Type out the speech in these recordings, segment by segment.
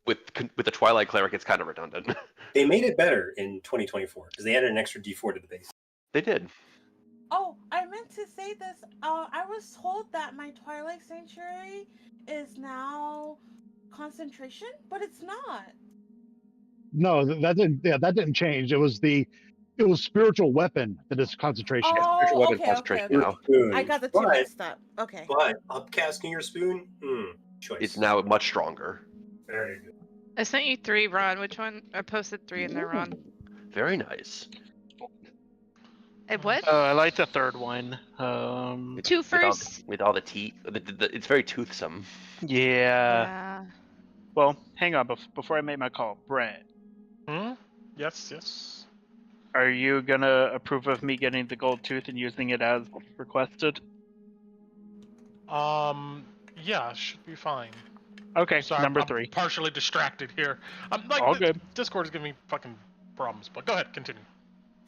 with the Twilight Cleric, it's kind of redundant. They made it better in 2024 because they added an extra D4 to the base. They did. Oh, I meant to say this. I was told that my Twilight Sanctuary is now concentration, but it's not. No, that didn't change. It was spiritual weapon that is concentration. Spiritual Oh, weapon okay, concentration okay. now. Spoon. I got the two mixed up. Okay. But upcasting your spoon, choice. It's now much stronger. Very good. I sent you 3, Ron. Which one? I posted 3 in there, Ron. Very nice. Hey, what? Oh, I like the third one. 2 first. With all the teeth. It's very toothsome. Yeah. Well, hang on. Before I make my call, Brent, Yes. are you gonna approve of me getting the gold tooth and using it as requested? Yeah, should be fine. Okay, Sorry, number I'm 3. partially distracted here. I'm like, All good. Discord is giving me fucking problems, but go ahead, continue.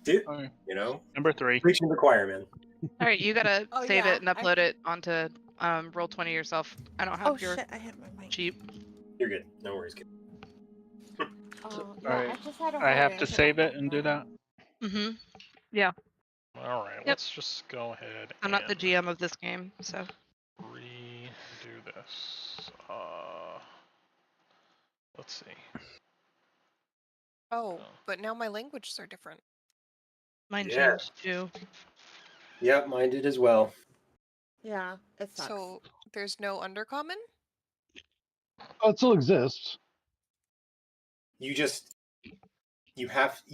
Dude, Okay. Number 3. preaching to the choir, man. All right, you gotta Oh, save yeah, it and upload it onto Roll20 yourself. I don't have Oh your shit! I hit my mic. cheap. You're good. No worries, kid. Yeah, I just had a I have hard to day. save it and do that. Mm-hmm. All right, let's just go ahead. I'm not the and GM of this game, so. redo this. Let's see. Oh, but now my languages are different. Mine Yeah. changed too. Yep, mine did as well. Yeah, it sucks. So there's no undercommon? Oh, it still exists. You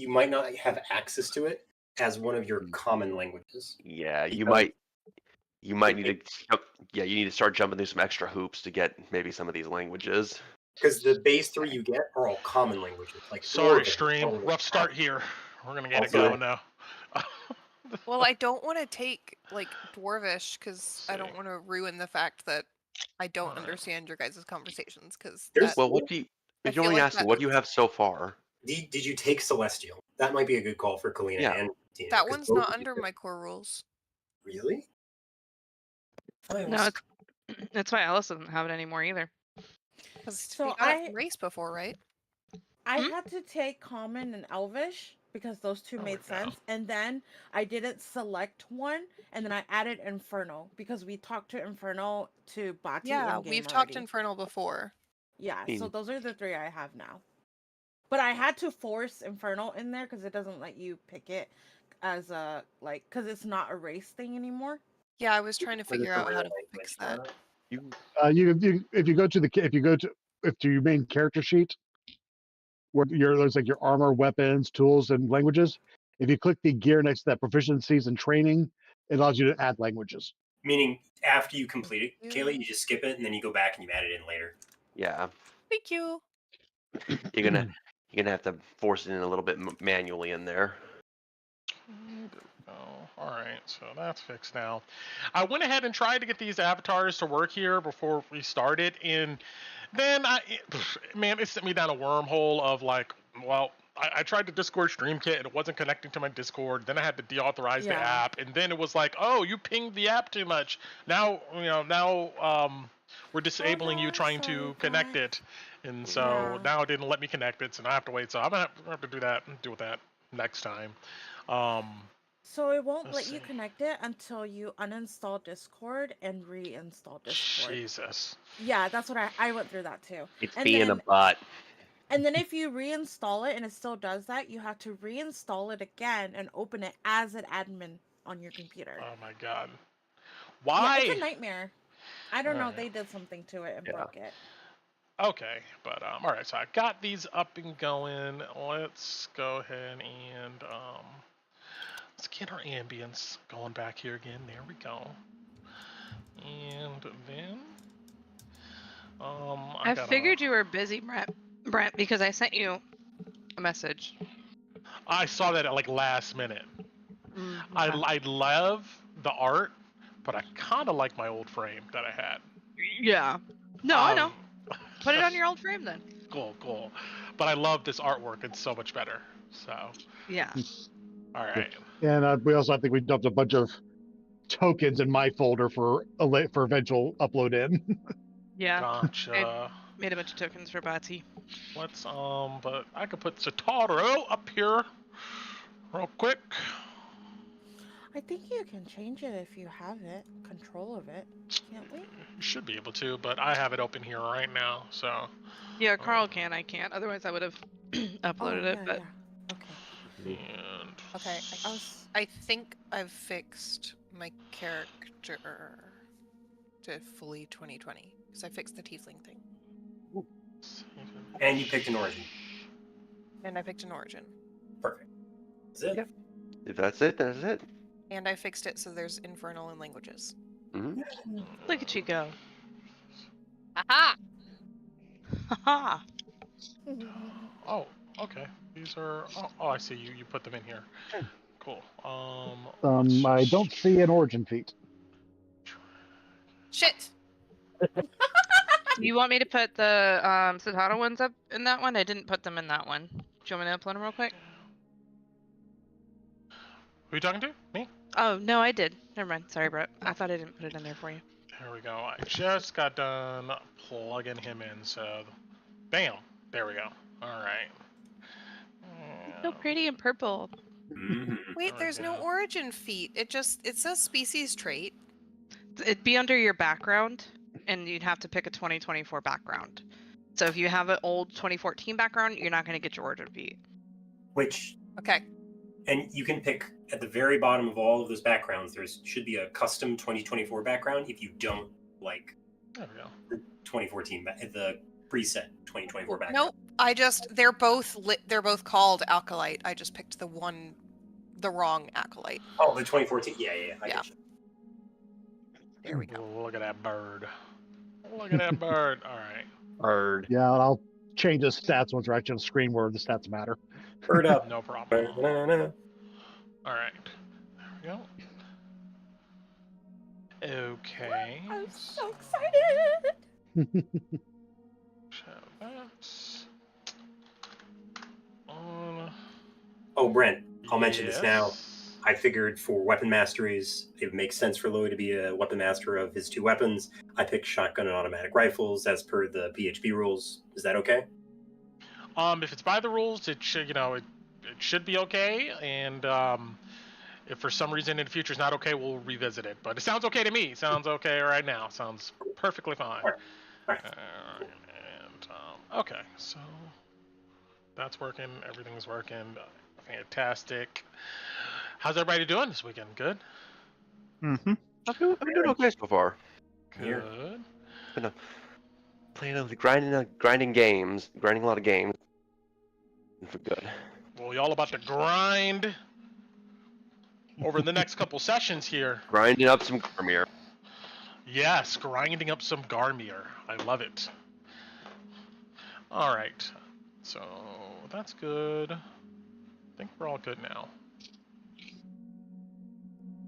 might not have access to it as one of your common languages. Yeah, you might need to. Yeah, you need to start jumping through some extra hoops to get maybe some of these languages. Because the base 3 you get are all common languages. Like Sorry, Dwarven, stream. Elvish, Rough start here. We're gonna get it Also- going now. Well, I don't want to take like Dwarvish because I don't want to ruin the fact that I don't Alright. understand your guys' conversations. Because There's- What do you? I If feel you only like asked, that- what do you have so far? Did you take Celestial? That might be a good call for Kalina Yeah. and Tina. that 'cause one's both not of you under did. my core rules. Really? No, that's why Alice doesn't have it anymore either. Because So we got it from race before, right? I had to take Common and Elvish because those two There made we go. sense, and then I didn't select one, and then I added Inferno because we talked to Inferno to Bati. Yeah, in-game we've talked already. Infernal before. Yeah, Hmm. so those are the 3 I have now. But I had to force Infernal in there because it doesn't let you pick it as a because it's not a race thing anymore. Yeah, I was trying to Or figure out how to language, fix that. If you go to your main character sheet, where there's like your armor, weapons, tools, and languages. If you click the gear next to that proficiencies and training, it allows you to add languages. Meaning, after you complete it, Kaylee, you just skip it and then you go back and you add it in later. Yeah, Thank you. you're gonna have to force it in a little bit manually in there. Oh, all right, so that's fixed now. I went ahead and tried to get these avatars to work here before we started, and then it sent me down a wormhole of like, well, I tried the Discord stream kit and it wasn't connecting to my Discord. Then I had to deauthorize the Yeah. app, and then it was like, oh, you pinged the app too much. Now we're disabling no, you I'm trying sorry, to connect Brett. it, and so Yeah. now it didn't let me connect it, so I have to wait. So I'm gonna have to do that and deal with that next time. So it won't Let's let you see. connect it until you uninstall Discord and reinstall Discord. Jesus. Yeah, that's what I went through that too. It's And being a then- butt. And then if you reinstall it and it still does that, you have to reinstall it again and open it as an admin on your computer. Oh my god. Yeah, Why? it's a nightmare. I don't know. Alright. They did something to it and Yeah. broke it. Okay, but all right. So I got these up and going. Let's go ahead and let's get our ambience going back here again. There we go. And then I figured you were busy, Brent, because I sent you a message. I saw that at like last minute. Okay. I love the art, but I kind of like my old frame that I had. Yeah. No, I know. Um, Put it on your old frame then. Cool. But I love this artwork. It's so much better. So, Yeah. all right. And we also, I think we dumped a bunch of tokens in my folder for eventual upload in. Yeah. Gotcha. made a bunch of tokens for Batsy. Let's but I could put Zataro up here real quick. I think you can change it if you have it, control of it, can't we? You should be able to, but I have it open here right now, so. Yeah, Carl can. I can't. Otherwise, I would have uploaded it. But Okay. And Okay, I think I've fixed my character to fully 2020 because I fixed the tiefling thing, And you picked an origin. and I picked an origin, Perfect. That's it. Yep. If that's it, that's it. and I fixed it so there's infernal and languages. Hmm. look at you go. Aha! Haha. oh, okay. These are. Oh, I see. You put them in here. Cool. I don't see an origin feat. Shit! You want me to put the Satana ones up in that one? I didn't put them in that one. Do you want me to upload them real quick? Who are you talking to? Me? Oh no, I did. Never mind. Sorry, Brett. I thought I didn't put it in there for you. Here we go. I just got done plugging him in, so bam. There we go. All right. So pretty and purple. Mhm. Wait, There we there's no go. origin feat. It says species trait. It'd be under your background, and you'd have to pick a 2024 background. So if you have an old 2014 background, you're not going to get your origin feat. Which, Okay. and you can pick at the very bottom of all of those backgrounds, there should be a custom 2024 background if you don't like There we go. the 2014, the preset 2024 background. Nope. They're both called Alkalite. I just picked the wrong Acolyte. Oh, the 2014. Yeah. I Yeah. get you. There we go. Look at that bird. Look at that bird. All right. Bird. Yeah, and I'll change the stats once we're actually on the screen where the stats matter. Bird up. No problem. Ba-na-na. All right. There we go. Okay. I'm so excited. So that's on. Oh, Brent, I'll mention this now. Yes. I figured for weapon masteries, it would make sense for Louis to be a weapon master of his two weapons. I picked shotgun and automatic rifles as per the PHP rules. Is that okay? If it's by the rules, it should, it should be okay. And if for some reason in the future it's not okay, we'll revisit it. But it sounds okay to me. It sounds okay right now. Sounds perfectly fine. All right. And okay, so that's working. Everything's working. Fantastic. How's everybody doing this weekend? Good. Mm-hmm. I've been doing okay so far. Good. Here. Playing grinding games, grinding a lot of games. For good. Well, we all about to grind over the next couple sessions here. Grinding up some Garmir. Yes, grinding up some Garmir. I love it. All right, so that's good. I think we're all good now.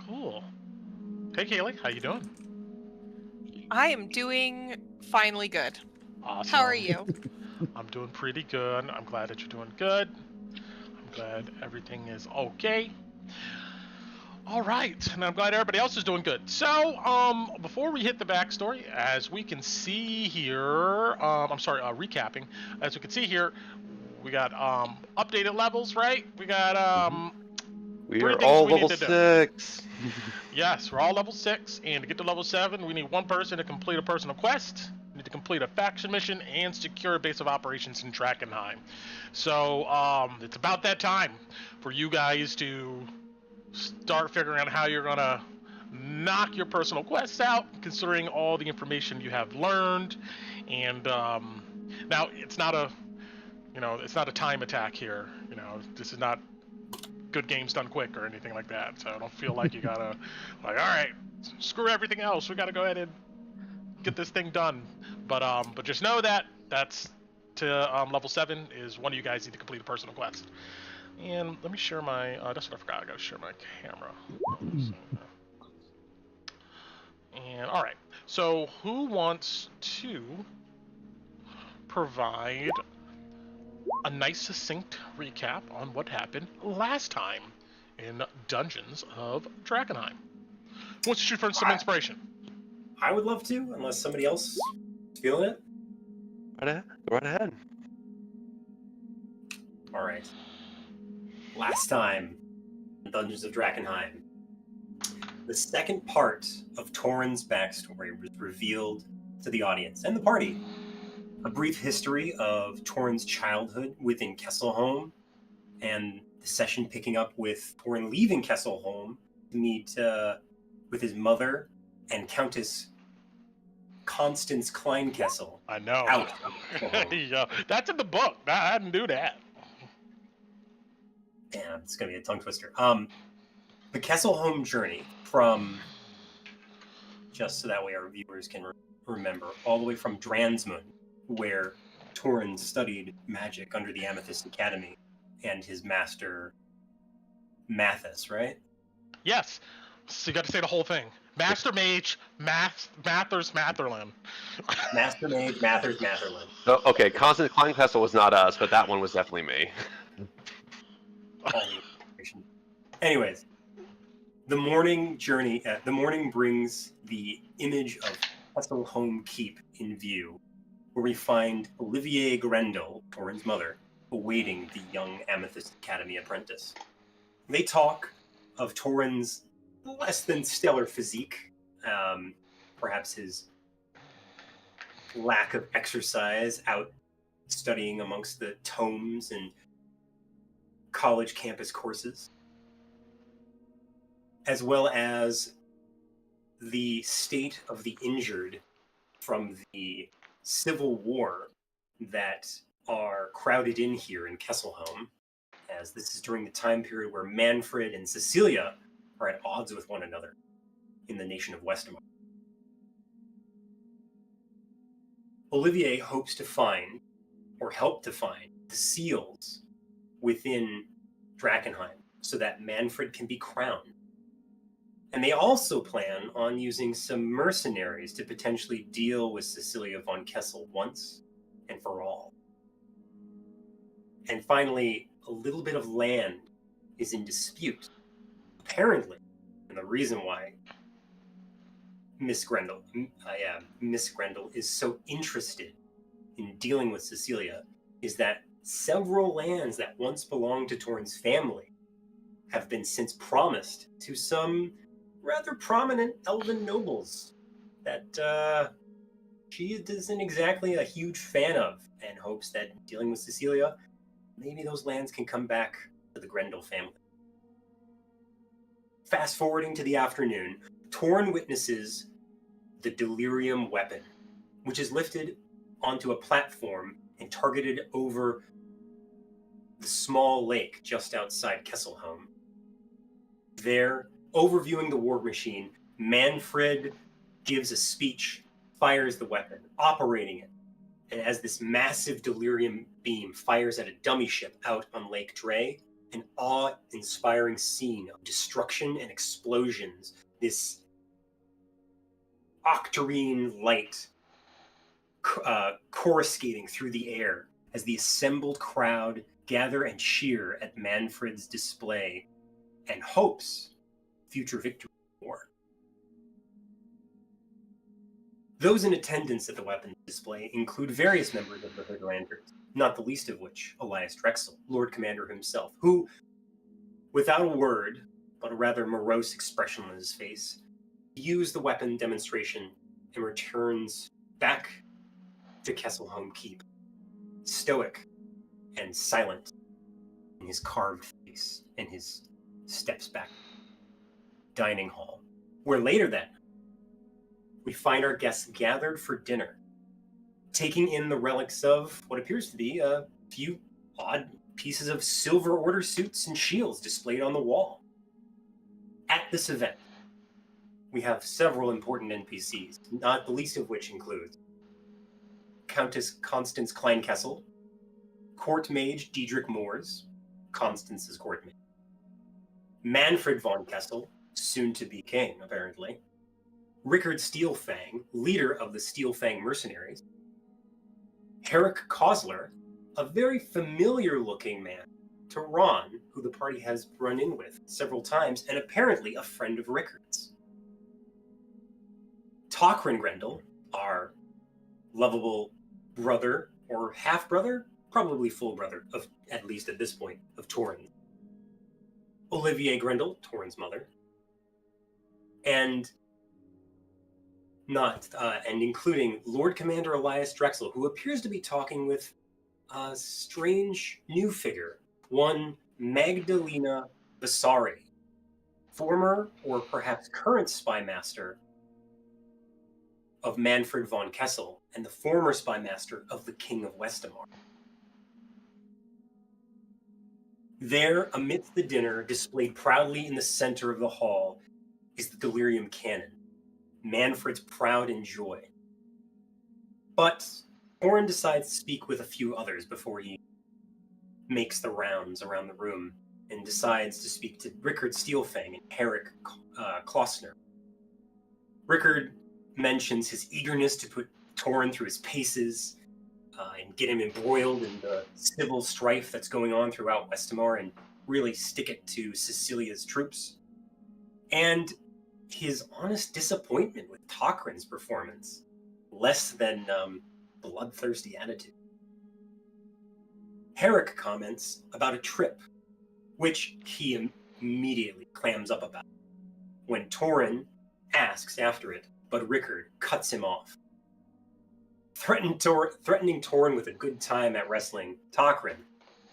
Cool. Hey, Kaylee, how you doing? I am doing finally good. Awesome. How are you? I'm doing pretty good. I'm glad that you're doing good. I'm glad everything is okay. All right, and I'm glad everybody else is doing good. So, before we hit the backstory, as we can see here, recapping. As we can see here, we got updated levels, right? We got We three are things all we need level to do. 6. Yes, we're all level 6, and to get to level 7, we need one person to complete a personal quest, we need to complete a faction mission, and secure a base of operations in Drakkenheim. So, it's about that time for you guys to start figuring out how you're gonna knock your personal quests out, considering all the information you have learned. And now it's not a, it's not a time attack here. This is not good games done quick or anything like that. So I don't feel like you gotta, all right, screw everything else. We gotta go ahead and get this thing done. But just know that that's to level 7 is one of you guys need to complete a personal quest. And let me share my, that's what I forgot, I gotta share my camera. And alright, so who wants to provide a nice succinct recap on what happened last time in Dungeons of Drakkenheim? Who wants to shoot for some inspiration? I would love to, unless somebody else is feeling it. right ahead. All right. Last time, in Dungeons of Drakkenheim, the second part of Torrhen's backstory was revealed to the audience and the party. A brief history of Torrhen's childhood within Kesselholm, and the session picking up with Torrhen leaving Kesselholm to meet with his mother and Countess Constance Kleinkessel. I know. Out. Yeah, that's in the book. I didn't do that. Damn, it's gonna be a tongue twister. The Kesselholm journey from, just so that way our viewers can remember, all the way from Dransmund, where Torrhen studied magic under the Amethyst Academy, and his master Mathis, right? Yes. So you got to say the whole thing. Master Mage, Mathers Matherlin. Master Mage, Mathers Matherlin. Oh, okay, Constant Kleinkessel was not us, but that one was definitely me. All the information. Anyways, the morning journey. The morning brings the image of Kesselholm Keep in view, where we find Olivier Grendel, Torrhen's mother, awaiting the young Amethyst Academy apprentice. They talk of Torrhen's less than stellar physique, perhaps his lack of exercise out studying amongst the tomes and college campus courses, as well as the state of the injured from the civil war that are crowded in here in Kesselholm, as this is during the time period where Manfred and Cecilia are at odds with one another in the nation of Westermark. Olivier hopes to find, or help to find, the seals within Drakkenheim so that Manfred can be crowned. And they also plan on using some mercenaries to potentially deal with Cecilia von Kessel once and for all. And finally, a little bit of land is in dispute, apparently. And the reason why Miss Grendel is so interested in dealing with Cecilia is that several lands that once belonged to Torrhen's family have been since promised to some rather prominent elven nobles that she isn't exactly a huge fan of, and hopes that dealing with Cecilia, maybe those lands can come back to the Grendel family. Fast forwarding to the afternoon, Torrhen witnesses the delirium weapon, which is lifted onto a platform and targeted over the small lake just outside Kesselholm. There, overviewing the war machine, Manfred gives a speech, fires the weapon, operating it, and as this massive delirium beam fires at a dummy ship out on Lake Dray, an awe-inspiring scene of destruction and explosions, this octarine light coruscating through the air as the assembled crowd gather and cheer at Manfred's display and hopes future victory in war. Those in attendance at the weapons display include various members of the Hood Lanterns, not the least of which Elias Drexel, Lord Commander himself, who, without a word, but a rather morose expression on his face, views the weapon demonstration and returns back to Kesselholm Keep, stoic and silent in his carved face and his steps back. Dining hall, where later then we find our guests gathered for dinner, taking in the relics of what appears to be a few odd pieces of Silver Order suits and shields displayed on the wall. At this event, we have several important NPCs, not the least of which includes Countess Constance Kleinkessel, Court Mage Diedrich Moors, Constance's court mage, Manfred von Kessel, soon to be king, apparently, Rickard Steelfang, leader of the Steelfang mercenaries, Herrick Kosler, a very familiar-looking man to Ron, who the party has run in with several times, and apparently a friend of Rickard's. Tokrin Grendel, our lovable brother or half-brother, probably full brother, of at least at this point, of Torin. Olivier Grendel, Torin's mother, and including Lord Commander Elias Drexel, who appears to be talking with a strange new figure, one Magdalena Vasari, former or perhaps current spy master of Manfred von Kessel and the former spy master of the King of Westamar. There, amidst the dinner, displayed proudly in the center of the hall, is the delirium cannon, Manfred's pride and joy. But Torin decides to speak with a few others before he makes the rounds around the room and decides to speak to Rickard Steelfang and Herrick Klossner. Rickard mentions his eagerness to put Torin through his paces and get him embroiled in the civil strife that's going on throughout Westamar and really stick it to Cecilia's troops. And his honest disappointment with Tokrin's performance, less than bloodthirsty attitude. Herrick comments about a trip, which he immediately clams up about, when Torin asks after it, but Rickard cuts him off. Threatening Torin with a good time at wrestling Tokrin,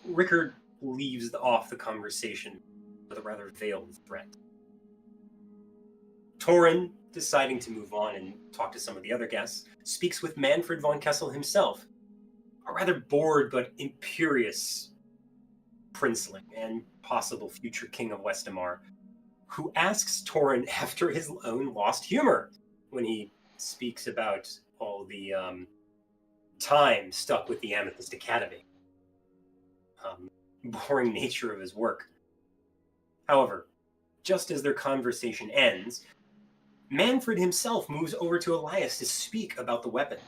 Rickard leaves off the conversation with a rather veiled threat. Torin, deciding to move on and talk to some of the other guests, speaks with Manfred von Kessel himself, a rather bored but imperious princeling and possible future king of Westamar, who asks Torin after his own lost humor when he speaks about all the time stuck with the Amethyst Academy. Boring nature of his work. However, just as their conversation ends, Manfred himself moves over to Elias to speak about the weapon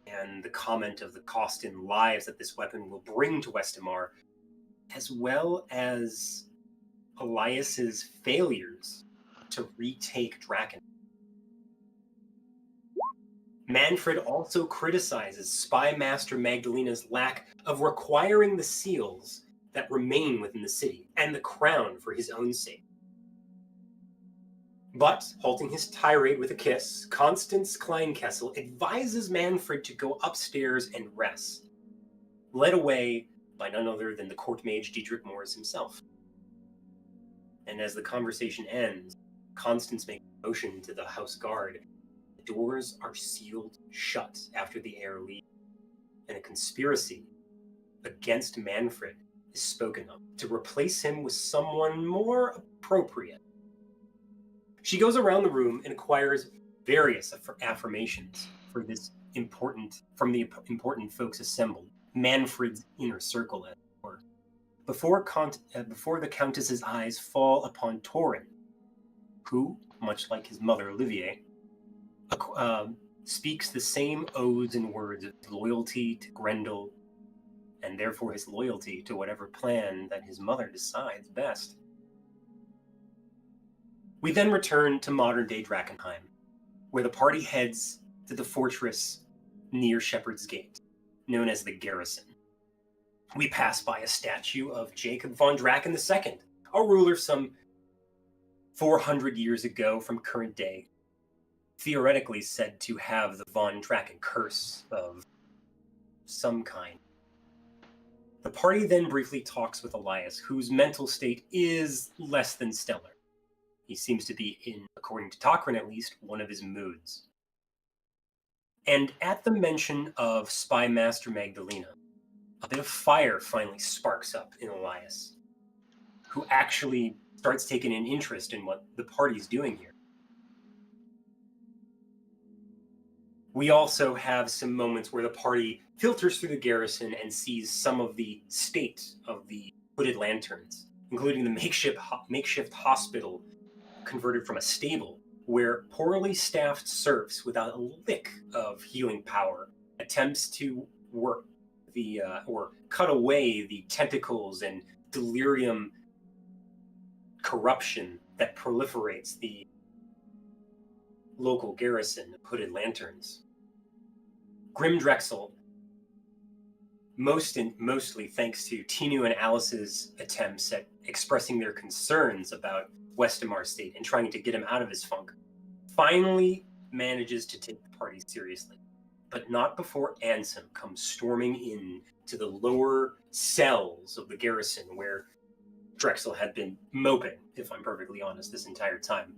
and the comment of the cost in lives that this weapon will bring to Westamar, as well as Elias's failures to retake Drakkenheim. Manfred also criticizes Spy Master Magdalena's lack of requiring the seals that remain within the city and the crown for his own sake. But, halting his tirade with a kiss, Constance Kleinkessel advises Manfred to go upstairs and rest, led away by none other than the court mage Diedrich Morris himself. And as the conversation ends, Constance makes a motion to the house guard. The doors are sealed shut after the heir leaves, and a conspiracy against Manfred is spoken of to replace him with someone more appropriate. She goes around the room and acquires various affirmations for this from the important folks assembled, Manfred's inner circle, as it were, before the Countess's eyes fall upon Torin, who, much like his mother Olivier, speaks the same odes and words of loyalty to Grendel, and therefore his loyalty to whatever plan that his mother decides best. We then return to modern-day Drakkenheim, where the party heads to the fortress near Shepherd's Gate, known as the Garrison. We pass by a statue of Jacob von Draken II, a ruler some 400 years ago from current day, theoretically said to have the von Draken curse of some kind. The party then briefly talks with Elias, whose mental state is less than stellar. He seems to be in, according to Tokrin at least, one of his moods. And at the mention of Spy Master Magdalena, a bit of fire finally sparks up in Elias, who actually starts taking an interest in what the party's doing here. We also have some moments where the party filters through the garrison and sees some of the state of the hooded lanterns, including the makeshift hospital converted from a stable, where poorly staffed serfs without a lick of healing power attempts to work or cut away the tentacles and delirium corruption that proliferates the local garrison of hooded lanterns. Grim Drexel mostly thanks to Tinu and Alice's attempts at expressing their concerns about Westamar State and trying to get him out of his funk, finally manages to take the party seriously. But not before Ansem comes storming in to the lower cells of the garrison where Drexel had been moping, if I'm perfectly honest, this entire time,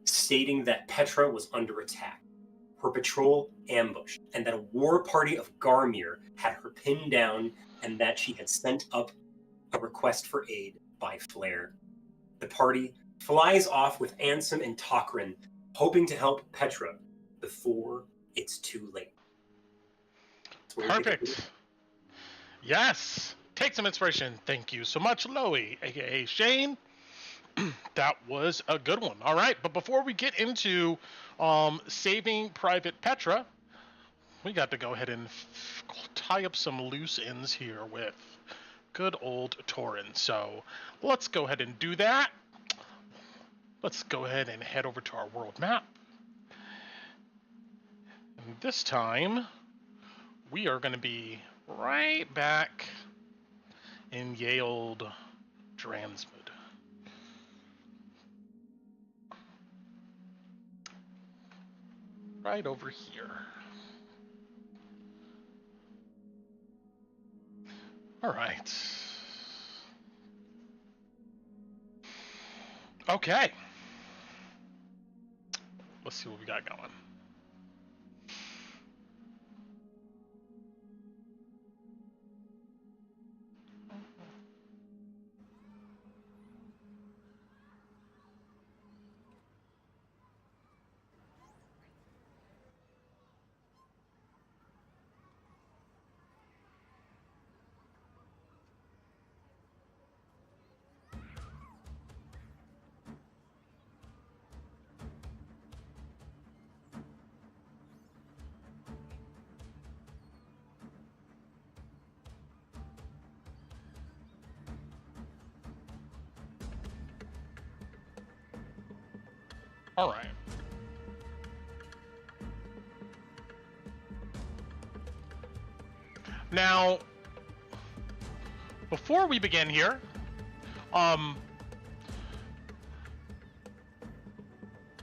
stating that Petra was under attack, her patrol ambushed, and that a war party of Garmir had her pinned down, and that she had sent up a request for aid by flare. The party flies off with Ansem and Tokrin, hoping to help Petra before it's too late. Perfect. Yes. Take some inspiration. Thank you so much, Loey, aka Shane. That was a good one. All right, but before we get into saving Private Petra, we got to go ahead and tie up some loose ends here with good old Torin. So let's go ahead and do that. Let's go ahead and head over to our world map. And this time, we are going to be right back in ye old Dransmud. Right over here. All right. Okay. Let's see what we got going. All right. Now, before we begin here, at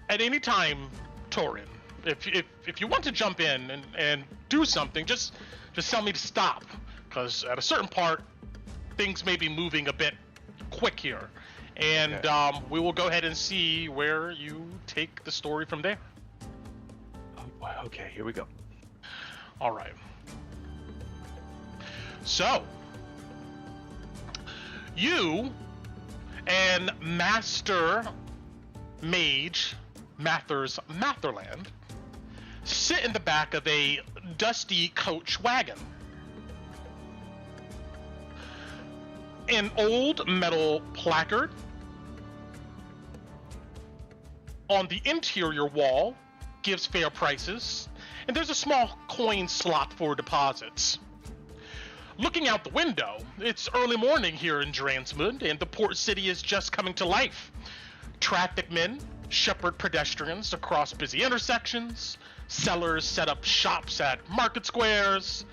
any time, Torin, if you want to jump in and do something, just tell me to stop, because at a certain part, things may be moving a bit quick here. And okay. We will go ahead and see where you take the story from there. Okay, here we go. All right. So, you and Master Mage Mathers Matherland sit in the back of a dusty coach wagon. An old metal placard on the interior wall gives fair prices, and there's a small coin slot for deposits. Looking out the window, it's early morning here in Dransmud, and the port city is just coming to life. Traffic men shepherd pedestrians across busy intersections, sellers set up shops at market squares,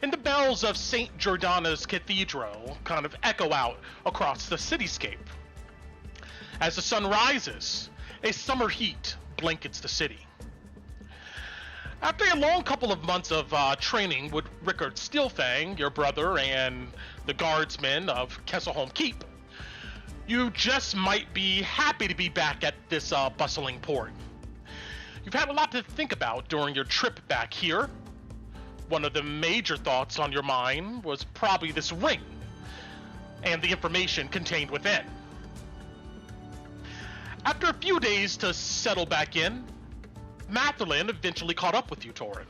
and the bells of St. Jordana's Cathedral kind of echo out across the cityscape. As the sun rises, a summer heat blankets the city. After a long couple of months of training with Rickard Steelfang, your brother, and the guardsmen of Kesselholm Keep, you just might be happy to be back at this bustling port. You've had a lot to think about during your trip back here. One of the major thoughts on your mind was probably this ring and the information contained within. After a few days to settle back in, Matherland eventually caught up with you, Torin.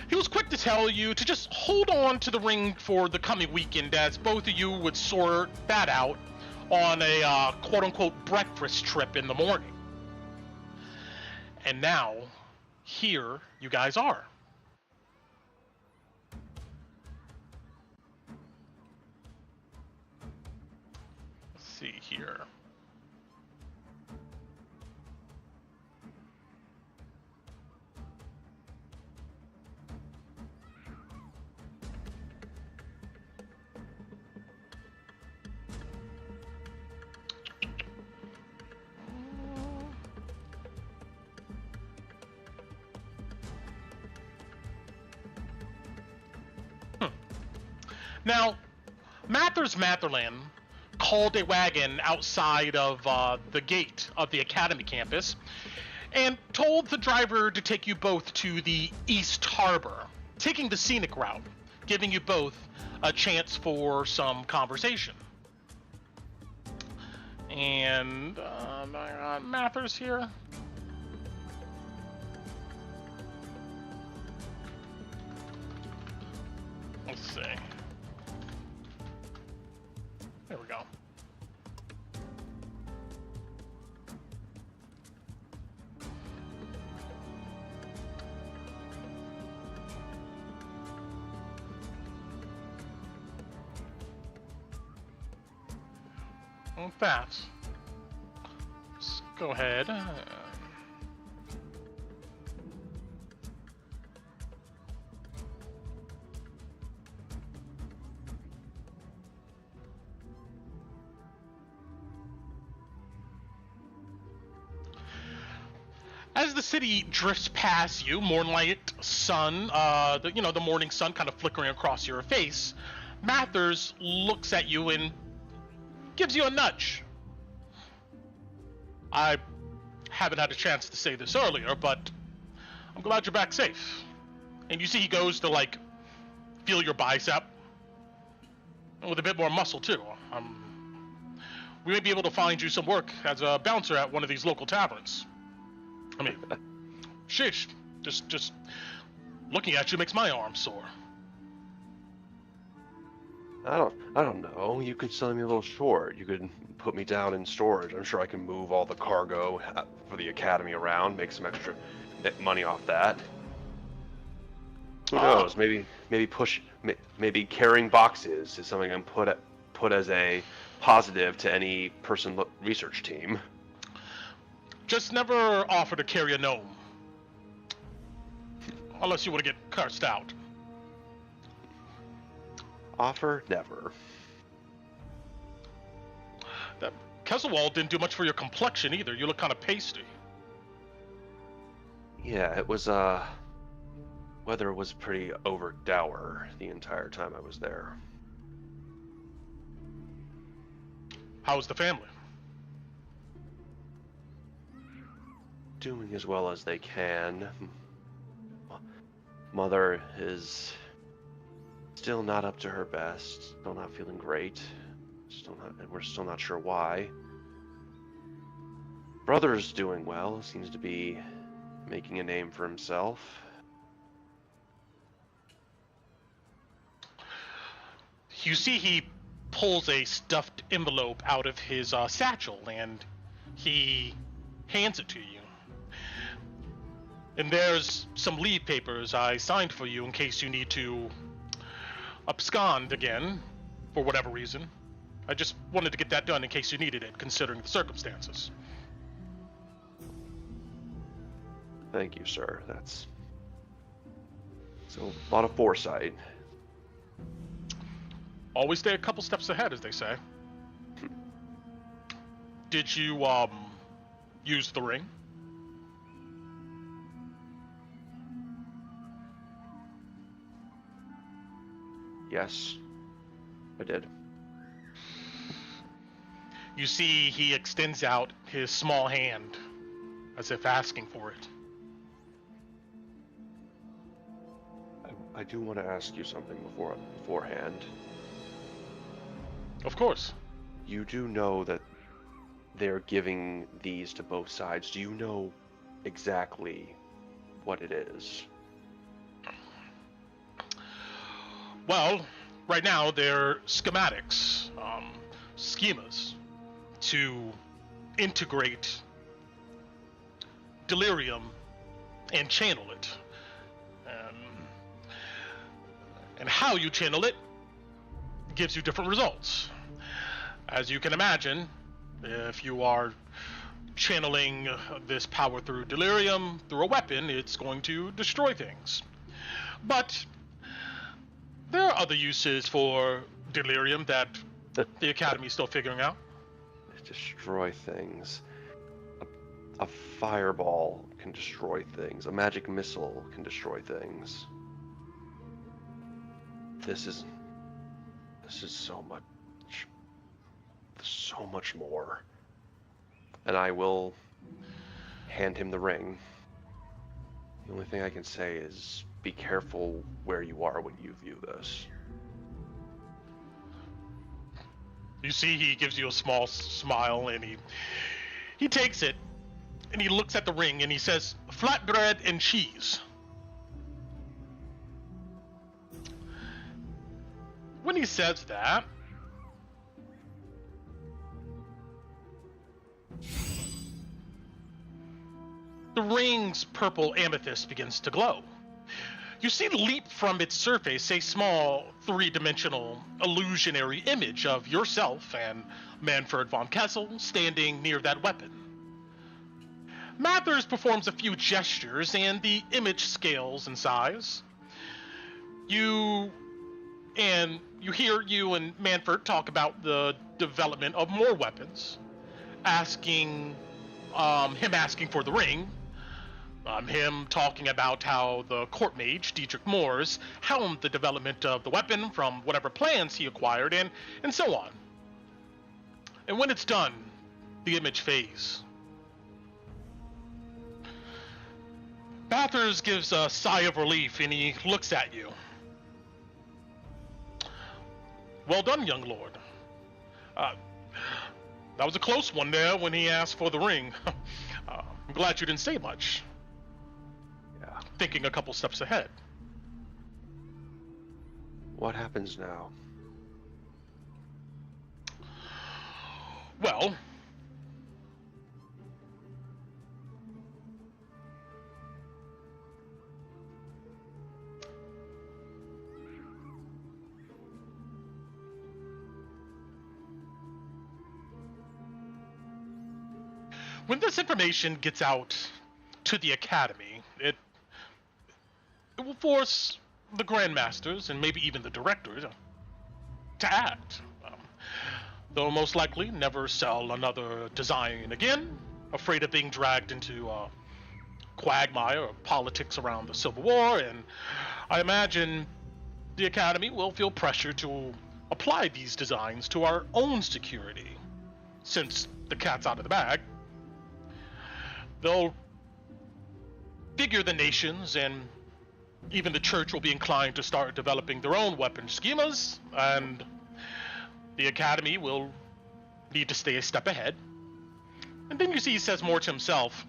He was quick to tell you to just hold on to the ring for the coming weekend, as both of you would sort that out on a quote-unquote breakfast trip in the morning. And now, here you guys are. Let's see here. Now, Mather's Matherland called a wagon outside of the gate of the Academy campus and told the driver to take you both to the East Harbor, taking the scenic route, giving you both a chance for some conversation. And Mather's here. Let's see. There we go. With that, let's go ahead. As the city drifts past you, moonlight, sun, the morning sun kind of flickering across your face, Mathers looks at you and gives you a nudge. I haven't had a chance to say this earlier, but I'm glad you're back safe. And you see he goes to, like, feel your bicep. With a bit more muscle, too. We may be able to find you some work as a bouncer at one of these local taverns. I mean, sheesh. Just looking at you makes my arm sore. I don't know. You could sell me a little short. You could put me down in storage. I'm sure I can move all the cargo for the academy around, make some extra money off that. Who knows? Maybe maybe carrying boxes is something I can put as a positive to any person research team. Just never offer to carry a gnome. Unless you want to get cursed out. Offer never. That Kesselwald didn't do much for your complexion either. You look kind of pasty. Yeah, it was weather was pretty over dour the entire time I was there. How was the family? Doing as well as they can. Mother is still not up to her best. Still not feeling great. We're still not sure why. Brother's doing well. Seems to be making a name for himself. You see he pulls a stuffed envelope out of his satchel and he hands it to you. And there's some leave papers I signed for you in case you need to abscond again, for whatever reason. I just wanted to get that done in case you needed it, considering the circumstances. Thank you, sir. That's a lot of foresight. Always stay a couple steps ahead, as they say. Did you, use the ring? Yes, I did. You see he extends out his small hand, as if asking for it. I do want to ask you something beforehand. Of course. You do know that they're giving these to both sides. Do you know exactly what it is? Well, right now they're schematics, schemas to integrate delirium and channel it. And how you channel it gives you different results. As you can imagine, if you are channeling this power through delirium, through a weapon, it's going to destroy things. But there are other uses for delirium that the Academy is still figuring out. Destroy things. A fireball can destroy things. A magic missile can destroy things. This is This is so much more. And I will hand him the ring. The only thing I can say is be careful where you are when you view this. You see, he gives you a small smile, and he takes it, and he looks at the ring, and he says, "Flatbread and cheese." When he says that, the ring's purple amethyst begins to glow. You see leap from its surface a small, three-dimensional, illusionary image of yourself and Manfred von Kessel standing near that weapon. Mathers performs a few gestures, and the image scales in size. You hear you and Manfred talk about the development of more weapons, him asking for the ring, him talking about how the court mage, Dietrich Moores, helmed the development of the weapon from whatever plans he acquired, and so on. And when it's done, the image fades. Bathurst gives a sigh of relief, and he looks at you. Well done, young lord. That was a close one there when he asked for the ring. I'm glad you didn't say much. Yeah. Thinking a couple steps ahead. What happens now? Well, when this information gets out to the Academy, it will force the Grandmasters and maybe even the Directors to act. They'll most likely never sell another design again, afraid of being dragged into quagmire or politics around the Civil War, and I imagine the Academy will feel pressure to apply these designs to our own security, since the cat's out of the bag. They'll figure the nations and even the church will be inclined to start developing their own weapon schemas, and the Academy will need to stay a step ahead. And then you see he says more to himself.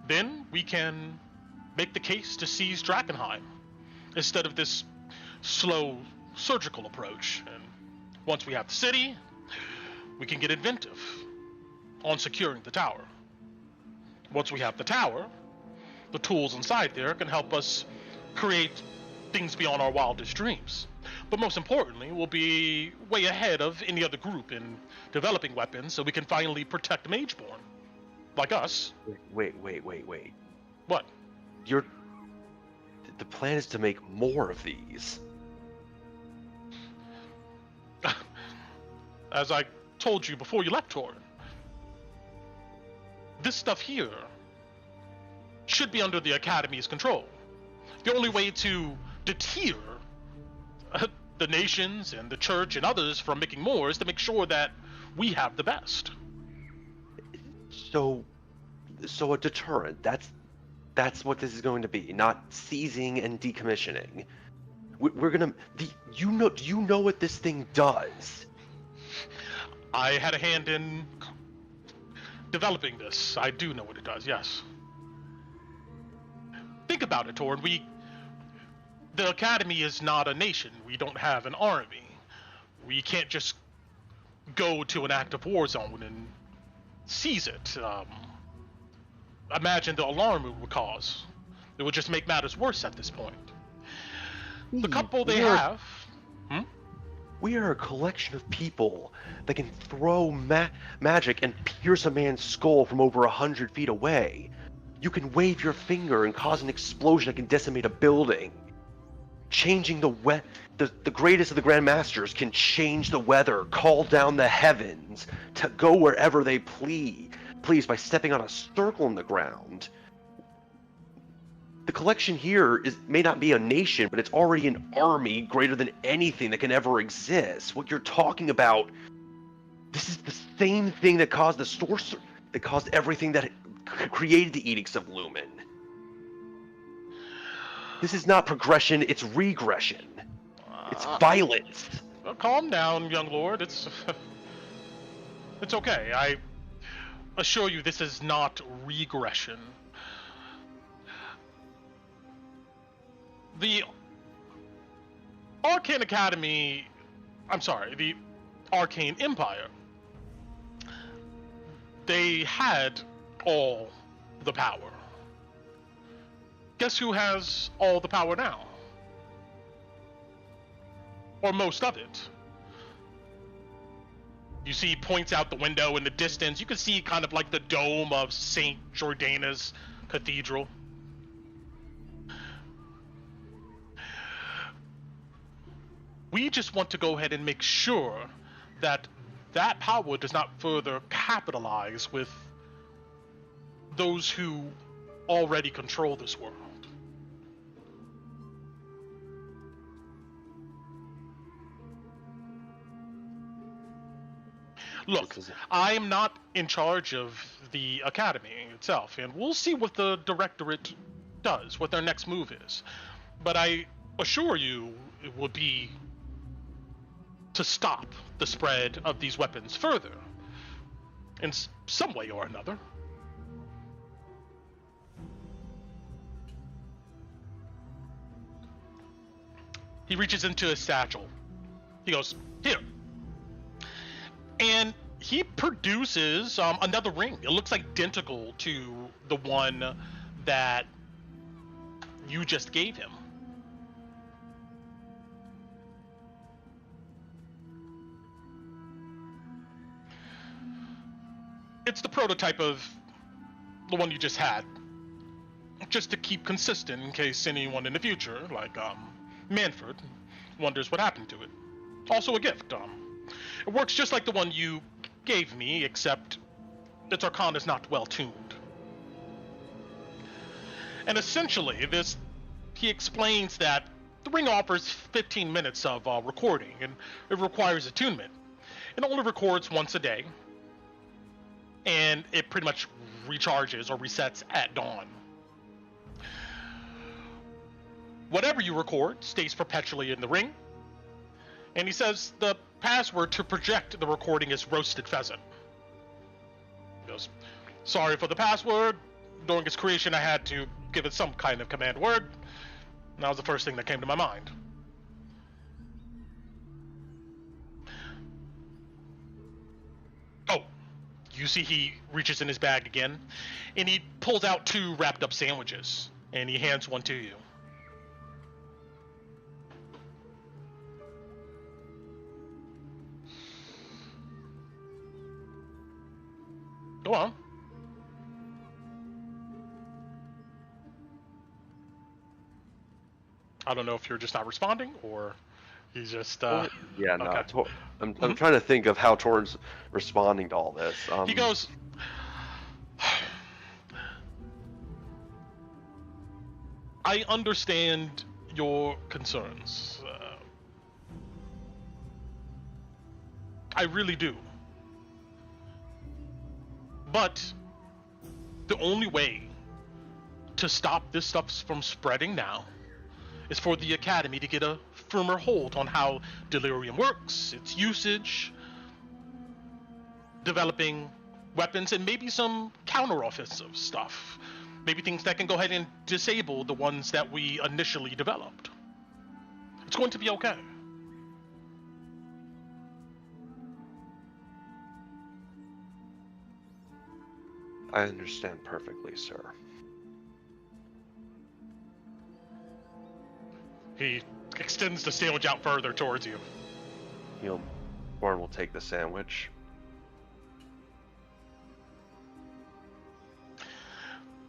Then we can make the case to seize Drakkenheim instead of this slow surgical approach. And once we have the city, we can get inventive on securing the tower. Once we have the tower, the tools inside there can help us create things beyond our wildest dreams. But most importantly, we'll be way ahead of any other group in developing weapons, so we can finally protect Mageborn. Like us. Wait. What? The plan is to make more of these. As I told you before you left, Torin, this stuff here should be under the Academy's control. The only way to deter the nations and the church and others from making more is to make sure that we have the best. So a deterrent. That's what this is going to be, not seizing and decommissioning. We're gonna. Do you know what this thing does? I had a hand in developing this. I do know what it does. Yes. Think about it, Torin. The Academy is not a nation. We don't have an army. We can't just go to an active war zone and seize it. Imagine the alarm it would cause. It would just make matters worse at this point. The couple they have... We are a collection of people that can throw magic and pierce a man's skull from over 100 feet away. You can wave your finger and cause an explosion that can decimate a building. Changing the greatest of the Grandmasters can change the weather, call down the heavens, to go wherever they please by stepping on a circle in the ground. The collection here may not be a nation, but it's already an army greater than anything that can ever exist. What you're talking about, this is the same thing that caused the sorcerer, that caused everything that created the Edicts of Lumen. This is not progression, it's regression. It's violence. Well, calm down, young lord. It's okay. I assure you this is not regression. The Arcane Academy, the Arcane Empire, they had all the power. Guess who has all the power now? Or most of it. You see, he points out the window in the distance. You can see kind of like the dome of St. Jordana's Cathedral. We just want to go ahead and make sure that that power does not further capitalize with those who already control this world. Look, I am not in charge of the academy itself, and we'll see what the directorate does, what their next move is. But I assure you it will be to stop the spread of these weapons further, in some way or another. He reaches into his satchel. He goes, "Here." And he produces another ring. It looks identical to the one that you just gave him. It's the prototype of the one you just had, just to keep consistent in case anyone in the future, like Manfred, wonders what happened to it. Also a gift. It works just like the one you gave me, except its arcana is not well tuned. And essentially, he explains that the ring offers 15 minutes of recording, and it requires attunement. It only records once a day, and it pretty much recharges or resets at dawn. Whatever you record stays perpetually in the ring, and he says the password to project the recording is roasted pheasant. He goes, "Sorry for the password. During its creation I had to give it some kind of command word. And that was the first thing that came to my mind." Oh, you see he reaches in his bag again, and he pulls out 2 wrapped up sandwiches, and he hands one to you. Go on. I don't know if you're just not responding, or he's just, Yeah, no. okay. I'm trying to think of how Torrance responding to all this. He goes, "I understand your concerns. I really do. But the only way to stop this stuff from spreading now is for the Academy to get a firmer hold on how delirium works, its usage, developing weapons, and maybe some counter-offensive stuff. Maybe things that can go ahead and disable the ones that we initially developed. It's going to be okay." I understand perfectly, sir. He extends the sandwich out further towards you. Warren will take the sandwich.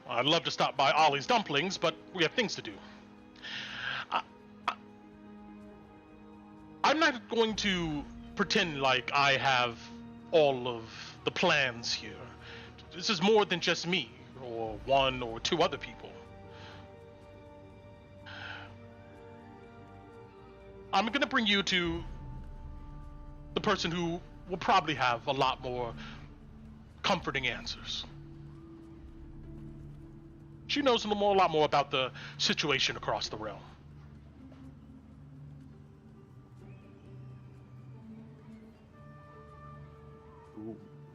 I'd love to stop by Ollie's Dumplings, but we have things to do. I'm not going to pretend like I have all of the plans here. This is more than just me, or 1 or 2 other people. I'm gonna bring you to the person who will probably have a lot more comforting answers. She knows a lot more about the situation across the realm.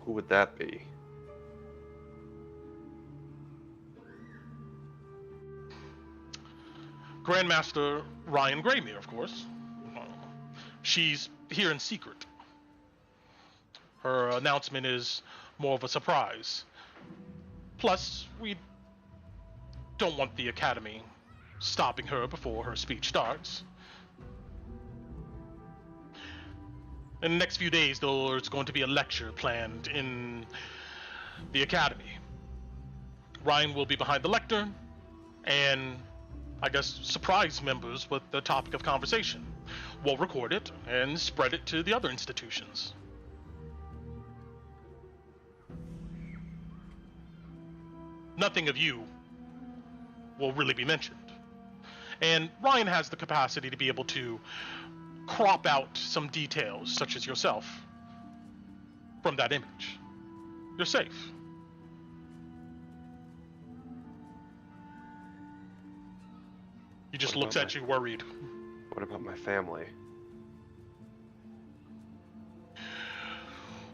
Who would that be? Grandmaster Ryan Greymere, of course. She's here in secret. Her announcement is more of a surprise. Plus, we don't want the Academy stopping her before her speech starts. In the next few days, there's going to be a lecture planned in the Academy. Ryan will be behind the lectern, and I guess surprise members with the topic of conversation. We'll record it and spread it to the other institutions. Nothing of you will really be mentioned. And Ryan has the capacity to be able to crop out some details, such as yourself, from that image. You're safe. He just looks at you worried. What about my family?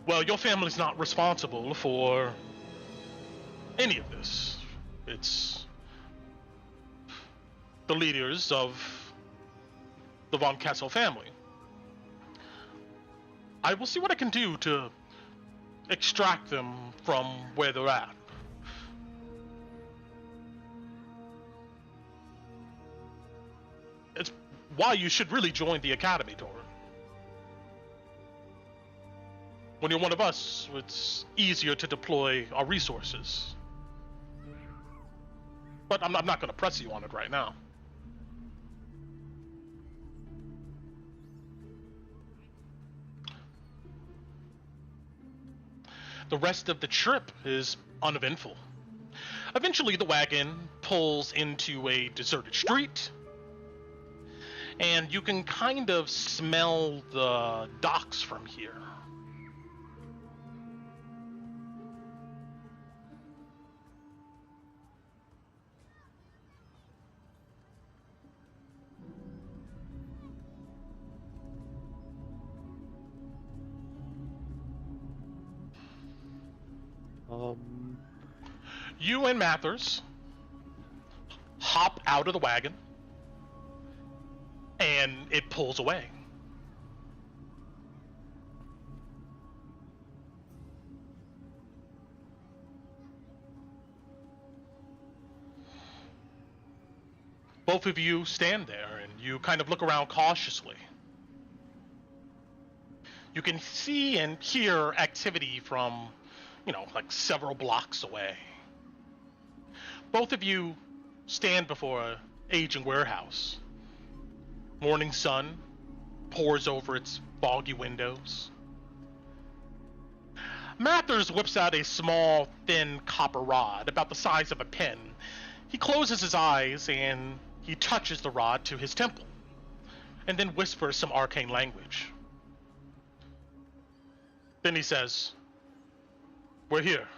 Well, your family's not responsible for any of this. It's the leaders of the von Kessel family. I will see what I can do to extract them from where they're at. It's why you should really join the Academy, Torin. When you're one of us, it's easier to deploy our resources. But I'm not going to press you on it right now. The rest of the trip is uneventful. Eventually, the wagon pulls into a deserted street, and you can kind of smell the docks from here. You and Mathers hop out of the wagon, and it pulls away. Both of you stand there, and you kind of look around cautiously. You can see and hear activity from, like several blocks away. Both of you stand before an aging warehouse. Morning sun pours over its foggy windows. Mathers whips out a small, thin copper rod about the size of a pen. He closes his eyes and he touches the rod to his temple, and then whispers some arcane language. Then he says, "We're here."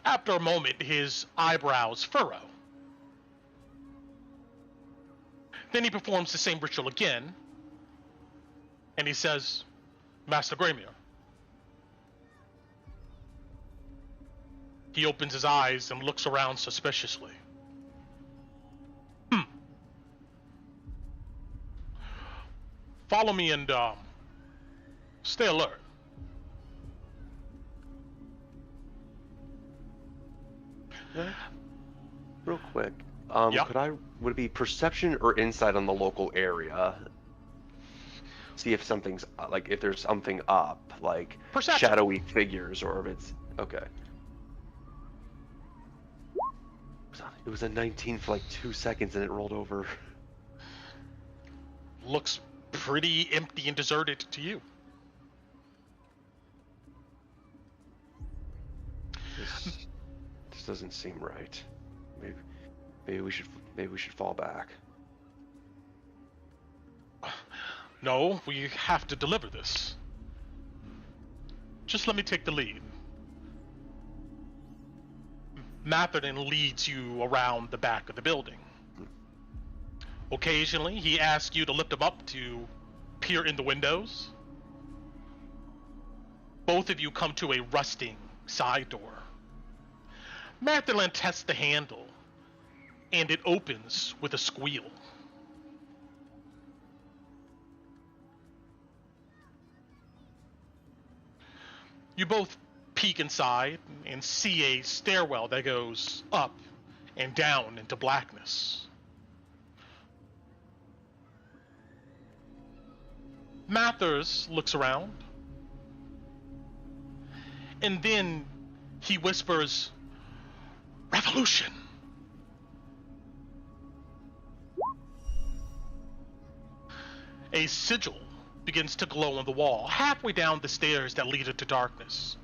After a moment, his eyebrows furrow. Then he performs the same ritual again, and he says, "Master Greymere." He opens his eyes and looks around suspiciously. Follow me and stay alert. Real quick, Yeah. would it be perception or insight on the local area? See if something's if there's something up, like Perception. shadowy figures, or if it's okay. It was a 19 for like 2 seconds and it rolled over. Looks pretty empty and deserted to you. This doesn't seem right. Maybe we should fall back. No, we have to deliver this. Just let me take the lead. Matherton leads you around the back of the building. Occasionally, he asks you to lift him up to peer in the windows. Both of you come to a rusting side door. Matherton tests the handle, and it opens with a squeal. You both peek inside and see a stairwell that goes up and down into blackness. Mathers looks around, and then he whispers, "Revolution!" A sigil begins to glow on the wall, halfway down the stairs that lead into darkness.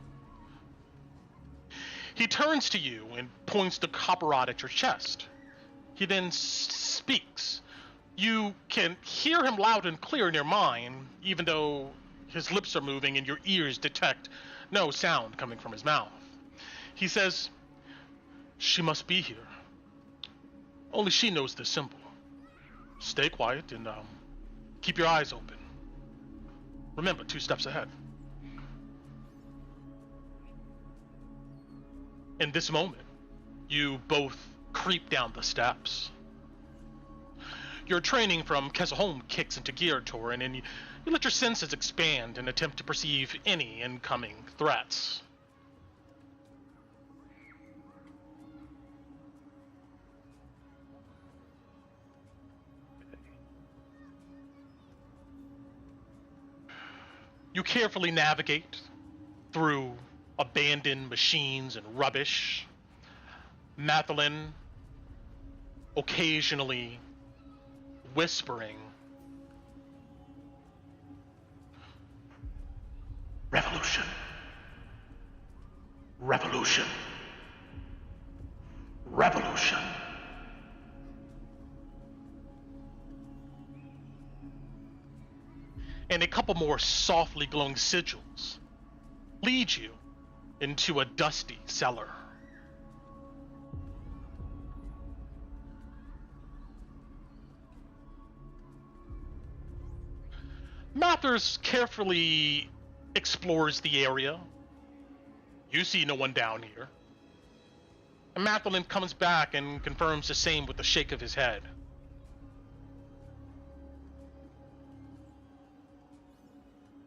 He turns to you and points the copper rod at your chest. He then speaks. You can hear him loud and clear in your mind, even though his lips are moving and your ears detect no sound coming from his mouth. He says, "She must be here. Only she knows the symbol. Stay quiet and keep your eyes open. Remember, 2 steps ahead." In this moment, you both creep down the steps. Your training from Kesselholm kicks into gear, Torin, and you let your senses expand and attempt to perceive any incoming threats. You carefully navigate through abandoned machines and rubbish. Mathelin occasionally whispering, "Revolution. Revolution. Revolution." And a couple more softly glowing sigils lead you into a dusty cellar. Mathers carefully explores the area. You see no one down here. And Mathelin comes back and confirms the same with a shake of his head.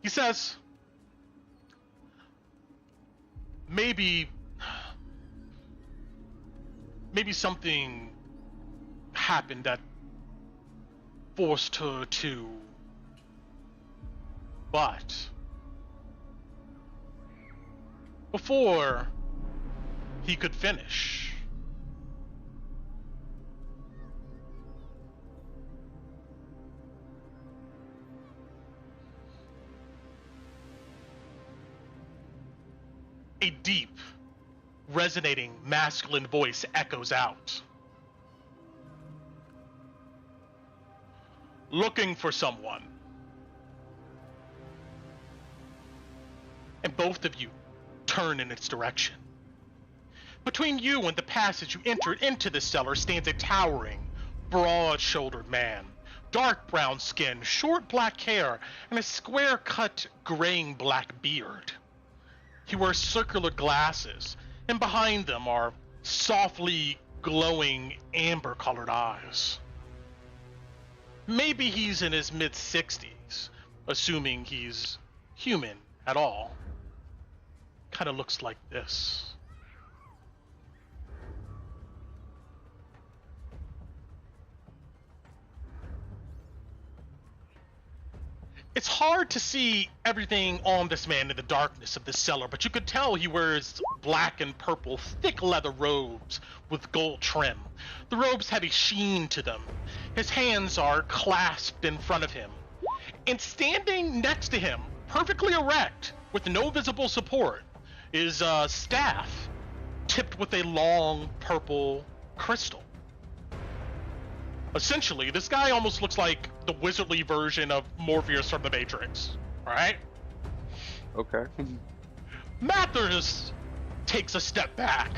He says, maybe something happened that forced her to, but before he could finish, a deep, resonating masculine voice echoes out. "Looking for someone." And both of you turn in its direction. Between you and the passage you entered into the cellar stands a towering, broad-shouldered man. Dark brown skin, short black hair, and a square-cut graying black beard. He wears circular glasses, and behind them are softly glowing amber-colored eyes. Maybe he's in his mid-60s, assuming he's human at all. Kind of looks like this. It's hard to see everything on this man in the darkness of this cellar, but you could tell he wears black and purple thick leather robes with gold trim. The robes have a sheen to them. His hands are clasped in front of him. And standing next to him, perfectly erect, with no visible support, is a staff tipped with a long purple crystal. Essentially, this guy almost looks like the wizardly version of Morpheus from the Matrix. Alright? Okay. Mathers takes a step back.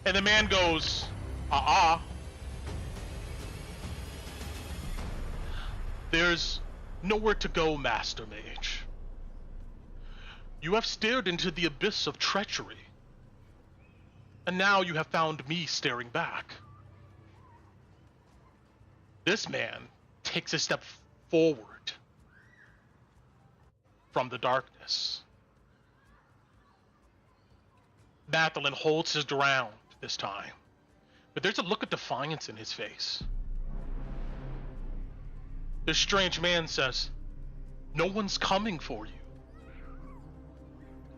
And the man goes, There's nowhere to go, Master Mage. You have stared into the abyss of treachery. And now you have found me staring back. This man takes a step forward from the darkness. Mathelin holds his ground this time, but there's a look of defiance in his face. This strange man says, "No one's coming for you.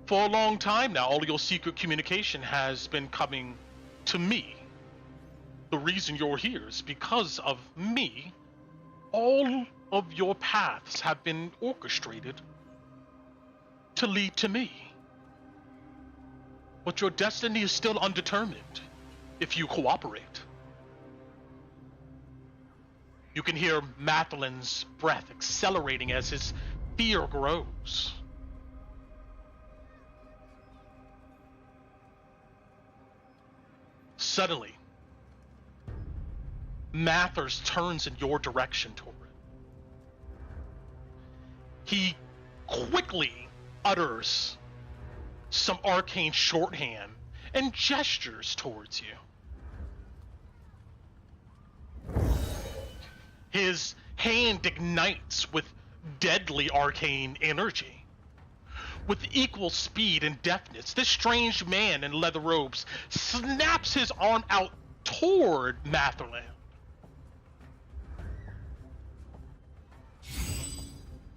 For a long time now, all your secret communication has been coming to me. The reason you're here is because of me. All of your paths have been orchestrated to lead to me. But your destiny is still undetermined if you cooperate." You can hear Mathelin's breath accelerating as his fear grows. Suddenly, Mathers turns in your direction, Torin. He quickly utters some arcane shorthand and gestures towards you. His hand ignites with deadly arcane energy. With equal speed and deftness, this strange man in leather robes snaps his arm out toward Matherland.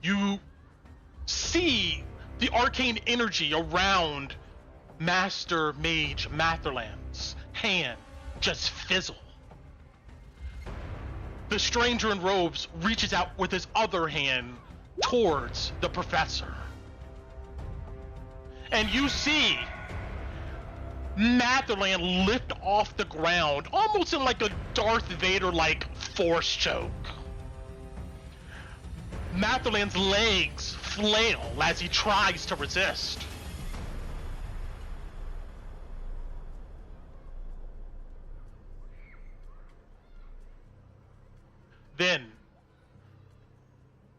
You see the arcane energy around Master Mage Matherland's hand just fizzle. The stranger in robes reaches out with his other hand towards the professor. And you see Matherland lift off the ground, almost in like a Darth Vader-like force choke. Matherland's legs flail as he tries to resist. Then,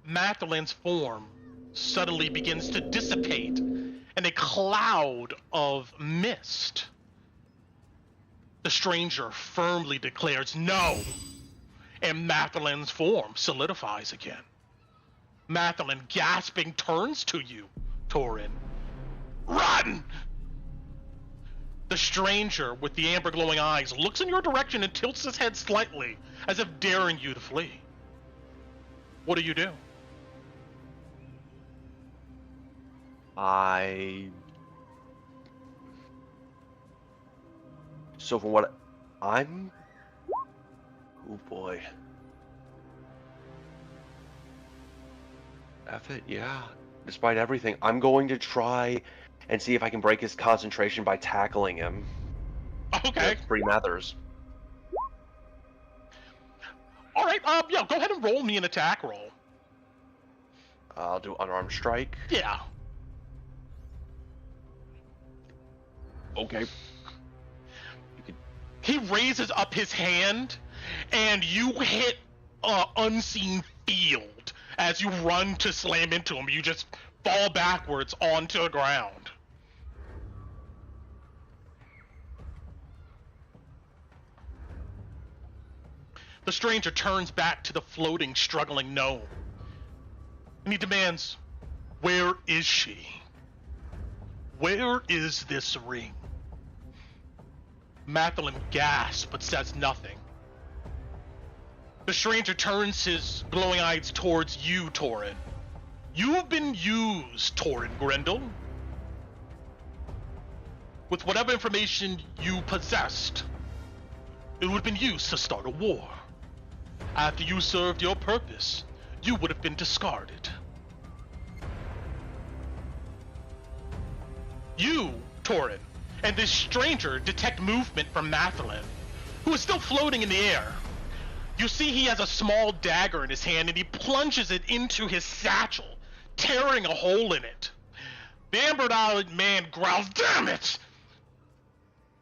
Matherland's form suddenly begins to dissipate in a cloud of mist. The stranger firmly declares no, and Matherland's form solidifies again. Matherland, gasping, turns to you, Torin. Run! The stranger with the amber glowing eyes looks in your direction and tilts his head slightly, as if daring you to flee. What do you do? So from what I'm... Oh boy. F it, yeah. Despite everything, I'm going to try and see if I can break his concentration by tackling him. Okay. Free Mathers. Alright, yeah, go ahead and roll me an attack roll. I'll do unarmed strike. Yeah. Okay. He raises up his hand, and you hit unseen field as you run to slam into him. You just fall backwards onto the ground. The stranger turns back to the floating, struggling gnome, and he demands, "Where is she? Where is this ring?" Mathelin gasps but says nothing. The stranger turns his glowing eyes towards you, Torin. You've been used, Torin Grendel. With whatever information you possessed, it would have been used to start a war. After you served your purpose, you would have been discarded. You, Torin, and this stranger detect movement from Mathelin, who is still floating in the air. You see he has a small dagger in his hand, and he plunges it into his satchel, tearing a hole in it. The amber-eyed man growls, "Damn it!"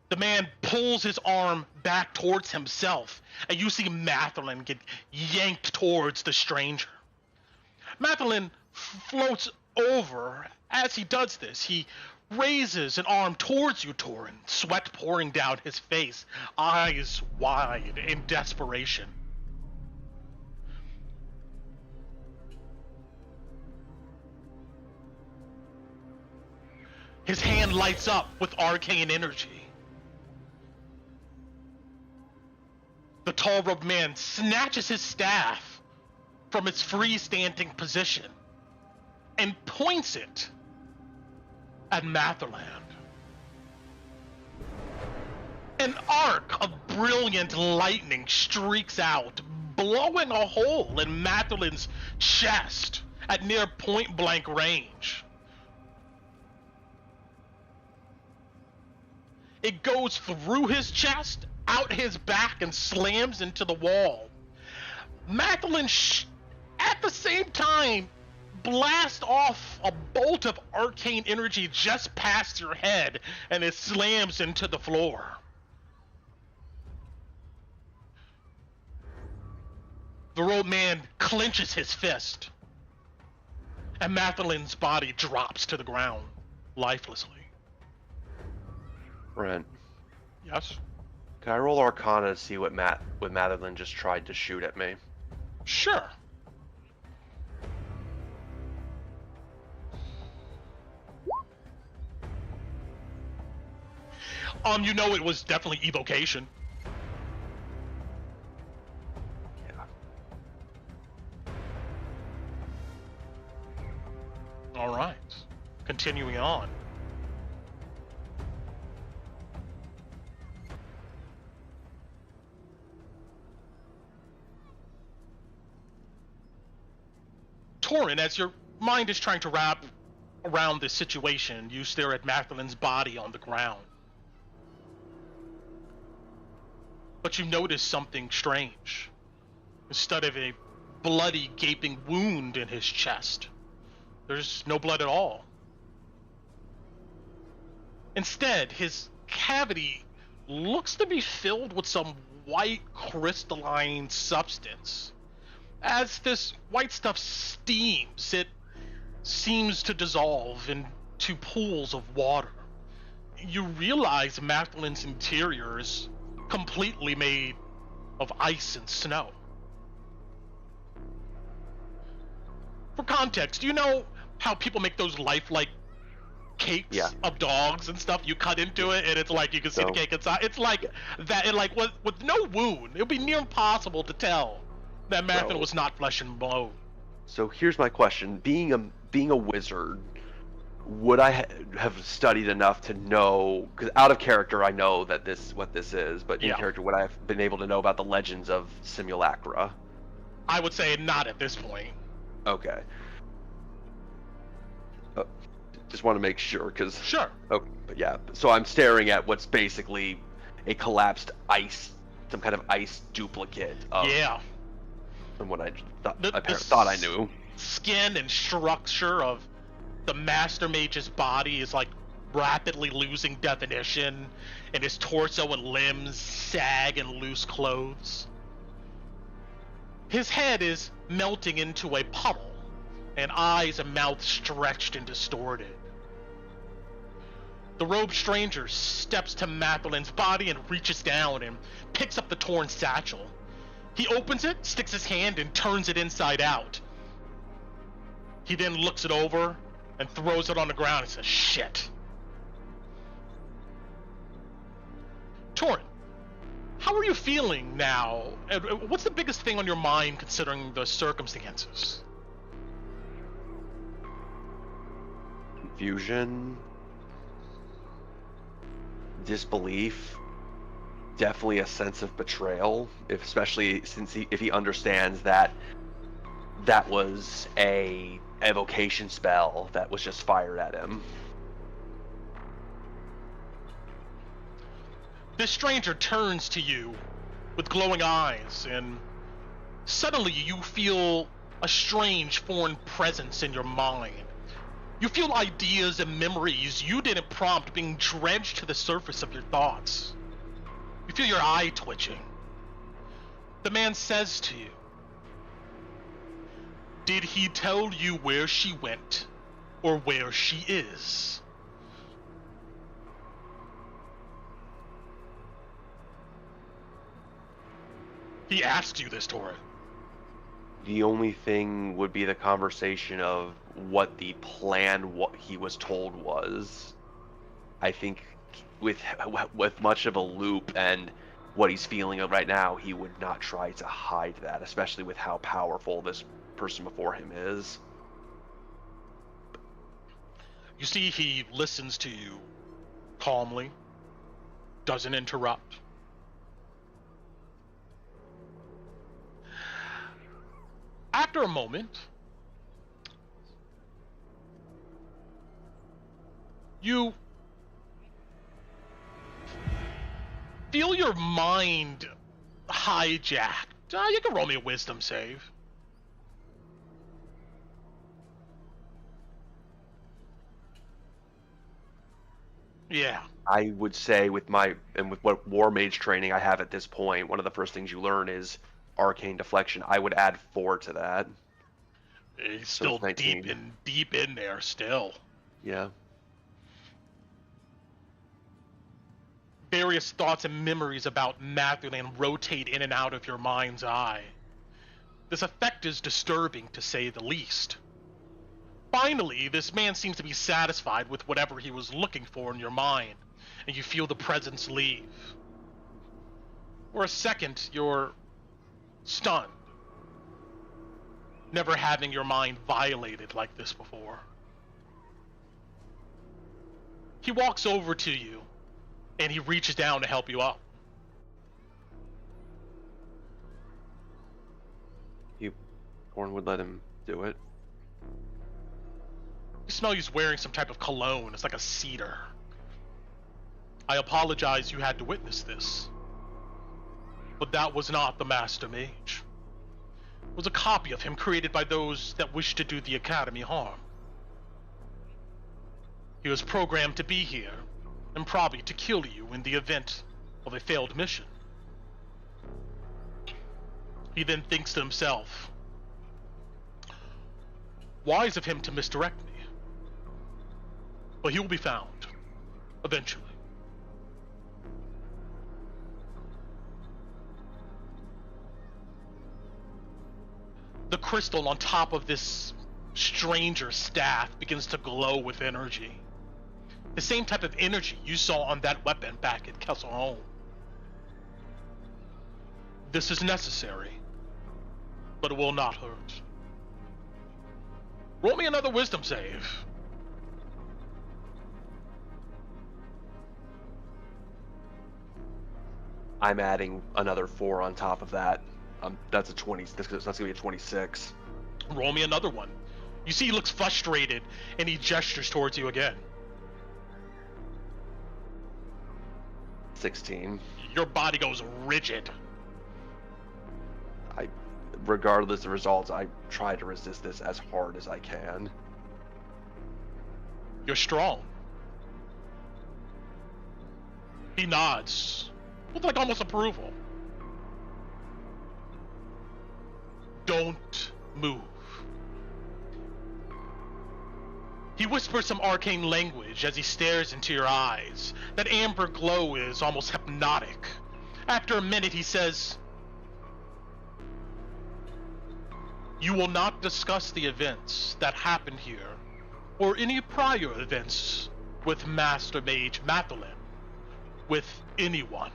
The man pulls his arm back towards himself, and you see Matherlin get yanked towards the stranger. Matherlin floats over. As he does this, he raises an arm towards you, Torin, sweat pouring down his face, eyes wide in desperation. His hand lights up with arcane energy. The tall-robed man snatches his staff from its freestanding position and points it at Matherland. An arc of brilliant lightning streaks out, blowing a hole in Matherland's chest at near point-blank range. It goes through his chest, out his back, and slams into the wall. Matherland, at the same time, blast off a bolt of arcane energy just past your head, and it slams into the floor. The robed man clenches his fist, and Matherland's body drops to the ground, lifelessly. Brent, Yes? can I roll Arcana to see what Matherlin just tried to shoot at me? Sure. You know it was definitely evocation. Yeah. All right. Continuing on. Torin, as your mind is trying to wrap around this situation, you stare at Matherlin's body on the ground. But you notice something strange. Instead of a bloody, gaping wound in his chest, there's no blood at all. Instead, his cavity looks to be filled with some white crystalline substance. As this white stuff steams, it seems to dissolve into pools of water. You realize Matherlin's interior is completely made of ice and snow. For context, do you know how people make those lifelike cakes of dogs and stuff? You cut into it and it's like you can see the cake inside. It's like that, and like with no wound, it would be near impossible to tell that Matherlin was not flesh and bone. So here's my question: being a wizard, would I have studied enough to know? Because out of character, I know that what this is, but in character, would I have been able to know about the legends of simulacra? I would say not at this point. Okay. Just want to make sure, because sure. Okay, but yeah. So I'm staring at what's basically a collapsed ice, some kind of ice duplicate of. Yeah. From what I thought I knew. Skin and structure of the Master Mage's body is like rapidly losing definition, and his torso and limbs sag in loose clothes. His head is melting into a puddle, and eyes and mouth stretched and distorted. The robed stranger steps to Matherlin's body and reaches down and picks up the torn satchel. He opens it, sticks his hand, and turns it inside out. He then looks it over and throws it on the ground and says, "Shit." Torin, how are you feeling now? What's the biggest thing on your mind considering the circumstances? Confusion, disbelief, definitely a sense of betrayal, especially since if he understands that was a evocation spell that was just fired at him. This stranger turns to you with glowing eyes and Suddenly, you feel a strange foreign presence in your mind. You feel ideas and memories you didn't prompt being drenched to the surface of your thoughts. You feel your eye twitching. The man says to you, "Did he tell you where she went or where she is?" He asks you this, Tori. The only thing would be the conversation of what the plan, what he was told was. I think with much of a loop and what he's feeling right now, he would not try to hide that, especially with how powerful this person before him is. You see, he listens to you calmly, doesn't interrupt. After a moment, you feel your mind hijacked. You can roll me a wisdom save. Yeah. I would say with what War Mage training I have at this point, one of the first things you learn is Arcane Deflection. I would add 4 to that. He's So still it's 19. deep in there still. Yeah. Various thoughts and memories about Mathulan rotate in and out of your mind's eye. This effect is disturbing, to say the least. Finally, this man seems to be satisfied with whatever he was looking for in your mind, and you feel the presence leave. For a second, you're stunned, never having your mind violated like this before. He walks over to you, and he reaches down to help you up. Horn would let him do it. You smell he's wearing some type of cologne. It's like a cedar. I apologize you had to witness this. But that was not the Master Mage. It was a copy of him created by those that wish to do the Academy harm. He was programmed to be here, and probably to kill you in the event of a failed mission. He then thinks to himself, wise of him to misdirect me. But he will be found, eventually. The crystal on top of this stranger staff begins to glow with energy. The same type of energy you saw on that weapon back at Kessel Home. This is necessary, but it will not hurt. Roll me another wisdom save. I'm adding another 4 on top of that. That's a 20. That's gonna be a 26. Roll me another one. You see he looks frustrated and he gestures towards you again. 16. Your body goes rigid. Regardless of results, I try to resist this as hard as I can. You're strong. He nods with like almost approval. Don't move. He whispers some arcane language as he stares into your eyes. That amber glow is almost hypnotic. After a minute, he says, "You will not discuss the events that happened here, or any prior events with Master Mage Mathulan, with anyone."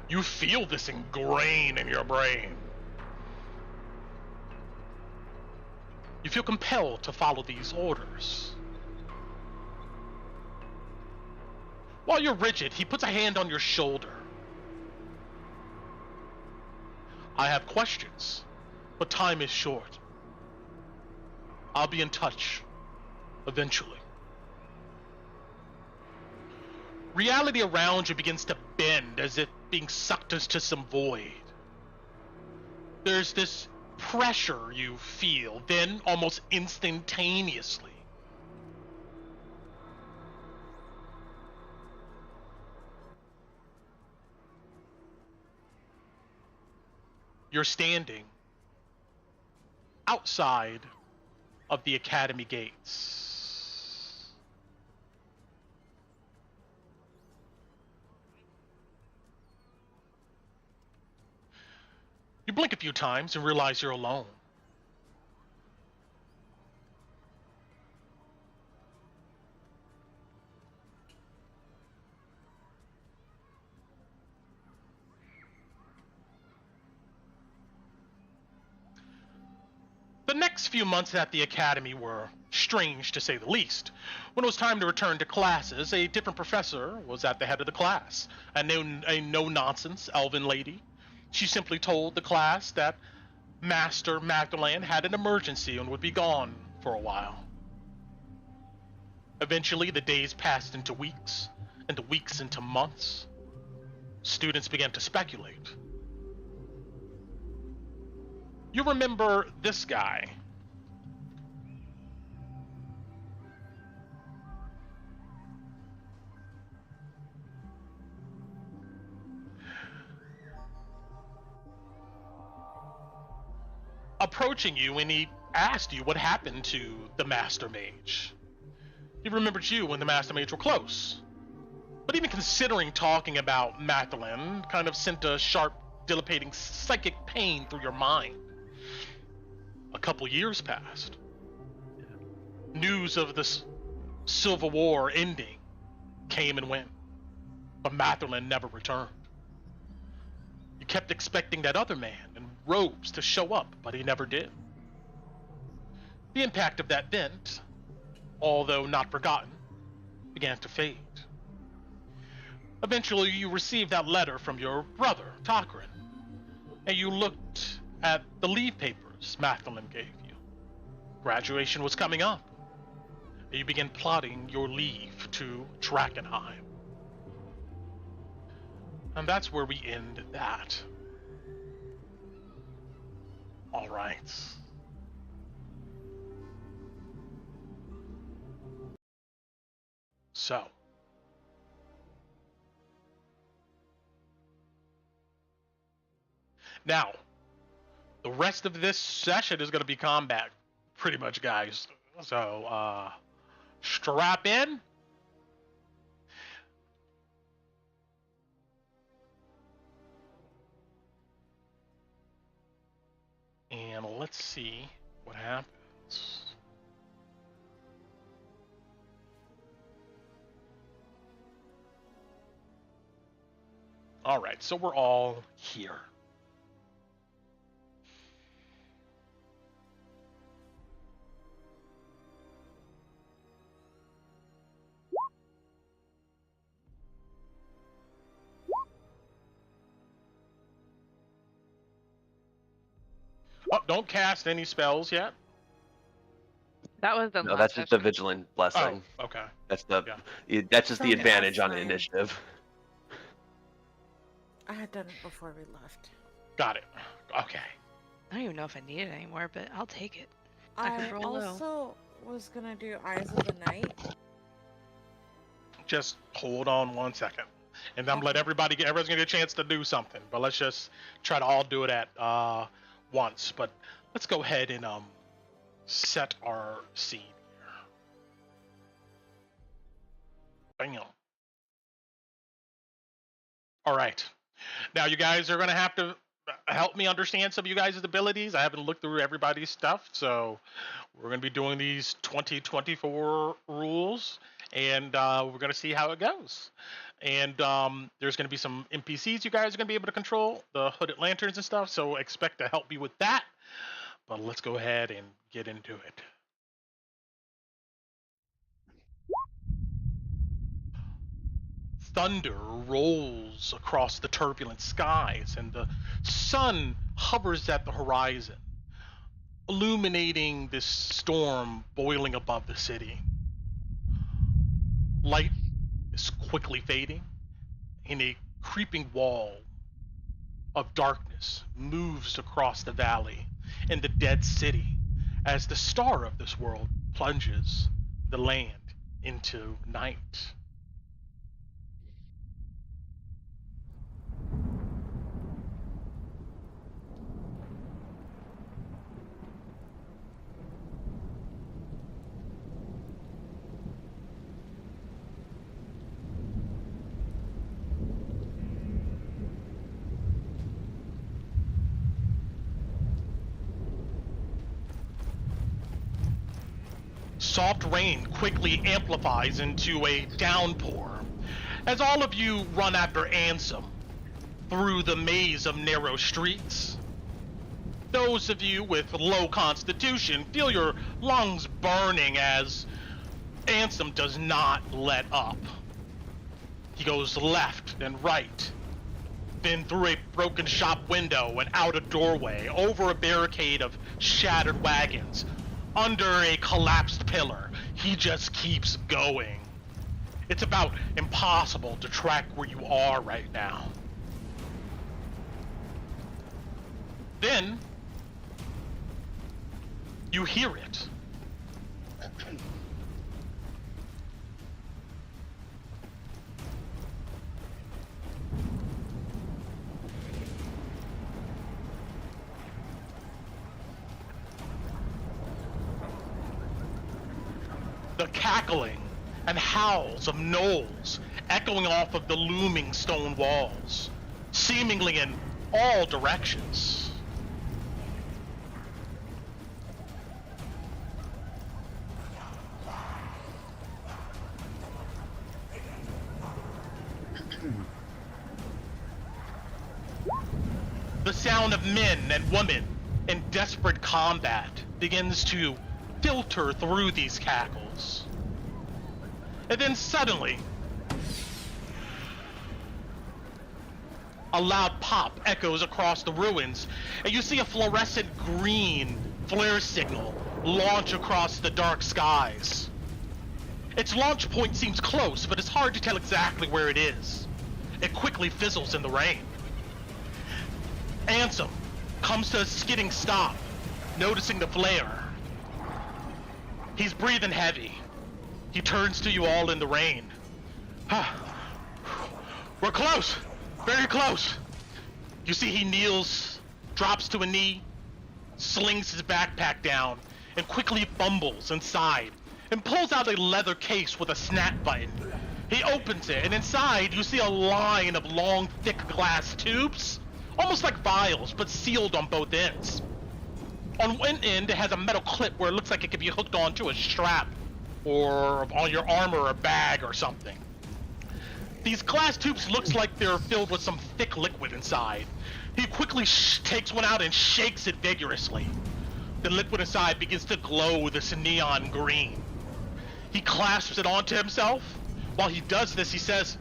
You feel this ingrained in your brain. You feel compelled to follow these orders. While you're rigid, he puts a hand on your shoulder. I have questions, but time is short. I'll be in touch, eventually. Reality around you begins to bend as if being sucked into some void. There's this pressure you feel, then almost instantaneously. You're standing outside of the academy gates. You blink a few times and realize you're alone. The next few months at the academy were strange, to say the least. When it was time to return to classes, a different professor was at the head of the class, a no-nonsense elven lady. She simply told the class that Master Magdalene had an emergency and would be gone for a while. Eventually, the days passed into weeks, and the weeks into months. Students began to speculate. You remember this guy. Approaching you, and he asked you what happened to the Master Mage. He remembered you and the Master Mage were close. But even considering talking about Magdalene kind of sent a sharp, dilapidating psychic pain through your mind. A couple years passed. News of this Civil War ending came and went, but Magdalene never returned. You kept expecting that other man in robes to show up, but he never did. The impact of that event, although not forgotten, began to fade. Eventually, you received that letter from your brother, Takrin, and you looked at the leave papers Magdalene gave you. Graduation was coming up, and you began plotting your leave to Drakkenheim. And that's where we end that. All right. So. Now, the rest of this session is going to be combat, pretty much, guys. So, strap in. And let's see what happens. All right, so we're all here. Oh, don't cast any spells yet. That was the No, last that's just the session. vigilant blessing. Oh, okay. That's the Yeah. that's just the From advantage last on time. initiative. I had done it before we left. Got it. Okay. I don't even know if I need it anymore, but I'll take it. I I could roll low. also was gonna do Eyes of the Night. Just hold on 1 second. And I'm let everybody's gonna get a chance to do something. But let's just try to all do it at once. But let's go ahead and set our scene here. Bam. All right. Now you guys are gonna have to help me understand some of you guys' abilities. I haven't looked through everybody's stuff, so we're gonna be doing these 2024 rules, and we're gonna see how it goes. And there's gonna be some NPCs you guys are gonna be able to control, the hooded lanterns and stuff. So expect to help me with that. But let's go ahead and get into it. Thunder rolls across the turbulent skies, and the sun hovers at the horizon, illuminating this storm boiling above the city. Light is quickly fading, and a creeping wall of darkness moves across the valley and the dead city as the star of this world plunges the land into night. Soft rain quickly amplifies into a downpour as all of you run after Ansem through the maze of narrow streets. Those of you with low constitution feel your lungs burning as Ansem does not let up. He goes left and right, then through a broken shop window and out a doorway, over a barricade of shattered wagons, under a collapsed pillar. He just keeps going. It's about impossible to track where you are right now. Then, you hear it. The cackling and howls of gnolls echoing off of the looming stone walls, seemingly in all directions. The sound of men and women in desperate combat begins to filter through these cackles. And then suddenly, a loud pop echoes across the ruins, and you see a fluorescent green flare signal launch across the dark skies. Its launch point seems close, but it's hard to tell exactly where it is. It quickly fizzles in the rain. Ansem comes to a skidding stop, noticing the flare. He's breathing heavy. He turns to you all in the rain. We're close! Very close! You see he kneels, drops to a knee, slings his backpack down, and quickly fumbles inside, and pulls out a leather case with a snap button. He opens it, and inside you see a line of long, thick glass tubes, almost like vials, but sealed on both ends. On one end, it has a metal clip where it looks like it could be hooked onto a strap or on your armor or bag or something. These glass tubes looks like they're filled with some thick liquid inside. He quickly takes one out and shakes it vigorously. The liquid inside begins to glow this neon green. He clasps it onto himself. While he does this, he says,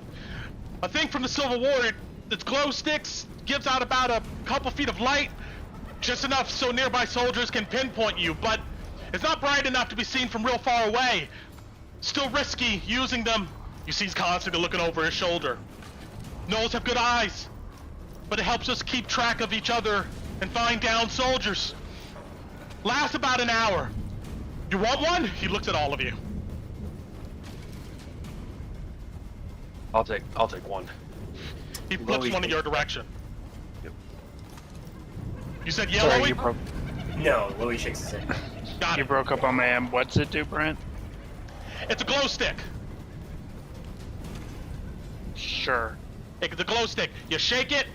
"A thing from the Civil War, its glow sticks, gives out about a couple feet of light. Just enough so nearby soldiers can pinpoint you, but it's not bright enough to be seen from real far away. Still risky using them." You see he's constantly looking over his shoulder. "Gnolls have good eyes, but it helps us keep track of each other and find down soldiers. Lasts about an hour. You want one?" He looks at all of you. I'll take one. He flips one in your direction. Yep. You said yellowy? Sorry, you broke. No, Louis shakes his head. Got You it. broke up on my end. What's it do, Brent? It's a glow stick. Sure. It's a glow stick. You shake it,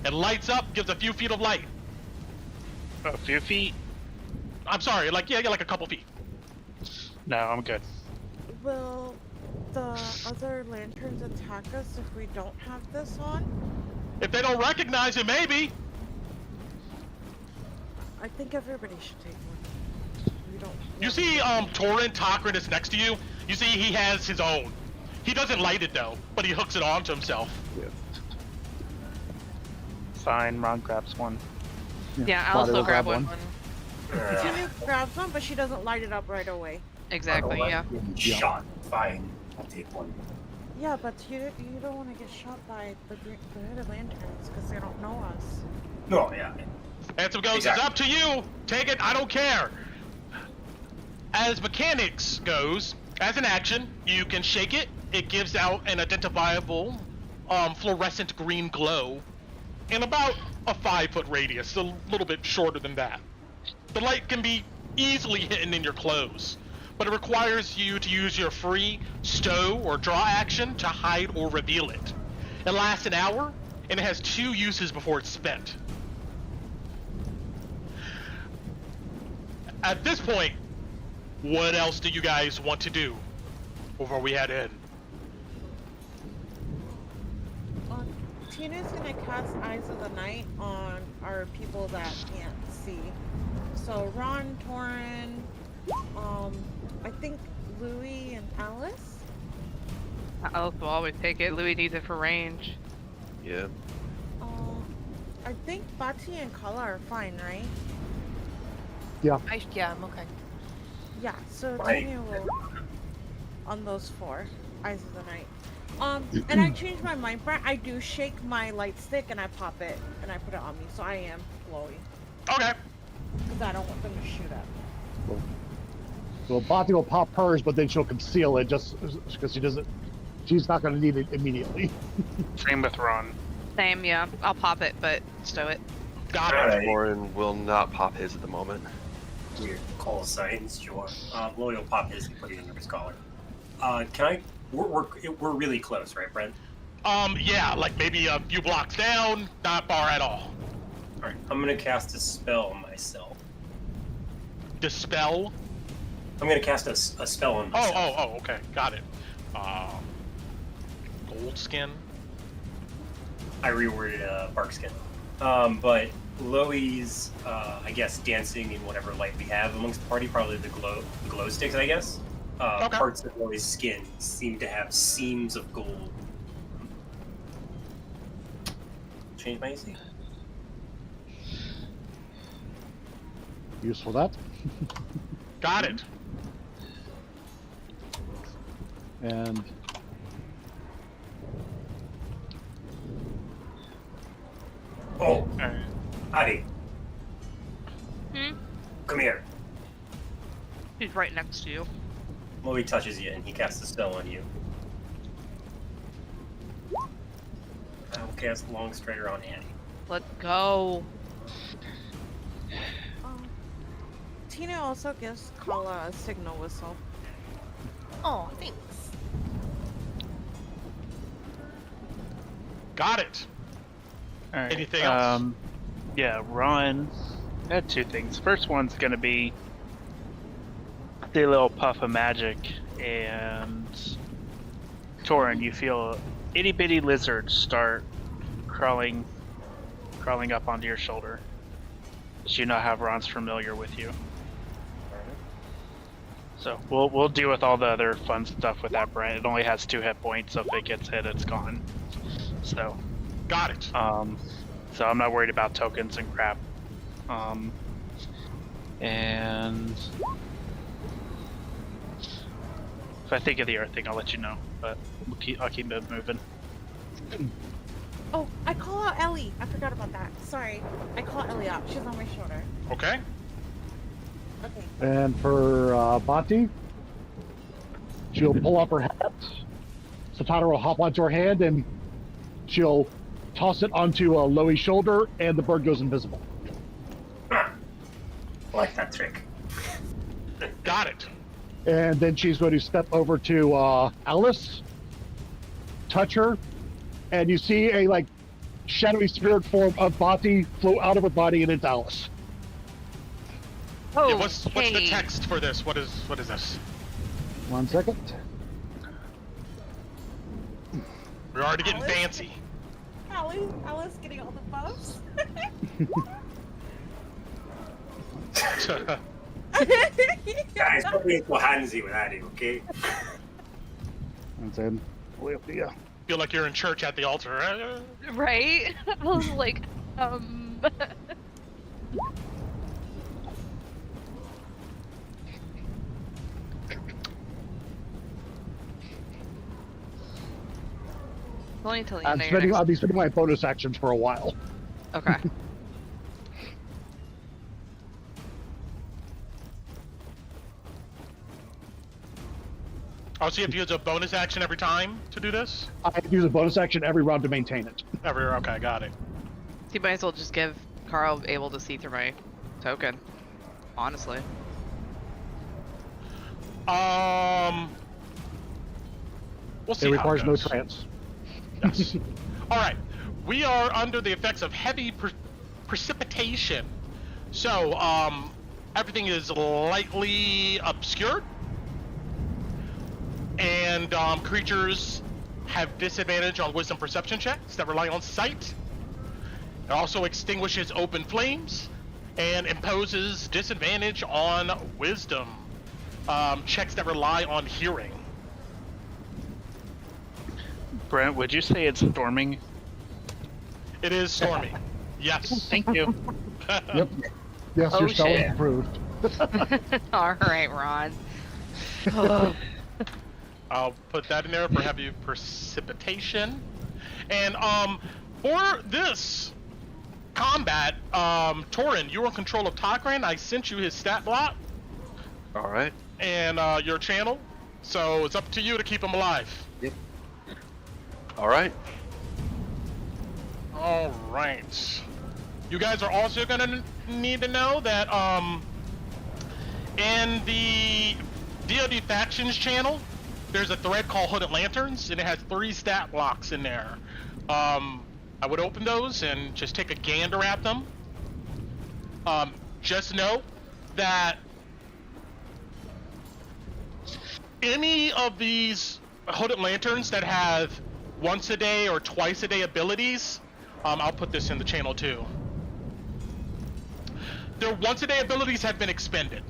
it lights up, gives a few feet of light. A few feet? I'm sorry, like like a couple feet. No, I'm good. Will the other lanterns attack us if we don't have this on? If they don't recognize you, maybe. I think everybody should take one. We don't. You see, Torrent Tokrin is next to you. You see, he has his own. He doesn't light it though, but he hooks it onto himself. Fine, Ron grabs one. Yeah, I'll also grab one. Tinu grabs one, but she doesn't light it up right away. Exactly, yeah. Shot. Fine. I'll take one. Yeah, but you don't want to get shot by the Hooded Lanterns because they don't know us. No, yeah. Handsome goes, Exactly. it's up to you. Take it, I don't care. As mechanics goes, as an action, you can shake it. It gives out an identifiable fluorescent green glow in about a 5-foot radius, a little bit shorter than that. The light can be easily hidden in your clothes, but it requires you to use your free stow or draw action to hide or reveal it. It lasts an hour, and it has 2 uses before it's spent. At this point, what else do you guys want to do before we head in? Tina's gonna cast Eyes of the Night on our people that can't see. So Ron, Torin, I think Louis and Alice. Alice will always take it. Louis needs it for range. Yeah. I think Bati and Kala are fine, right? Yeah, I'm okay. Yeah, so Right. Tina will on those 4 Eyes of the Night. And I changed my mind, Brent. I do shake my light stick and I pop it and I put it on me, so I am glowy. Okay. Because I don't want them to shoot at me. So Bati will pop hers, but then she'll conceal it just because she's not going to need it immediately. Same with Ron. Same, yeah. I'll pop it, but stow it. Got it. Alright. Warren will not pop his at the moment. Weird call signs, sure. Lloyd will pop his and put it under his collar. Can I? We're really close, right, Brent? Yeah, like maybe a few blocks down, not far at all. All right. I'm gonna cast a spell on myself. Dispel? I'm gonna cast a spell on myself. Oh, okay, got it. Gold skin? I reworded barkskin. But Loey's, I guess, dancing in whatever light we have amongst the party, probably the glow sticks, I guess. Okay. Parts of Loey's skin seem to have seams of gold. Change my AC. Useful that. Got it. And Oh, Alright. Adi, Hmm? come here. He's right next to you. Loey touches you and he casts a spell on you. I will cast Long Strider on Annie. Let's go. Tina also gives Kala a signal whistle. Oh, thanks. Got it. All right. Anything else? Yeah, Ron. I had 2 things. First one's gonna be the little puff of magic, and Torin, you feel itty bitty lizards start crawling up onto your shoulder. So you know how Ron's familiar with you. So we'll deal with all the other fun stuff with that Brent. It only has 2 hit points, so if it gets hit, it's gone. So Got it. so I'm not worried about tokens and crap. And if I think of the earth thing, I'll let you know. But I'll keep it moving. Oh, I call out Ellie. I forgot about that. Sorry. I call Ellie out. She's on my shoulder. Okay. Okay. And for Bati, she'll pull up her hat. Satana will hop onto her hand and she'll toss it onto Loey's shoulder, and the bird goes invisible. I like that trick. Got it. And then she's going to step over to Alice, touch her, and you see a shadowy spirit form of Bati float out of her body and into Alice. Oh, Yeah, what's the text for this? What is this? 1 second. We're already getting Alice? fancy. Alice getting all the buffs. Guys, put me into handsy with Adi, okay? And then way up to you. Feel like you're in church at the altar. Right? I was like, Only until the end of your next... I'll be spending my bonus actions for a while. Okay. Oh, so you have to use a bonus action every time to do this? I have to use a bonus action every round to maintain it. Okay, got it. You might as well just give Carl able to see through my token. Honestly. We'll see. It requires how it no goes. trance. Yes. All right. We are under the effects of heavy precipitation. So, everything is lightly obscured. And creatures have disadvantage on wisdom perception checks that rely on sight. It also extinguishes open flames and imposes disadvantage on wisdom checks that rely on hearing. Brent, would you say it's storming? It is stormy. Yes. Thank you. Yep. Yes, Oh, your spell is shit. approved. All right, Ron. I'll put that in there for heavy precipitation. And for this combat, Torin, you're in control of Tokran. I sent you his stat block All right. and your channel. So it's up to you to keep him alive. All right. All right. You guys are also gonna need to know that in the DoD Factions channel, there's a thread called Hooded Lanterns, and it has 3 stat blocks in there. I would open those and just take a gander at them. Just know that any of these Hooded Lanterns that have once a day or twice a day abilities, I'll put this in the channel too. Their once a day abilities have been expended.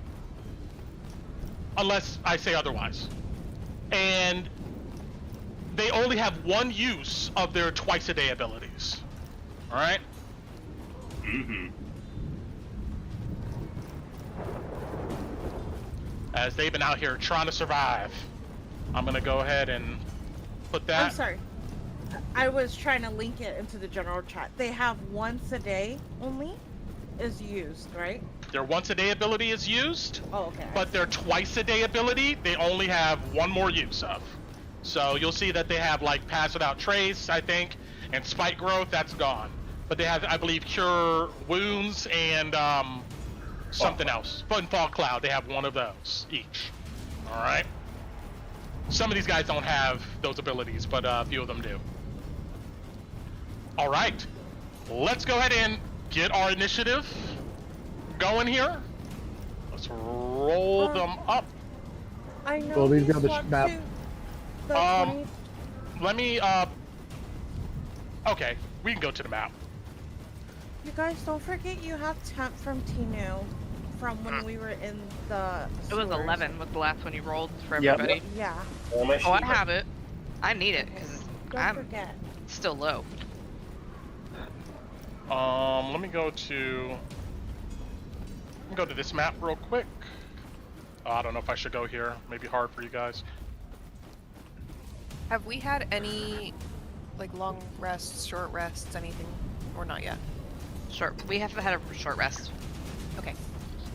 Unless I say otherwise. And they only have 1 use of their twice a day abilities. Alright? Mm-hmm. As they've been out here trying to survive. I'm gonna go ahead and put that. I'm sorry. I was trying to link it into the general chat. They have once a day only is used, right? Their once a day ability is used, Oh, okay. but their twice a day ability, they only have 1 more use of. So you'll see that they have like Pass Without Trace, I think, and Spike Growth, that's gone. But they have, I believe, Cure Wounds and something else. But in Fog Cloud, they have 1 of those each. Alright? Some of these guys don't have those abilities, but a few of them do. Alright. Let's go ahead and get our initiative going here. Let's roll them up. I know. Well, these we are the swapped map. to the Um, 20 Let me, okay, we can go to the map. You guys, don't forget you have temp from Tinu from when we were in the It was sewers. 11 was the last one you rolled for Yep. everybody. Yeah, All my Oh, I sheep- have it. I need it because don't I'm forget. still low. Let me go to this map real quick. I don't know if I should go here. Maybe hard for you guys. Have we had any, like, long rests, short rests, anything? Or not yet? Short. We have had a short rest. Okay.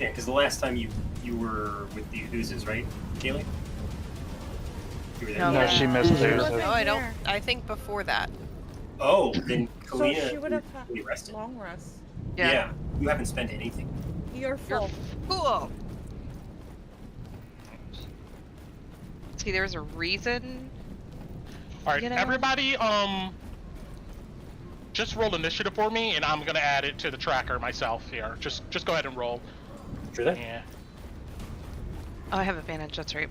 Yeah, because the last time you were with the Oozes, right, Kaylee? You were there. No, No, she missed She theirs. wasn't Oh, I don't. here. I think before that. Oh, then So Kalina, she would have had we rested. long rest. Yeah. You haven't spent anything. You're full. Cool. See, there's a reason. All right, You know- everybody, just roll initiative for me, and I'm gonna add it to the tracker myself here. Just go ahead and roll. Sure thing. Yeah. Oh, I have advantage. That's right.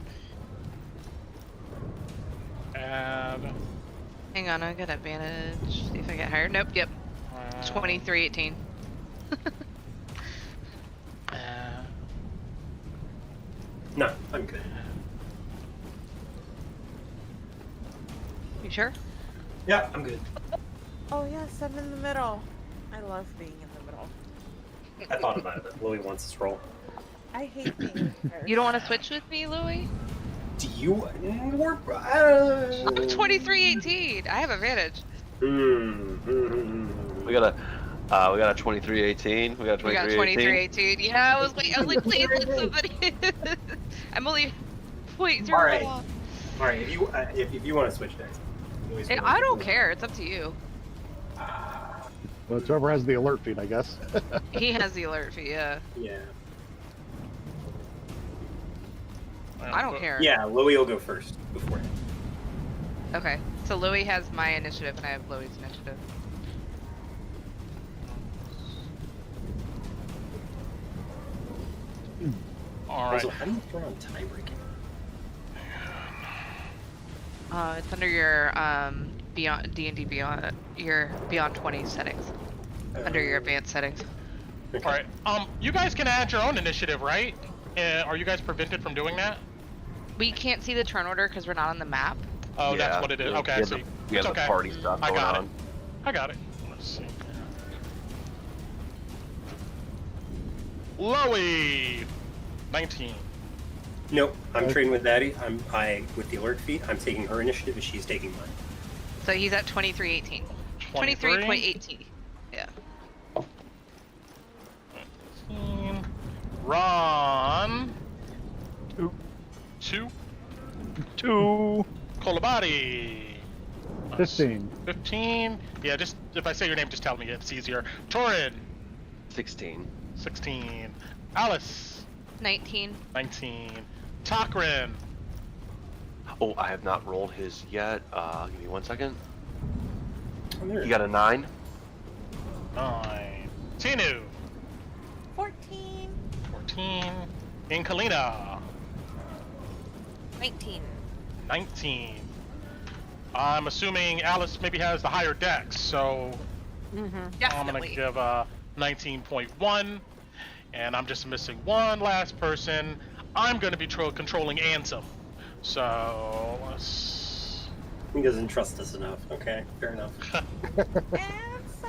Add. Hang on, I got advantage. See if I get higher. Nope. Yep. 2318. No, I'm good. You sure? Yeah, I'm good. Oh yes, I'm in the middle. I love being in the middle. I thought about it, but Louis wants this roll. I hate being in first. You don't want to switch with me, Louie? Do you? We're, I'm 2318. I have advantage. We got a 2318. We got a 2318. We got 2318. Yeah, I was like, please let somebody. I'm only 0.0 All right. off. All right, if you want to switch decks, I don't care. It's up to you. Well, it's whoever has the alert feed, I guess. He has the alert fee. Yeah. Yeah. I don't care. Yeah, Louis will go first before him. Okay. So Louis has my initiative, and I have Louis' initiative. All right. Also, how do you throw on tie-breaking? It's under your Beyond D&D Beyond your Beyond 20 settings. Under your advanced settings. Okay. All right. You guys can add your own initiative, right? Are you guys prevented from doing that? We can't see the turn order because we're not on the map. Oh, Yeah, that's what it is. we Okay, have I see. we have It's the okay. party stuff I going got on. it. I got it. Let's see. Loey, 19. Nope, I'm Okay. trading with Daddy. I with the alert feed. I'm taking her initiative, and she's taking mine. So he's at 2318. 23.18. Yeah. 19. Ron. 2. 2. Kolabadi. 15. 15. Yeah, just if I say your name, just tell me. It's easier. Torin. 16. 16. Alice. 19. 19. Takrin. Oh, I have not rolled his yet. Give me 1 second. Oh, there You it got a 9. 9. Tinu. 14. 14. Inkalina. 19. 19. I'm assuming Alice maybe has the higher dex, so I'm gonna Definitely. give 19.1, and I'm just missing one last person. I'm gonna be controlling Ansem, so let's. He doesn't trust us enough. Okay, fair enough. And so.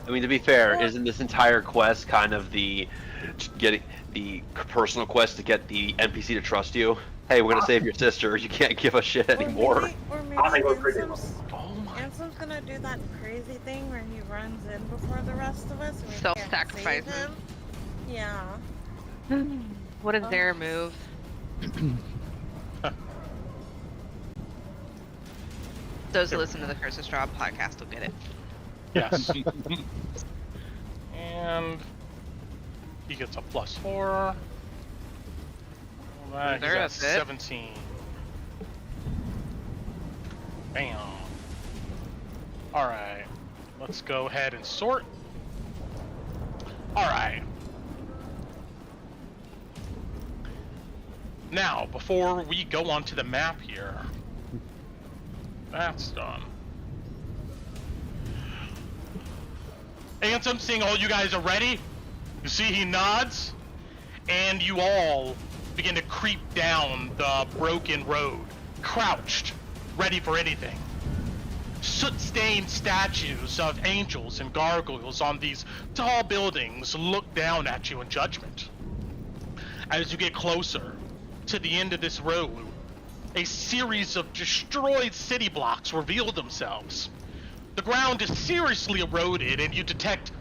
I mean, to be fair, Well- isn't this entire quest kind of the getting the personal quest to get the NPC to trust you? Hey, we're gonna save your sister. You can't give a shit anymore. Or maybe I think we're pretty Ansom's, Oh my! Ansom's gonna do that crazy thing where he runs in before the rest of us. And we can't Self-sacrifice. save him. Yeah. What is their move? Those who listen to the Curse of Straw podcast will get it. Yes. And he gets a +4. He's There, at that's it. 17. Bam. Alright. Let's go ahead and sort. Alright. Now, before we go onto the map here, that's done. Ansem, seeing all you guys are ready, you see he nods, and you all begin to creep down the broken road, crouched, ready for anything. Soot-stained statues of angels and gargoyles on these tall buildings look down at you in judgment. As you get closer to the end of this road, a series of destroyed city blocks reveal themselves. The ground is seriously eroded, and you detect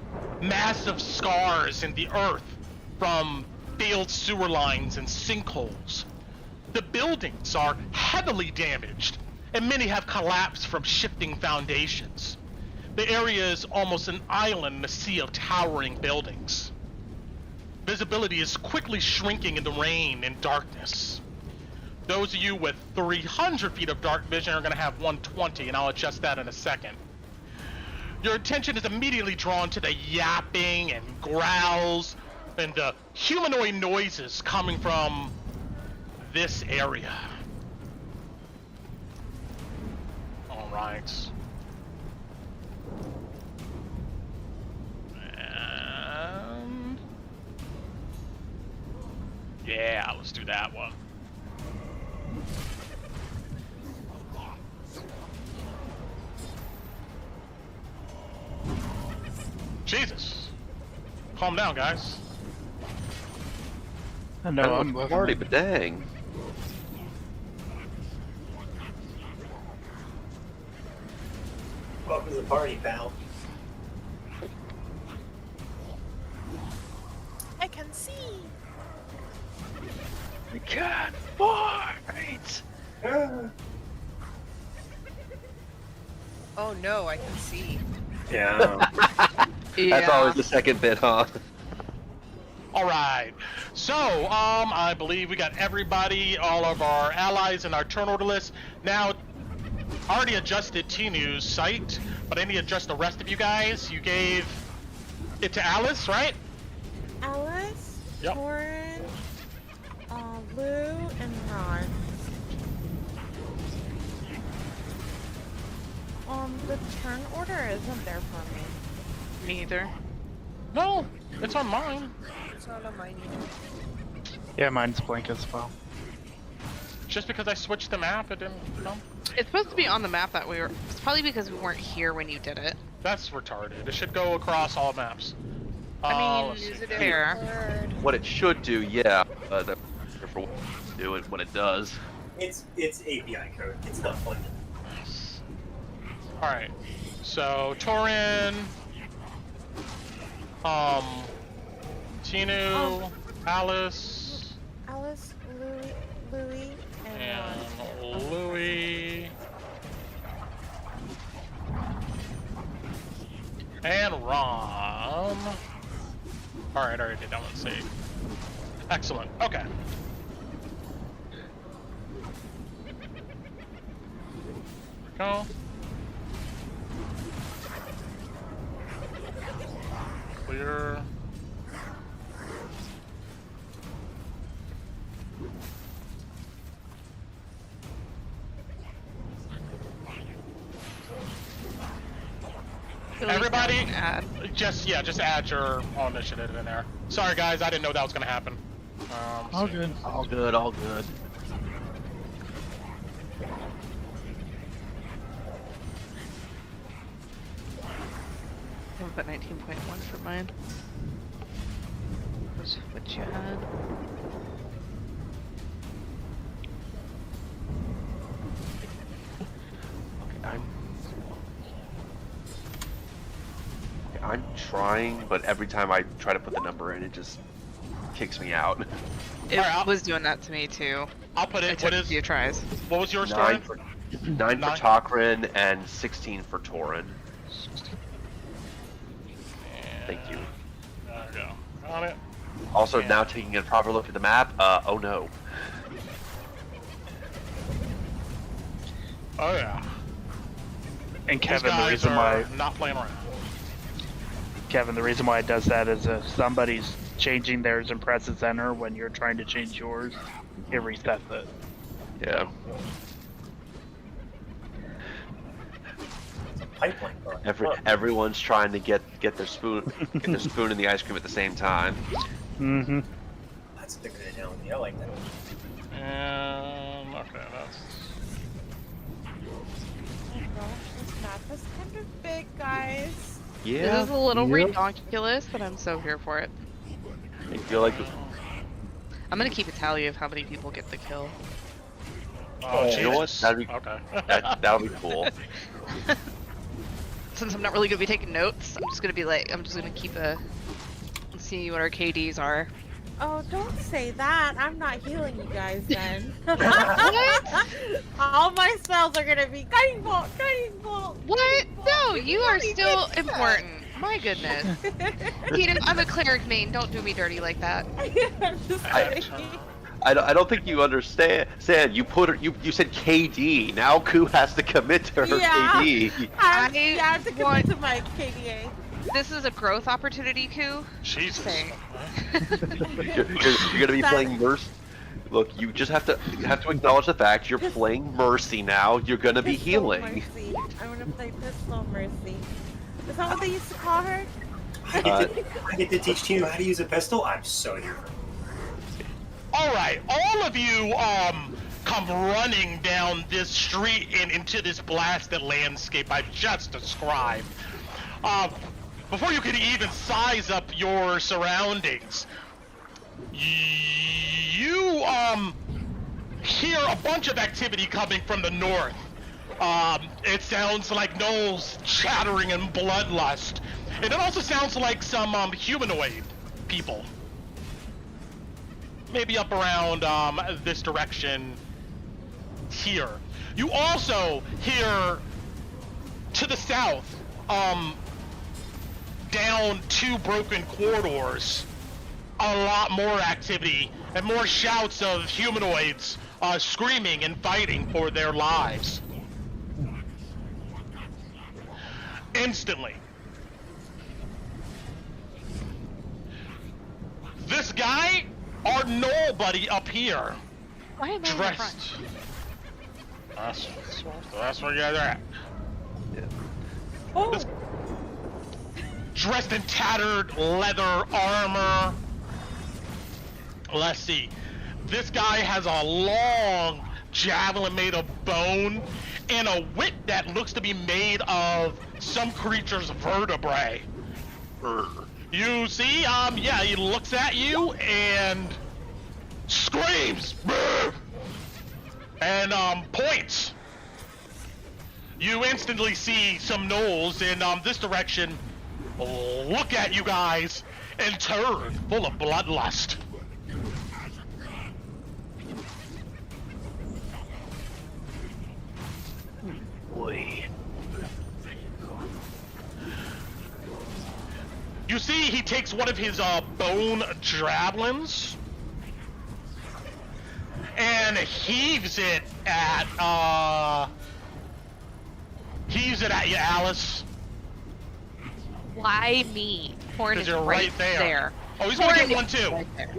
massive scars in the earth from failed sewer lines and sinkholes. The buildings are heavily damaged, and many have collapsed from shifting foundations. The area is almost an island in a sea of towering buildings. Visibility is quickly shrinking in the rain and darkness. Those of you with 300 feet of dark vision are going to have 120, and I'll adjust that in a second. Your attention is immediately drawn to the yapping and growls and the humanoid noises coming from this area. All right. And yeah, let's do that one. Jesus. Calm down, guys. I know I I'm love party, but dang. Welcome to the party, pal. I can see. We can't fight. Oh no, I can see. Yeah. That's always the second bit, huh? All right. So, I believe we got everybody, all of our allies in our turn order list. Now, I already adjusted Tinu's site, but I need to adjust the rest of you guys. You gave it to Alice, right? Alice, Yep. Torin, Lou, and Ron. The turn order isn't there for me. Me either. No, it's on mine. It's not on mine either. Yeah, mine's blank as well. Just because I switched the map, it didn't, you know? It's supposed to be on the map that we were. It's probably because we weren't here when you did it. That's retarded. It should go across all maps. I mean, let's see. Use it Fair. every word. What it should do, yeah. For what to do it when it does. It's API code. It's not fun. All right. So Torin, Tinu, Oh. Alice, Alice, Louie, and Ron. and Louie, and Ron. All right, already did that one. Save. Excellent. Okay. Go. Clear. Everybody, just add your own initiative in there. Sorry guys, I didn't know that was gonna happen. All good. All good, all good. I'll put 19.1 for mine. Was what you had. Okay, I'm trying, but every time I try to put the number in, it just kicks me out. It Alright, was doing that to me too. I'll put It it. took What a is? few tries. What was yours, 9 Torin? for 9 for Nine. Tokrin and 16 for Torin. Thank you. There we go. Got it. Also, Yeah. now taking a proper look at the map, oh no. Oh yeah. And These Kevin, the guys reason are why not playing around. it does that is if somebody's changing theirs and presses enter when you're trying to change yours, it resets it. Yeah. Pipeline car. Everyone's trying to get their spoon in the ice cream at the same time. Mm-hmm. That's a good analogy. I like that. And okay, that's. Oh gosh, this map is kind of big, guys. It Yeah. is a little Yep. ridiculous, but I'm so here for it. I feel like I'm gonna keep a tally of how many people get the kill. Oh, you know what? Jesus. That'd be Okay. that'll be cool. Since I'm not really gonna be taking notes, I'm just gonna keep a see what our KDs are. Oh, don't say that. I'm not healing you guys then. All my spells are gonna be guiding bolt, guiding bolt. What? guiding bolt. No, You've you are already still fixed that. important. My goodness. Peter, I'm a cleric main. Don't do me dirty like that. I'm just I- kidding. I don't think you understand. You you said KD. Now Ku has to commit to her Yeah. KD. I I have to commit want- to my KDA. This is a growth opportunity, Ku. Jesus. Saying. You're gonna be playing Mercy. Look, you just have to acknowledge the fact you're playing Mercy now. You're gonna be Pistol healing. Mercy. I'm gonna play Pistol Mercy. Is that what they used to call her? I get to teach you how to use a pistol. I'm so here for it. All right, all of you, come running down this street and into this blasted landscape I've just described. Before you can even size up your surroundings, you, hear a bunch of activity coming from the north. It sounds like gnolls chattering in bloodlust. And it also sounds like some humanoid people. Maybe up around this direction here. You also hear to the south, down 2 broken corridors, a lot more activity and more shouts of humanoids screaming and fighting for their lives. Instantly. This guy, our Knoll buddy up here, Why am I in the front? dressed. That's where you're at. Oh, This- Dressed in tattered leather armor. Let's see. This guy has a long javelin made of bone and a whip that looks to be made of some creature's vertebrae. You see, yeah, he looks at you and screams and points. You instantly see some gnolls in this direction look at you guys and turn full of bloodlust. You see, he takes one of his bone javelins and heaves it at you, Alice. Why me? Horn 'Cause is you're right right there. Oh, he's Horn gonna get is one too. right there.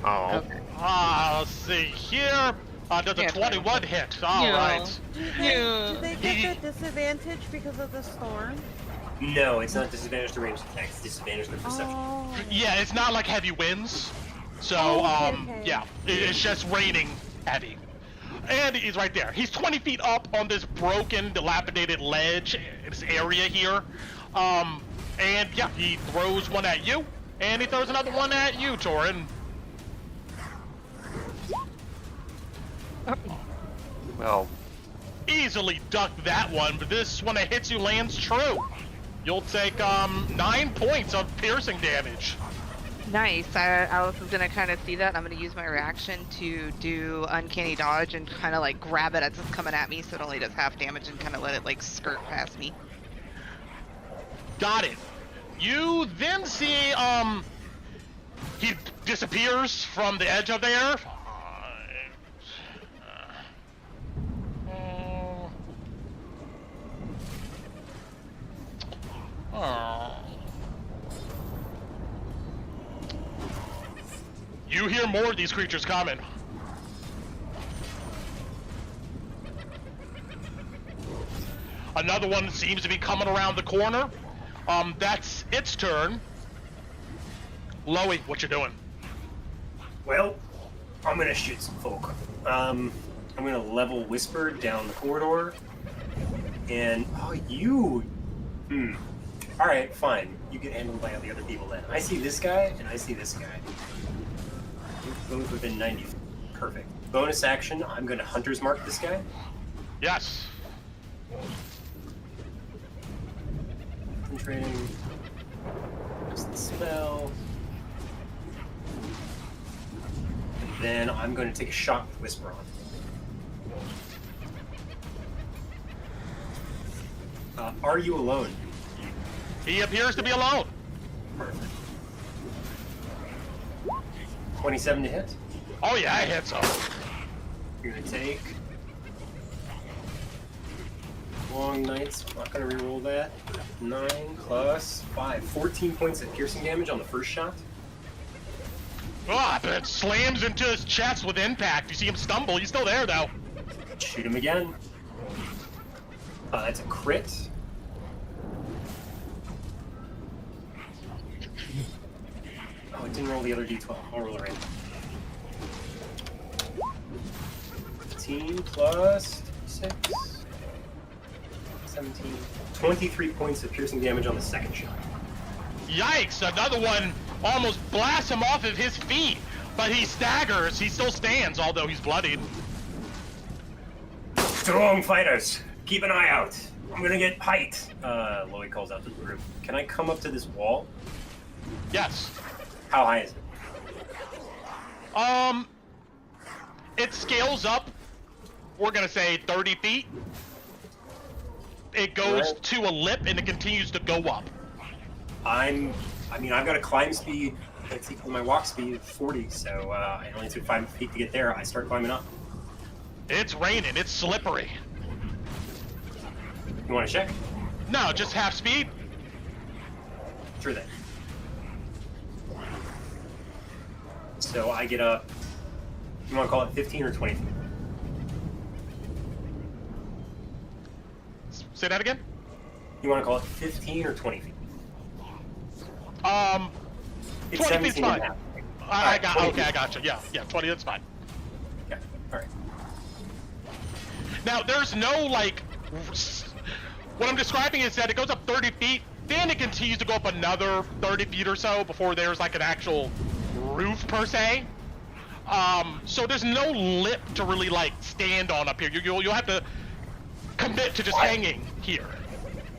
Oh. Okay. Let's see here. Does a Yeah, 21 hit? All right. do they get the disadvantage because of the storm? No, it's not disadvantage to ranged attacks. It's disadvantage to perception. Oh. Yeah, it's not like heavy winds. So, Oh, okay. yeah, it's just raining heavy. And he's right there. He's 20 feet up on this broken, dilapidated ledge, in this area here. And yeah, he throws one at you, and he throws another one at you, Torin. Well, Easily duck that one, but this, when it hits you, lands true. You'll take 9 points of piercing damage. Nice. Alice is gonna kind of see that. I'm gonna use my reaction to do uncanny dodge and kind of like grab it as it's coming at me, so it only does half damage, and kind of let it like skirt past me. Got it. You then see, he disappears from the edge of there. You hear more of these creatures coming. Another one seems to be coming around the corner. That's its turn. Loey, what you doing? Well, I'm gonna shoot some folk. I'm gonna level Whisper down the corridor. And, oh, you... Alright, fine. You get handled by all the other people then. I see this guy, and I see this guy. Both within 90 feet. Perfect. Bonus action, I'm gonna Hunter's Mark this guy. Yes. Concentrating. Just the spell. And then I'm going to take a shot with Whisper on. Are you alone? He appears to be alone. Perfect. 27 to hit. Oh yeah, it hits him. You're going to take Long Nights. I'm not going to reroll that. 9 plus 5. 14 points of piercing damage on the first shot. Ah, but it slams into his chest with impact. You see him stumble. He's still there though. Shoot him again. That's a crit. Oh, it didn't roll the other d12. I'll roll it right. 15 plus 6. 17. 23 points of piercing damage on the second shot. Yikes! Another one almost blasts him off of his feet, but he staggers. He still stands, although he's bloodied. Strong fighters. keep an eye out. I'm gonna get height. Loey calls out to the group. Can I come up to this wall? Yes. How high is it? It scales up. We're gonna say 30 feet. It goes Right. to a lip and it continues to go up. I've got a climb speed that's equal to my walk speed of 40, so it only took 5 feet to get there. I start climbing up. It's raining. It's slippery. You want to check? No, just half speed. Sure then. So I get up. You want to call it 15 or 20 feet? Say that again. You want to call it 15 or 20 feet? It's 20 feet's 17 and fine. a half. I got. 20 Okay, I feet. got you. Yeah, 20. That's fine. Okay, all right. Now, there's no like. What I'm describing is that it goes up 30 feet, then it continues to go up another 30 feet or so before there's like an actual roof per se. So there's no lip to really like stand on up here. You'll have to commit to just hanging here.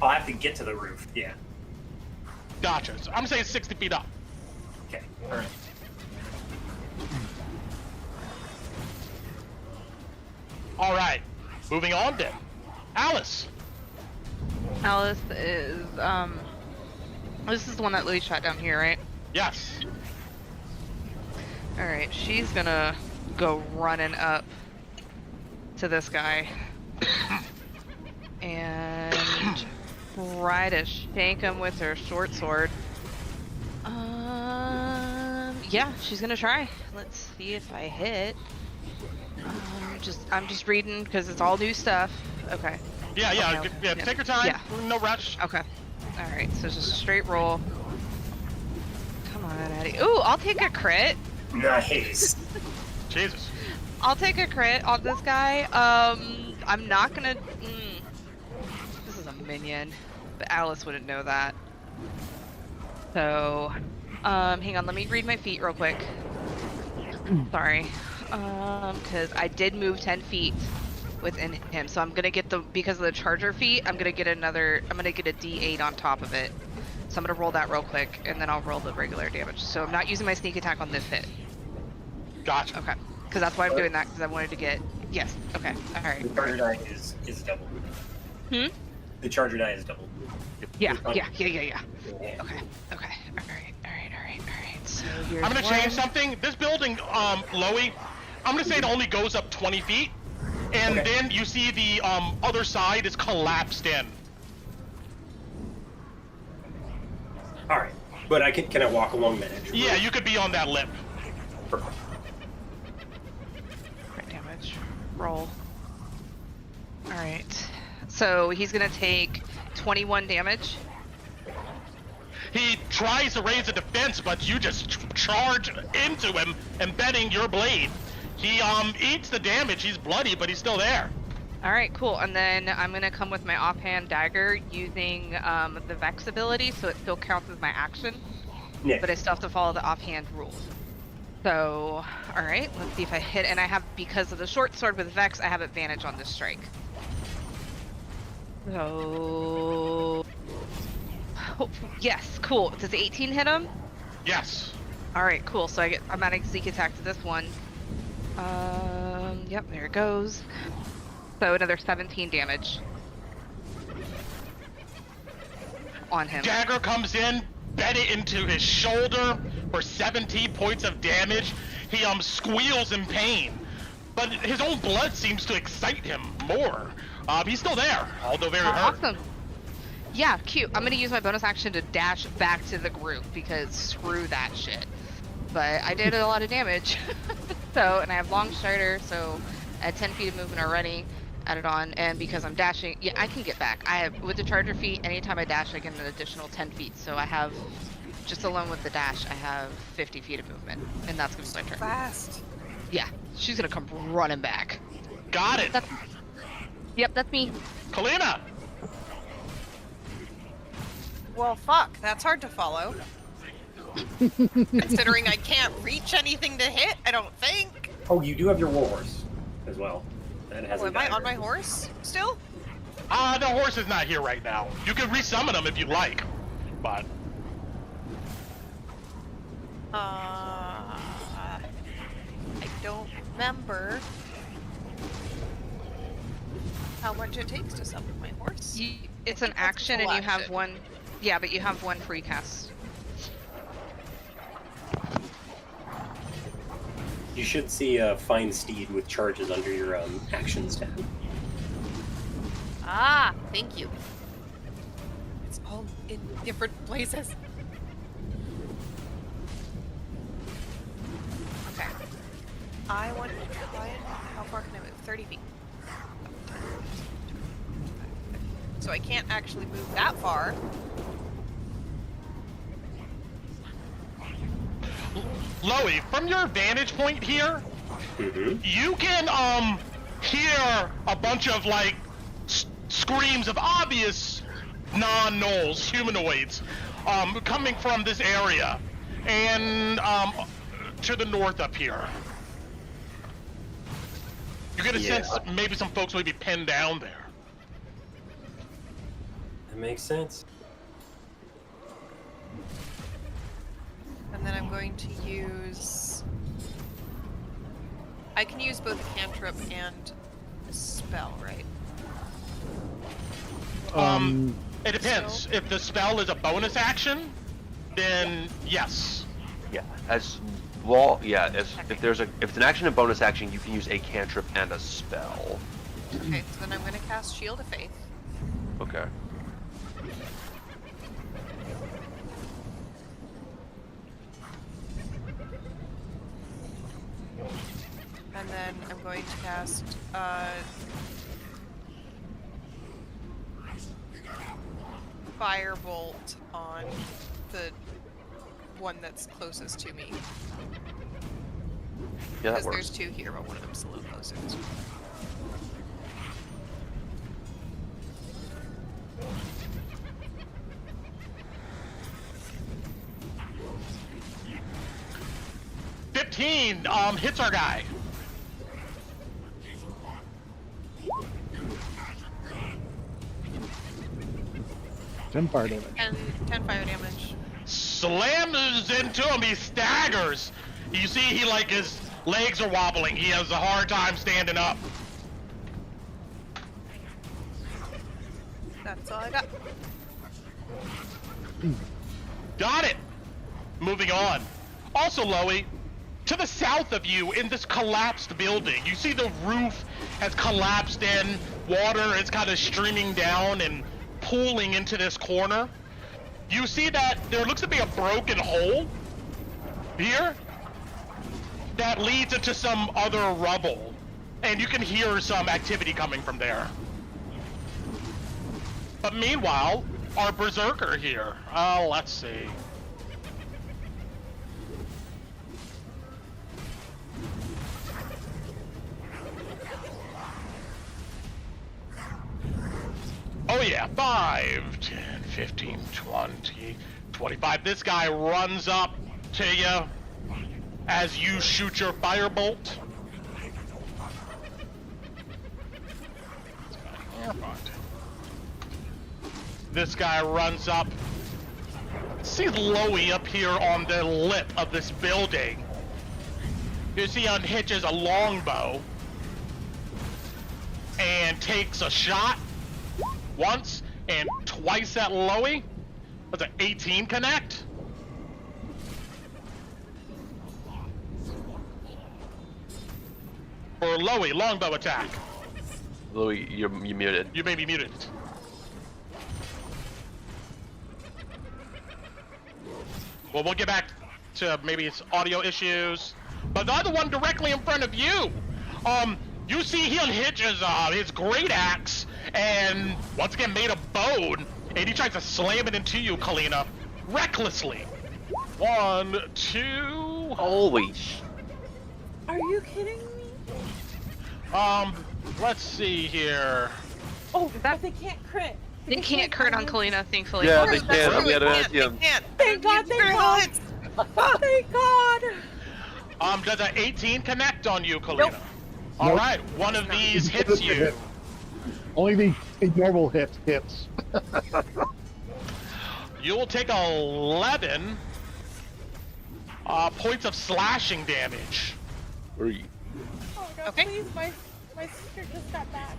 I'll have to get to the roof. Yeah. Gotcha. So I'm saying 60 feet up. Okay. All right. All right. Moving on then. Alice. Alice is, this is the one that Louis shot down here, right? Yes. Alright, she's gonna go running up to this guy. And try to shank him with her short sword. Yeah, she's gonna try. Let's see if I hit. I'm just reading because it's all new stuff. Okay. Yeah. Okay. Yeah. Take your time. Yeah. No rush. Okay. Alright, so just a straight roll. Come on, Eddie. Ooh, I'll take a crit. Nice. Jesus. I'll take a crit on this guy. I'm not gonna... This is a minion, but Alice wouldn't know that. So, hang on, let me read my feet real quick. Sorry. Because I did move 10 feet within him, so I'm gonna get the, because of the charger feet, I'm gonna get a D8 on top of it. So I'm gonna roll that real quick, and then I'll roll the regular damage. So I'm not using my sneak attack on this hit. Gotcha. Okay. Because that's why I'm doing that, because I wanted to get... Yes. Okay. Alright. The charger die is double. Hmm? The charger die is double. Yeah. Yeah. Okay. Alright. So here's I'm gonna one. change something. This building, Loey, I'm gonna say it only goes up 20 feet, and Okay. then you see the other side is collapsed in. All right, but can I walk along the edge? Yeah, you could be on that lip. Perfect. Crit damage. Roll. Alright. So he's gonna take 21 damage. He tries to raise a defense, but you just charge into him, embedding your blade. He eats the damage. He's bloody, but he's still there. Alright, cool. And then I'm gonna come with my offhand dagger using the Vex ability, so it still counts as my action. Yeah. But I still have to follow the offhand rules. So, alright, let's see if I hit. And I have, because of the short sword with Vex, I have advantage on this strike. So... Oh, yes, cool. Does 18 hit him? Yes. Alright, cool. So I'm adding sneak attack to this one. Yep, there it goes. So another 17 damage on him. Dagger comes in, bed it into his shoulder for 17 points of damage. He squeals in pain, but his own blood seems to excite him more. He's still there, although very hurt. Awesome. Yeah, cute. I'm gonna use my bonus action to dash back to the group because screw that shit. But I did a lot of damage. So, and I have long strider, so at 10 feet of movement already added on, and because I'm dashing, yeah, I can get back. I have, with the charger feet, anytime I dash, I get an additional 10 feet. So I have, just alone with the dash, I have 50 feet of movement, and that's gonna be my turn. Fast. Yeah, she's gonna come running back. Got it. Yep, that's me. Kalina. Well, fuck. That's hard to follow. Considering I can't reach anything to hit, I don't think. Oh, you do have your warhorse as well. That has Oh, a am I on dagger. my horse still? The horse is not here right now. You can resummon him if you like, but... I don't remember how much it takes to summon my horse. It's an action and you have one... Yeah, but you have one free cast. You should see a fine steed with charges under your actions tab. Ah, thank you. It's all in different places. Okay. I want to try and... How far can I move? 30 feet. So I can't actually move that far. Loey, from your vantage point here, you can hear a bunch of like screams of obvious non-gnolls, humanoids, coming from this area and to the north up here. You get a sense maybe some folks may be pinned down there. That makes sense. And then I'm going to use... I can use both a cantrip and a spell, right? It depends. So- If the spell is a bonus action, then yes. Yeah, if it's an action and bonus action, you can use a cantrip and a spell. Okay, so then I'm going to cast Shield of Faith. Okay. And then I'm going to cast Firebolt on the one that's closest to me. Yeah, that Because works. there's two here, but one of them's a little closer. So. Hits our guy. Ten fire damage. And 10 fire damage. Slams into him. He staggers. You see, his legs are wobbling. He has a hard time standing up. That's all I got. Got it. Moving on. Also, Loey, to the south of you in this collapsed building, you see the roof has collapsed in. Water is kind of streaming down and pooling into this corner. You see that there looks to be a broken hole here that leads into some other rubble. And you can hear some activity coming from there. But meanwhile, our berserker here. Oh, let's see. Oh yeah, 5, 10, 15, 20, 25. This guy runs up to you as you shoot your firebolt. This guy runs up. See Loey up here on the lip of this building. You see, unhitches a longbow and takes a shot once and twice at Loey. That's an 18 connect. For Loey, longbow attack. Louis, you're muted. You may be muted. Well, we'll get back to maybe it's audio issues. But the other one directly in front of you. You see he unhitches his great axe and once again made a bone, and he tries to slam it into you, Kalina, recklessly. 1, 2. Holy Are you kidding me? Let's see here. Oh, but they can't crit. They can't crit on Kalina, thankfully. Yeah, They they can. can't. We had an They idea. can't. Thank God, thank God. Thank God. Does an 18 connect on you, Kalina? All right, one of these hits you. Only the normal hits. You will take 11 points of slashing damage. Where are you? Oh god, Okay. please, my sister just got back.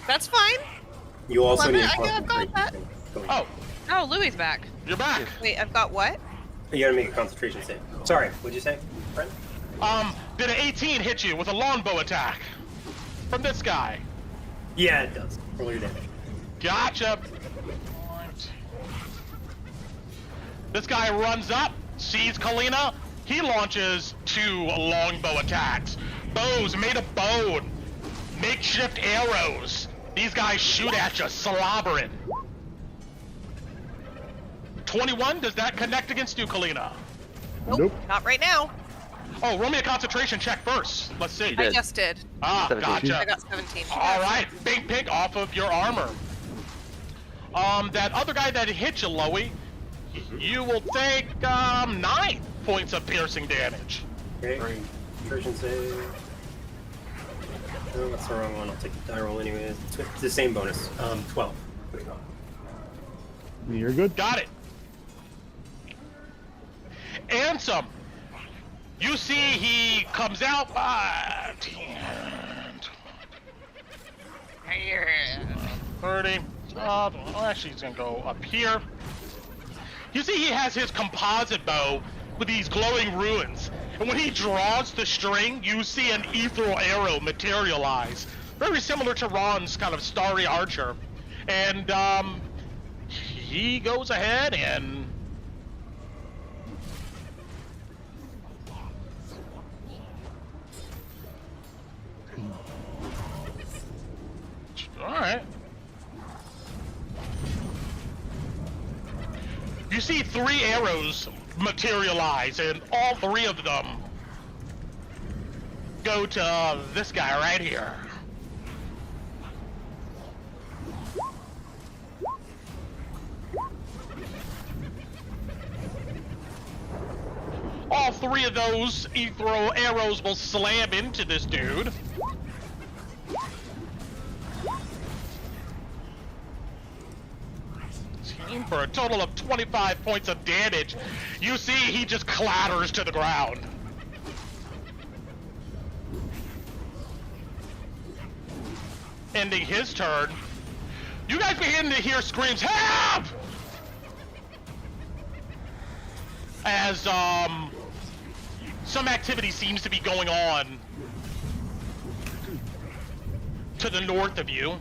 That's fine. You also Lemon, need I've got that. Oh, Oh, Louie's back. you're back. Wait, I've got what? You gotta make a concentration save. Sorry, what'd you say, friend? Did an 18 hit you with a longbow attack from this guy? Yeah, it does. Roll your damage. Gotcha. This guy runs up, sees Kalina. He launches 2 longbow attacks. Bows made of bone. Makeshift arrows. These guys shoot at you, slobbering. 21, does that connect against you, Kalina? Nope. Not right now. Oh, roll me a concentration check first. Let's see. You I did. just did. Ah, 17. I gotcha. got 17. All right, big pig off of your armor. That other guy that hit you, Loey, you will take 9 points of piercing damage. Okay. Concentration save. No, that's the wrong one. I'll take the die roll anyways. It's the same bonus. 12. You're good. Got it. Ansem, you see he comes out. 30. Actually, he's gonna go up here. You see he has his composite bow with these glowing runes. And when he draws the string, you see an ethereal arrow materialize. Very similar to Ron's kind of starry archer. And, he goes ahead and... Alright. You see 3 arrows materialize, and all 3 of them go to this guy right here. All 3 of those ethereal arrows will slam into this dude. For a total of 25 points of damage. You see he just clatters to the ground. Ending his turn. You guys begin to hear screams, "Help!" As some activity seems to be going on to the north of you.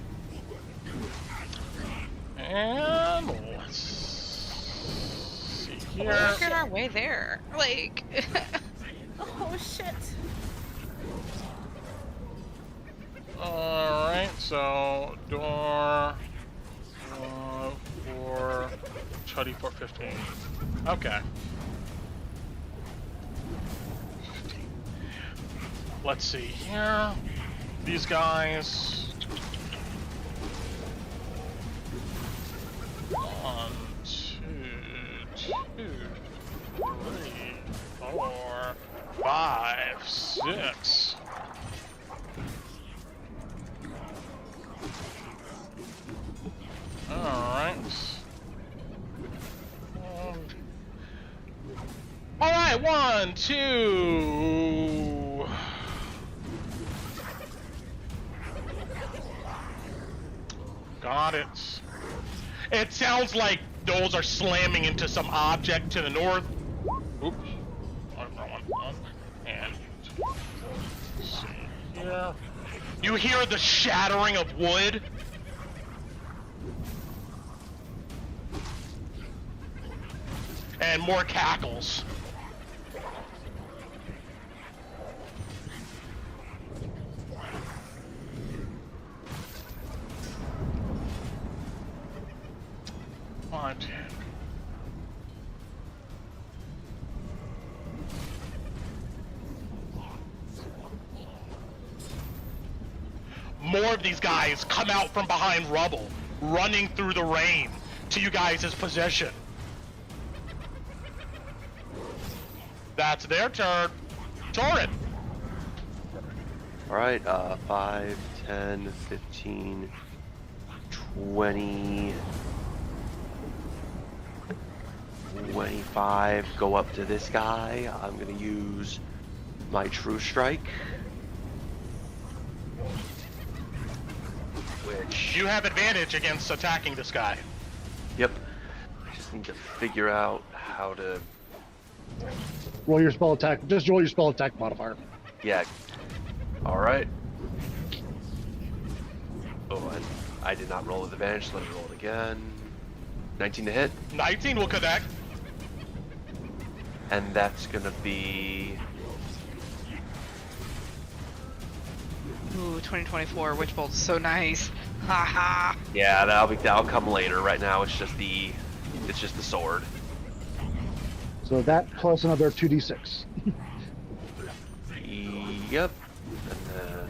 And let's see here. We're working our way there. Like, Oh shit. Alright, so door for Chuddy for 15. Okay. 15. Let's see here. These guys. 1, 2, 3, 4, 5, 6. Alright. Alright, 1, 2. Got it. It sounds like those are slamming into some object to the north. Oops. One. And let's see here. You hear the shattering of wood. And more cackles. On. More of these guys come out from behind rubble, running through the rain to you guys' position. That's their turn. Torin. Alright, 5, 10, 15, 20, 25. Go up to this guy. I'm gonna use my True Strike. Which... You have advantage against attacking this guy. Yep. I just need to figure out how to... Roll your spell attack. Just roll your spell attack modifier. Yeah. Alright. Oh, I did not roll with advantage, so let me roll it again. 19 to hit. 19 will connect. And that's gonna be... Ooh, 2024 Witch Bolt's so nice. Haha. Yeah, that'll come later. Right now it's just the sword. So that plus another 2d6. Yep. And then...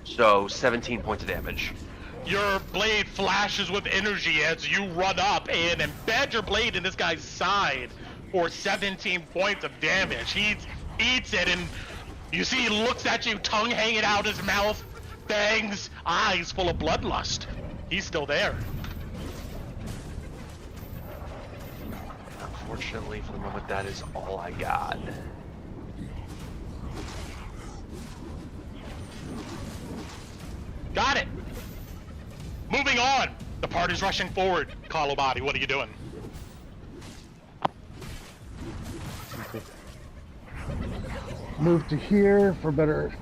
So 17 points of damage. Your blade flashes with energy as you run up and embed your blade in this guy's side for 17 points of damage. He eats it, and you see he looks at you, tongue hanging out his mouth, fangs, eyes full of bloodlust. He's still there. Unfortunately, for the moment, that is all I got. Got it. Moving on. The party's rushing forward. Kalobadi, what are you doing? Okay. Move to here for better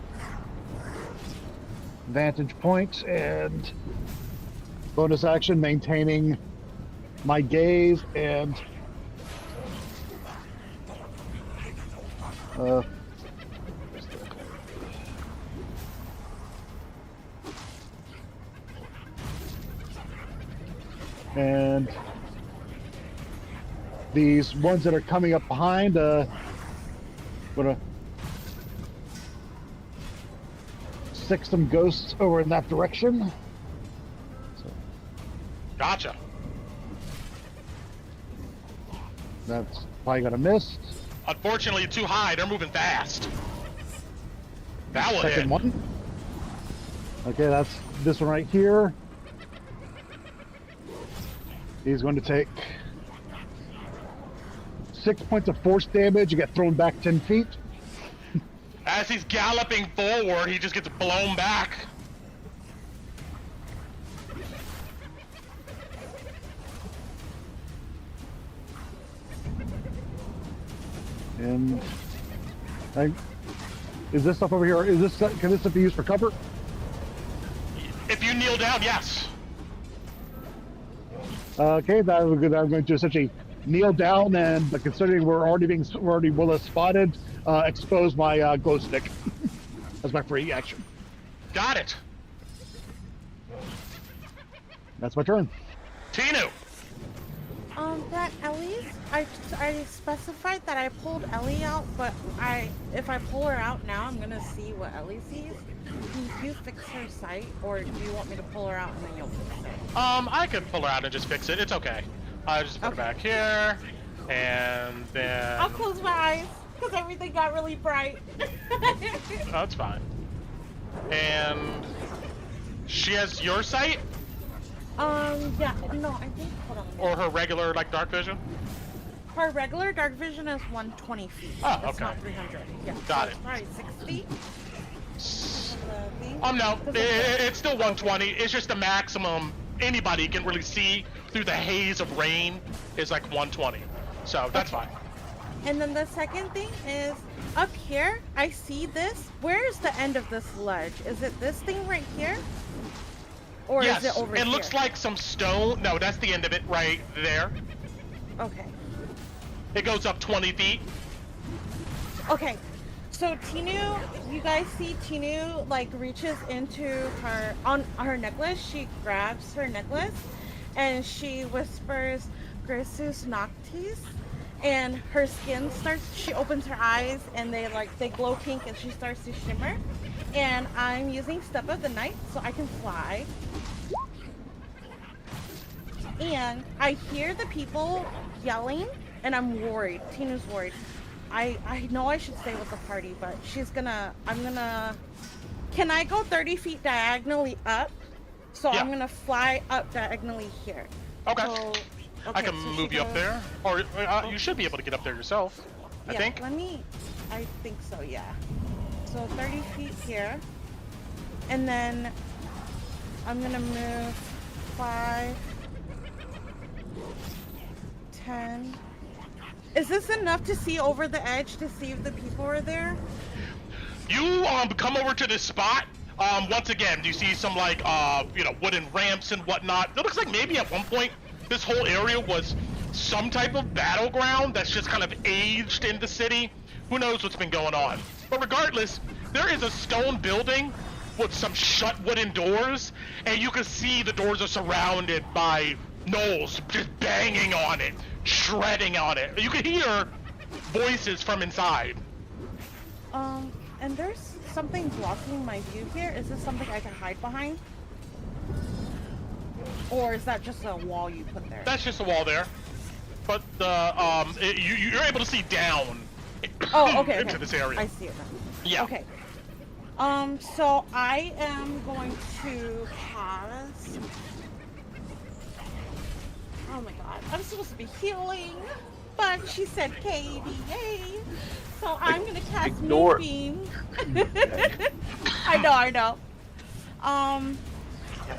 vantage point, and bonus action maintaining my gaze and and these ones that are coming up behind, gonna stick some ghosts over in that direction. So Gotcha. that's probably gonna miss. Unfortunately, too high. They're moving fast. That will hit. Second one. Okay, that's this one right here. He's going to take 6 points of force damage. You get thrown back 10 feet. As he's galloping forward, he just gets blown back. And is this stuff over here? Is this can this stuff be used for cover? If you kneel down, yes. Okay, I'm going to essentially kneel down, and considering we're already well spotted, expose my glow stick. That's my free action. Got it. That's my turn. Tinu. That Ellie's, I specified that I pulled Ellie out, but if I pull her out now, I'm gonna see what Ellie sees. Can you fix her sight, or do you want me to pull her out and then you'll fix it? I can pull her out and just fix it. It's okay. I'll just put her back here, and then... I'll close my eyes, because everything got really bright. That's fine. And she has your sight? Yeah, no, I think, hold on. Or her regular, like, dark vision? Her regular dark vision is 120 feet. Oh, It's okay. not 300. Yeah. Got so it. Probably 6 feet. No, it's still 120. It's just the maximum anybody can really see through the haze of rain is like 120. So that's fine. And then the second thing is, up here, I see this. Where is the end of this ledge? Is it this thing right here? Or Yes, is it over here? it looks like some stone. No, that's the end of it right there. Okay. It goes up 20 feet. Okay. So Tinu, you guys see Tinu like reaches into her necklace. She grabs her necklace and she whispers Grisus Noctis, and her skin she opens her eyes and they glow pink and she starts to shimmer. And I'm using Step of the Night so I can fly. And I hear the people yelling and I'm worried. Tinu's worried. I know I should stay with the party, but can I go 30 feet diagonally up? So Yeah. I'm gonna fly up diagonally here. Okay. So, I can so move she you up goes- there, or you should be able to get up there yourself. I Yeah, think. I think so, yeah. So 30 feet here. And then I'm gonna move 5, 10. Is this enough to see over the edge to see if the people are there? You come over to this spot. Once again, you see some like wooden ramps and whatnot. It looks like maybe at one point this whole area was some type of battleground that's just kind of aged in the city. Who knows what's been going on? But regardless, there is a stone building with some shut wooden doors, and you can see the doors are surrounded by gnolls just banging on it, shredding on it. You can hear voices from inside. And there's something blocking my view here. Is this something I can hide behind? Or is that just a wall you put there? That's just a wall there. But you're able to see down okay. into this area. I see it now. Yeah. Okay. So I am going to cast. Oh my god, I'm supposed to be healing, but she said Katie, yay! So I'm gonna cast Moonbeam. I know.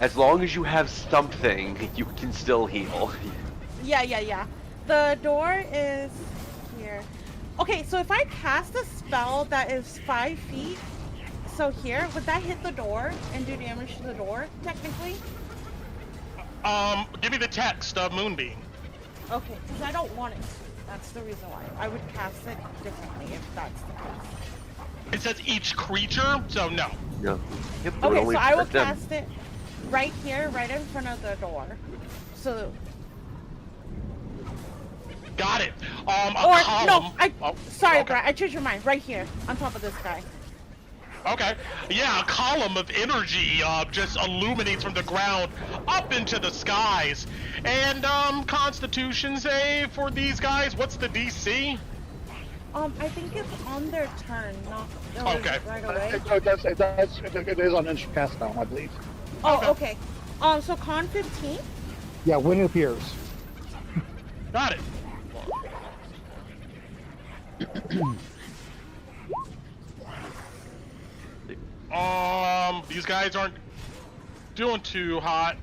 As long as you have something, you can still heal. Yeah. The door is here. Okay, so if I cast a spell that is 5 feet, so here, would that hit the door and do damage to the door, technically? Give me the text of Moonbeam. Okay, because I don't want it to. That's the reason why. I would cast it differently if that's the case. It says each creature, so no. No. Yep, Okay, only so I will affect them. cast it right here, right in front of the door. So, Got it. A or column. no, sorry, okay. Brad, I changed your mind. Right here, on top of this guy. Okay. Yeah, a column of energy just illuminates from the ground up into the skies. And Constitution save for these guys. What's the DC? I think it's on their turn, not Okay. right away. It is on instant cast now, I believe. Oh, okay. So con 15. Yeah, when it appears. Got it. These guys aren't doing too hot.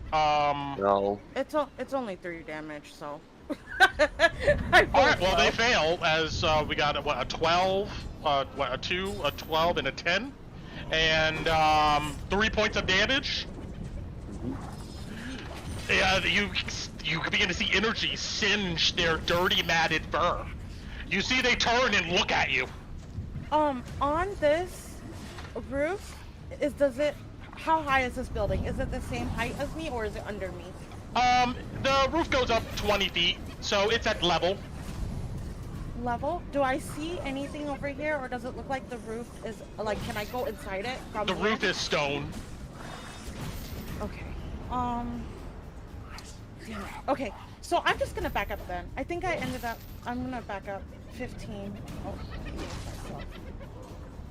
No. It's only 3 damage, so. Alright, well they fail as we got a 12, a 2, a 12, and a 10. And 3 points of damage. Yeah, you begin to see energy singe their dirty matted fur. You see they turn and look at you. On this roof, how high is this building? Is it the same height as me or is it under me? The roof goes up 20 feet, so it's at level. Level? Do I see anything over here or does it look like the roof is, like, can I go inside it from The here? roof is stone. Okay. Damn it. Okay, so I'm just gonna back up then. I think I'm gonna back up 15. Oh, myself.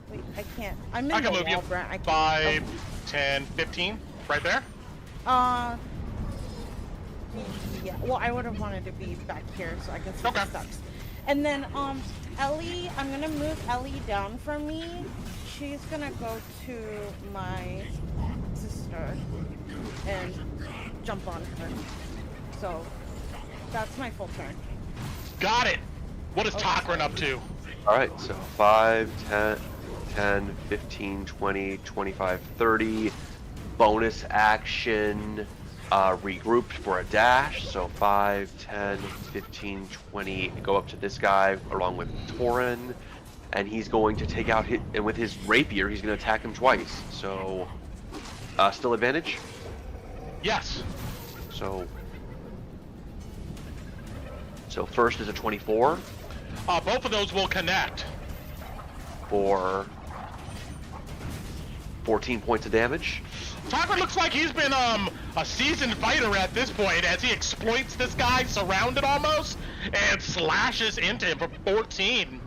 Wait, I can't. I'm in I can the move wall, you. Brent. I can't. 5, 10, 15. Right there. Yeah, well, I would have wanted to be back here so I can see the Okay. steps. And then, Ellie, I'm gonna move Ellie down from me. She's gonna go to my sister and jump on her. So, that's my full turn. Got it. What is Oh, Takran up to? Alright, so 5, 10, 15, 20, 25, 30. Bonus action, regrouped for a dash. So 5, 10, 15, 20. Go up to this guy along with Torin. And he's going to take out and with his rapier, he's going to attack him twice. So, still advantage? Yes. So first is a 24 Both of those will connect. for 14 points of damage. Takran looks like he's been a seasoned fighter at this point as he exploits this guy surrounded almost and slashes into him for 14.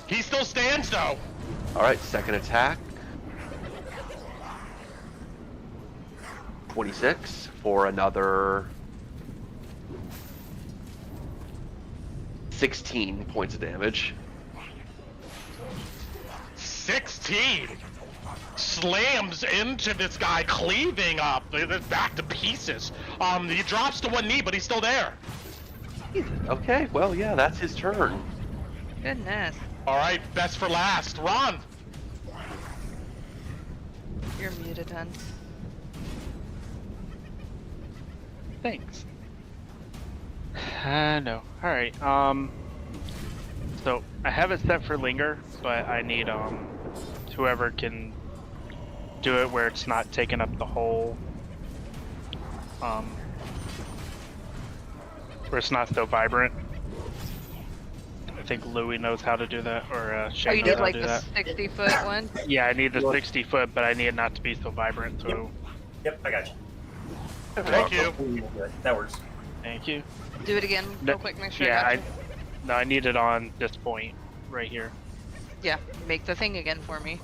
He still stands though. All right, second attack. 26 for another 16 points of damage. 16 slams into this guy, cleaving up, back to pieces. He drops to one knee, but he's still there. Okay, well, yeah, that's his turn. Goodness. All right, best for last. Ron. You're muted, hun. Thanks. No. Alright, so I have it set for linger, but I need, whoever can do it where it's not taking up the whole, where it's not so vibrant. I think Louis knows how to do that, or Shane Oh, you knows did how like to do the that. 60-foot one? Yeah, I need the 60 foot, but I need it not to be so vibrant, so Yep, I got you. Thank you. That works. thank you. Do it again real quick, make sure Yeah, I got you. no, I need it on this point, right here. Yeah, make the thing again for me.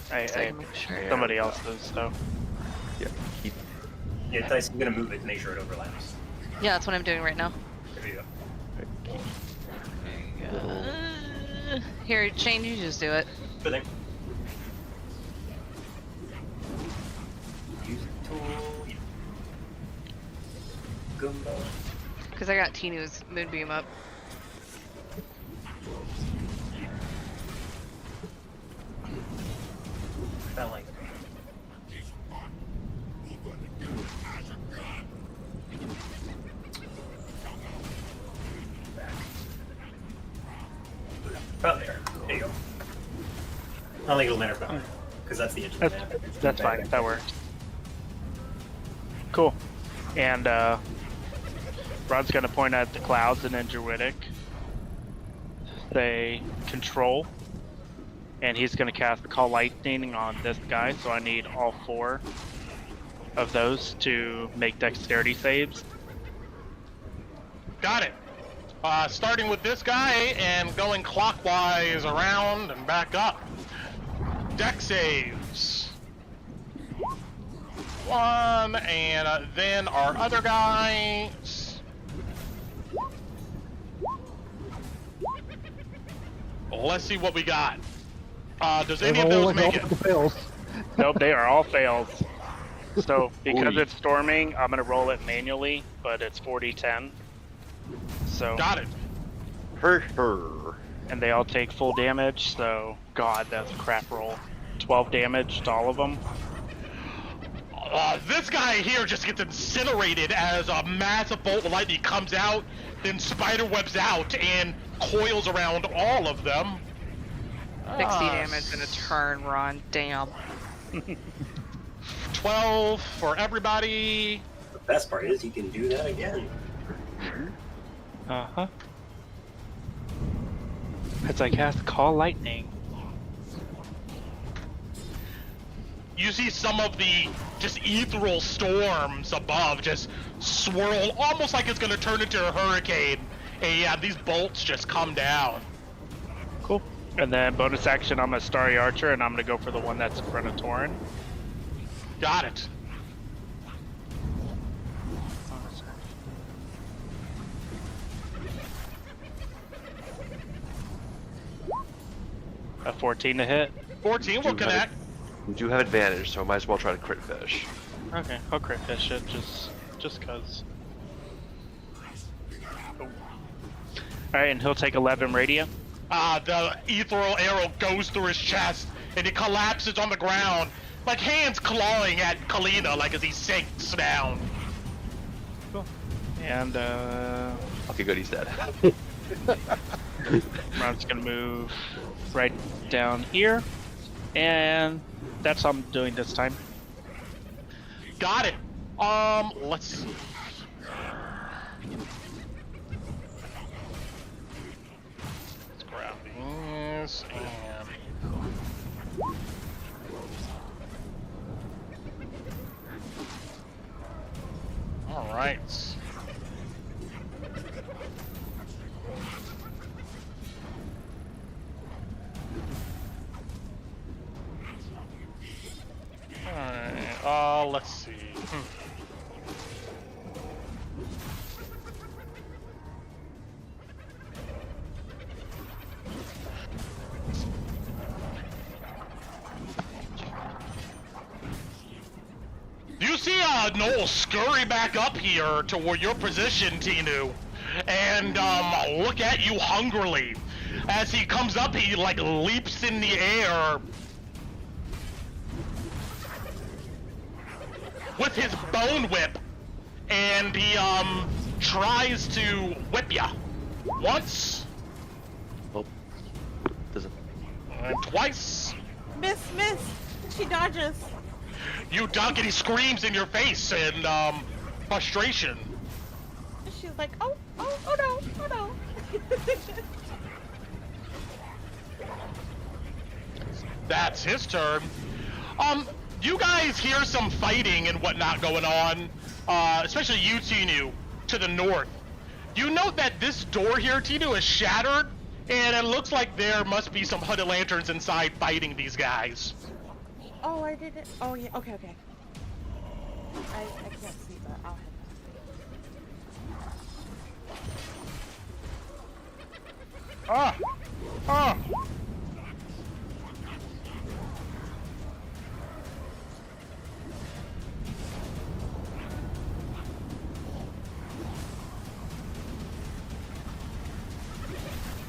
So I can make sure. Somebody else does, so. Yeah, keep. Yeah, Dice, I'm gonna move it to make sure it overlaps. Yeah, that's what I'm doing right now. There you go. Here, Shane, you just do it. Good thing. Use the tool. Yeah. Gumbo. Because I got Tinu's Moonbeam up. Felt like. About there. There you go. I don't think it'll matter about because that's the edge of the map. That's fine, that works. Cool. And Rod's gonna point at the clouds and then Druidic. Say control. And he's gonna cast the Call Lightning on this guy, so I need all 4 of those to make dexterity saves. Got it. Starting with this guy and going clockwise around and back up. Dex saves. 1, and then our other guys. Let's see what we got. Does any of those make it? Fails. Nope, they are all fails. So because Ooh. it's storming, I'm gonna roll it manually, but it's 40-10. So Got it. Her. and they all take full damage, so god, that's a crap roll. 12 damage to all of them. This guy here just gets incinerated as a massive bolt of lightning comes out, then spiderwebs out and coils around all of them. 60 damage in a turn, Ron. Damn. 12 for everybody. The best part is he can do that again. Uh-huh. It's like has to call lightning. You see some of the just ethereal storms above just swirl, almost like it's gonna turn into a hurricane. And yeah, these bolts just come down. Cool. And then bonus action, I'm a Starry Archer, and I'm gonna go for the one that's in front of Torin. Got it. A 14 to hit. 14 will connect. We do have advantage, so I might as well try to crit fish. Okay, I'll crit fish it just cause. Oh. Alright, and he'll take 11 radiant. The ethereal arrow goes through his chest, and he collapses on the ground, like hands clawing at Kalina, like as he sinks down. Cool. And Okay, good, he's dead. I'm just gonna move right down here, and that's what I'm doing this time. Got it. Let's see. Let's grab these and. All right. Let's see. You see Noel scurry back up here to where your position, Tinu, and look at you hungrily. As he comes up, he like leaps in the air with his bone whip, and he tries to whip ya once, Doesn't. and twice. Miss. She dodges. You duck, and he screams in your face in frustration. She's like, oh no. That's his turn. You guys hear some fighting and whatnot going on, especially you, Tinu, to the north. You note that this door here, Tinu, is shattered, and it looks like there must be some hooded lanterns inside fighting these guys. Oh, I didn't. Oh yeah. Okay. I can't see that. I'll have Ah!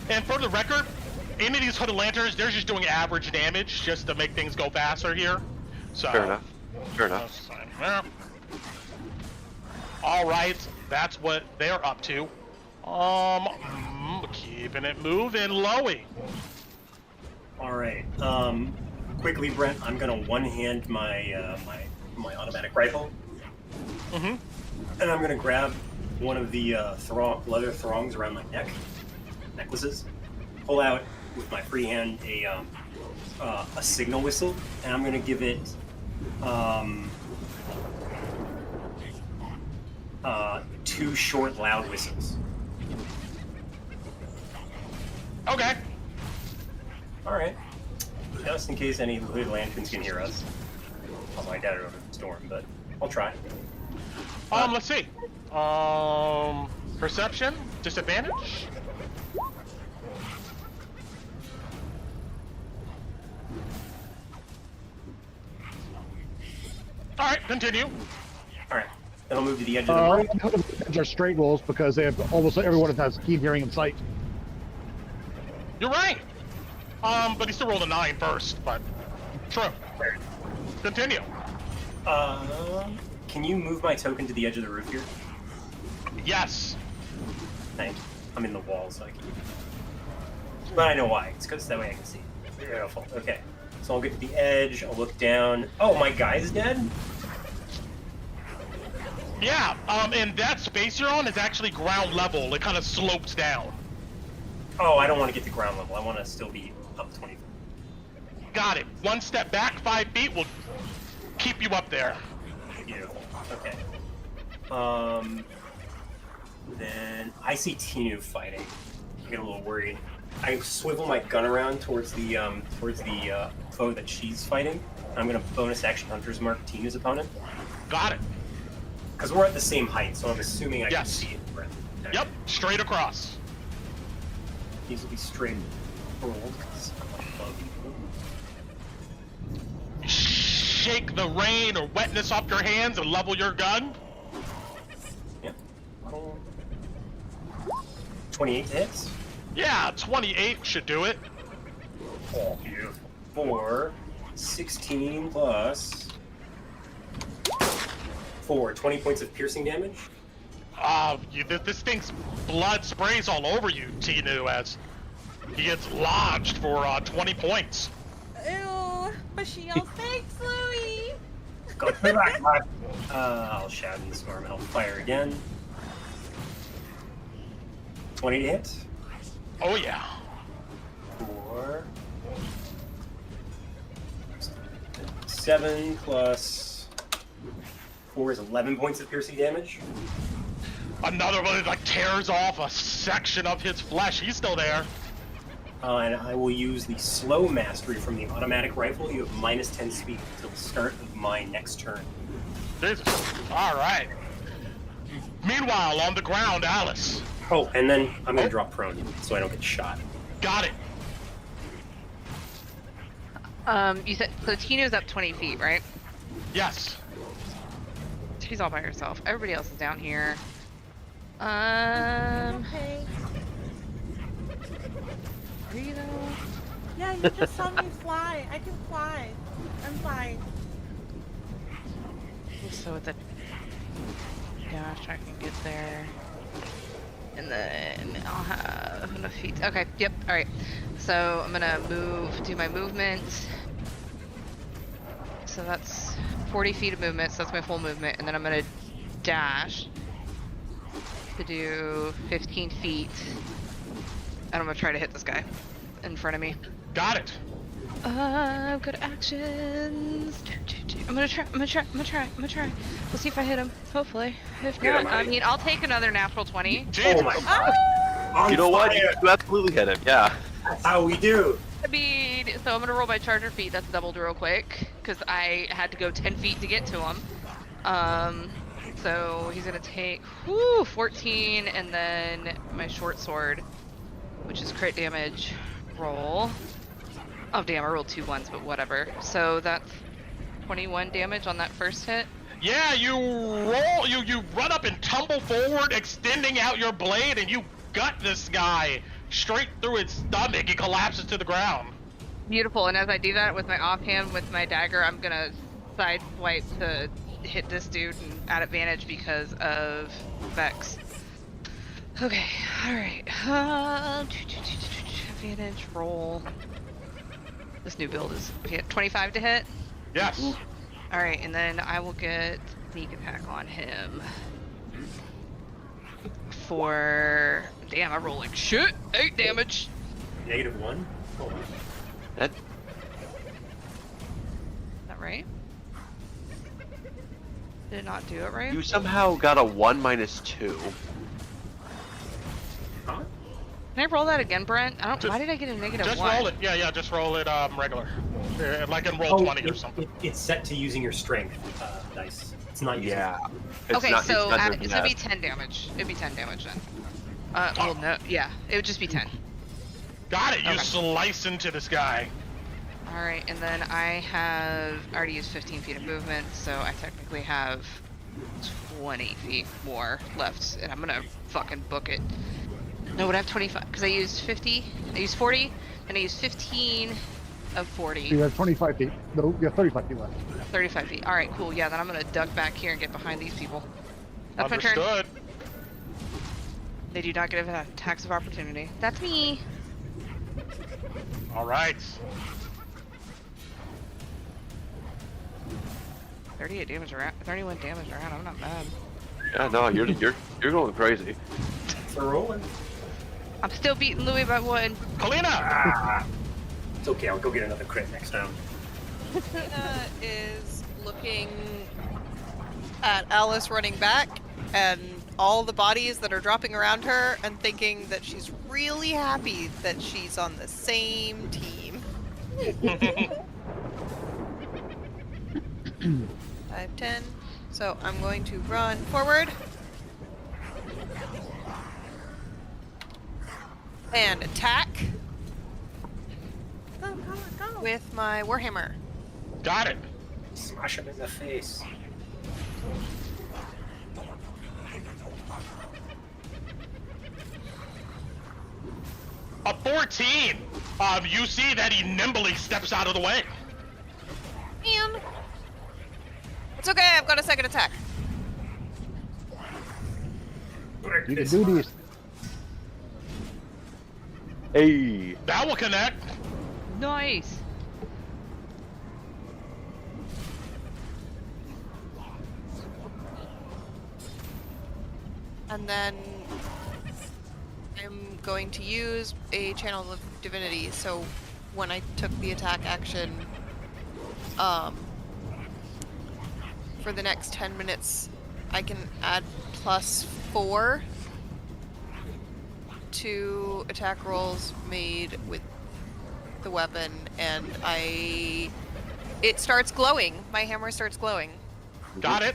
And for the record, any of these hooded lanterns, they're just doing average damage just to make things go faster here. So Fair enough. that's fine. Yeah. All right, that's what they're up to. Keeping it moving, Loey. All right. Quickly, Brent, I'm gonna one-hand my my automatic rifle, Mm-hmm. and I'm gonna grab one of the leather thongs around my necklaces, pull out with my free hand a signal whistle, and I'm gonna give it 2 short, loud whistles. Okay. All right. Just in case any hooded lanterns can hear us. Although I doubt it over the storm, but I'll try. Let's see. Perception, disadvantage. All right, continue. All right. Then I'll move to the edge of the room. These are straight rolls because they have almost everyone has keen hearing and sight. You're right. But he still rolled a 9 first, but true. Continue. Can you move my token to the edge of the roof here? Yes. Thanks. I'm in the wall, so I can. But I know why. It's because that way I can see. Beautiful. Okay. So I'll get to the edge. I'll look down. Oh, my guy's dead? Yeah, and that space you're on is actually ground level. It kind of slopes down. Oh, I don't want to get to ground level. I want to still be up 20. Got it. 1 step back, 5 feet will keep you up there. Beautiful. Okay. Then I see Tinu fighting. I get a little worried. I swivel my gun around towards the foe that she's fighting. I'm gonna bonus action Hunter's Mark Tinu's opponent. Got it. Because we're at the same height, so I'm assuming I can Yes. see it. Right? Okay. Yep, straight across. These will be straight rolled because I'm like above equal. Shake the rain or wetness off your hands and level your gun. Yeah. 28 hits. Yeah, 28 should do it. Oh, beautiful. 4, 16 plus 4, 20 points of piercing damage. This thing's blood sprays all over you, Tinu, as he gets lodged for 20 points. Ew, but she yells, thanks, Louie! Go back, bud. I'll shout in the storm and I'll fire again. 20 to hit. Oh yeah. 4, 7 plus 4 is 11 points of piercing damage. Another one that like tears off a section of his flesh. He's still there. And I will use the slow mastery from the automatic rifle. You have minus 10 speed until the start of my next turn. Jesus. All right. Meanwhile, on the ground, Alice. Oh, and then I'm going to drop prone so I don't get shot. Got it. You said so. Tina's up 20 feet, right? Yes. She's all by herself. Everybody else is down here. Okay. Are you though? Yeah, you just saw me fly. I can fly. I'm fine. So with the dash, I can get there. And then I'll have enough feet. Okay, yep, alright. So I'm gonna do my movement. So that's 40 feet of movement, so that's my full movement. And then I'm gonna dash to do 15 feet. And I'm gonna try to hit this guy in front of me. Got it. Good actions. I'm gonna try. We'll see if I hit him. Hopefully. If Yeah, not, I mean, I'll take another natural 20. Jesus. Oh my god. On You know what? fire. You absolutely hit him. Yeah. That's how we do. I mean, so I'm gonna roll my charger feet. That's doubled real quick because I had to go 10 feet to get to him. So he's gonna take 14, and then my short sword, which is crit damage. Roll. Oh damn! I rolled 2 ones, but whatever. So that's 21 damage on that first hit. Yeah, you roll, you run up and tumble forward, extending out your blade, and you gut this guy straight through its stomach. He collapses to the ground. Beautiful. And as I do that with my offhand with my dagger, I'm gonna side swipe to hit this dude and at advantage because of Vex. Okay. All right. Advantage roll. This new build is 25 to hit. Yes. All right, and then I will get sneak attack on him. For damn, I roll like shit. 8 damage. -1? Oh. That, Is that right? Did it not do it right? you somehow got a 1 minus 2. Huh? Can I roll that again, Brent? I don't. Just- Why did I get a -1? Just roll it. Yeah, just roll it regular. Like in roll 20 or something. It's set to using your strength dice. It's not using. Yeah. It's Okay, not, so it's not so doing it'd that. be 10 damage. It'd be 10 damage then. Well, no, yeah, it would just be 10. Got it. You Okay. slice into this guy. All right, and then I already used 15 feet of movement, so I technically have 20 feet more left, and I'm gonna fucking book it. No, would I have 25? Because I used 50, I used 40, and I used 15 of 40. You have 25 feet. No, you have 35 feet left. 35 feet. All right, cool. Yeah, then I'm gonna duck back here and get behind these people. That's my turn. Understood. They do not get attacks of opportunity. That's me. All right. 38 damage around. 31 damage around. I'm not mad. Yeah, no, you're going crazy. So rolling. I'm still beating Louis by 1. Kalina. It's okay. I'll go get another crit next round. Tina is looking at Alice running back and all the bodies that are dropping around her and thinking that she's really happy that she's on the same team. 5, 10. So I'm going to run forward. And attack Go, go, go. with my Warhammer. Got it. Smash him in the face. A 14. You see that he nimbly steps out of the way. And it's okay, I've got a second attack. You can do these. Hey. That will connect. Nice. And then I'm going to use a channel of divinity. So when I took the attack action, for the next 10 minutes, I can add +4 2 attack rolls made with the weapon, and it starts glowing. My hammer starts glowing. Got it.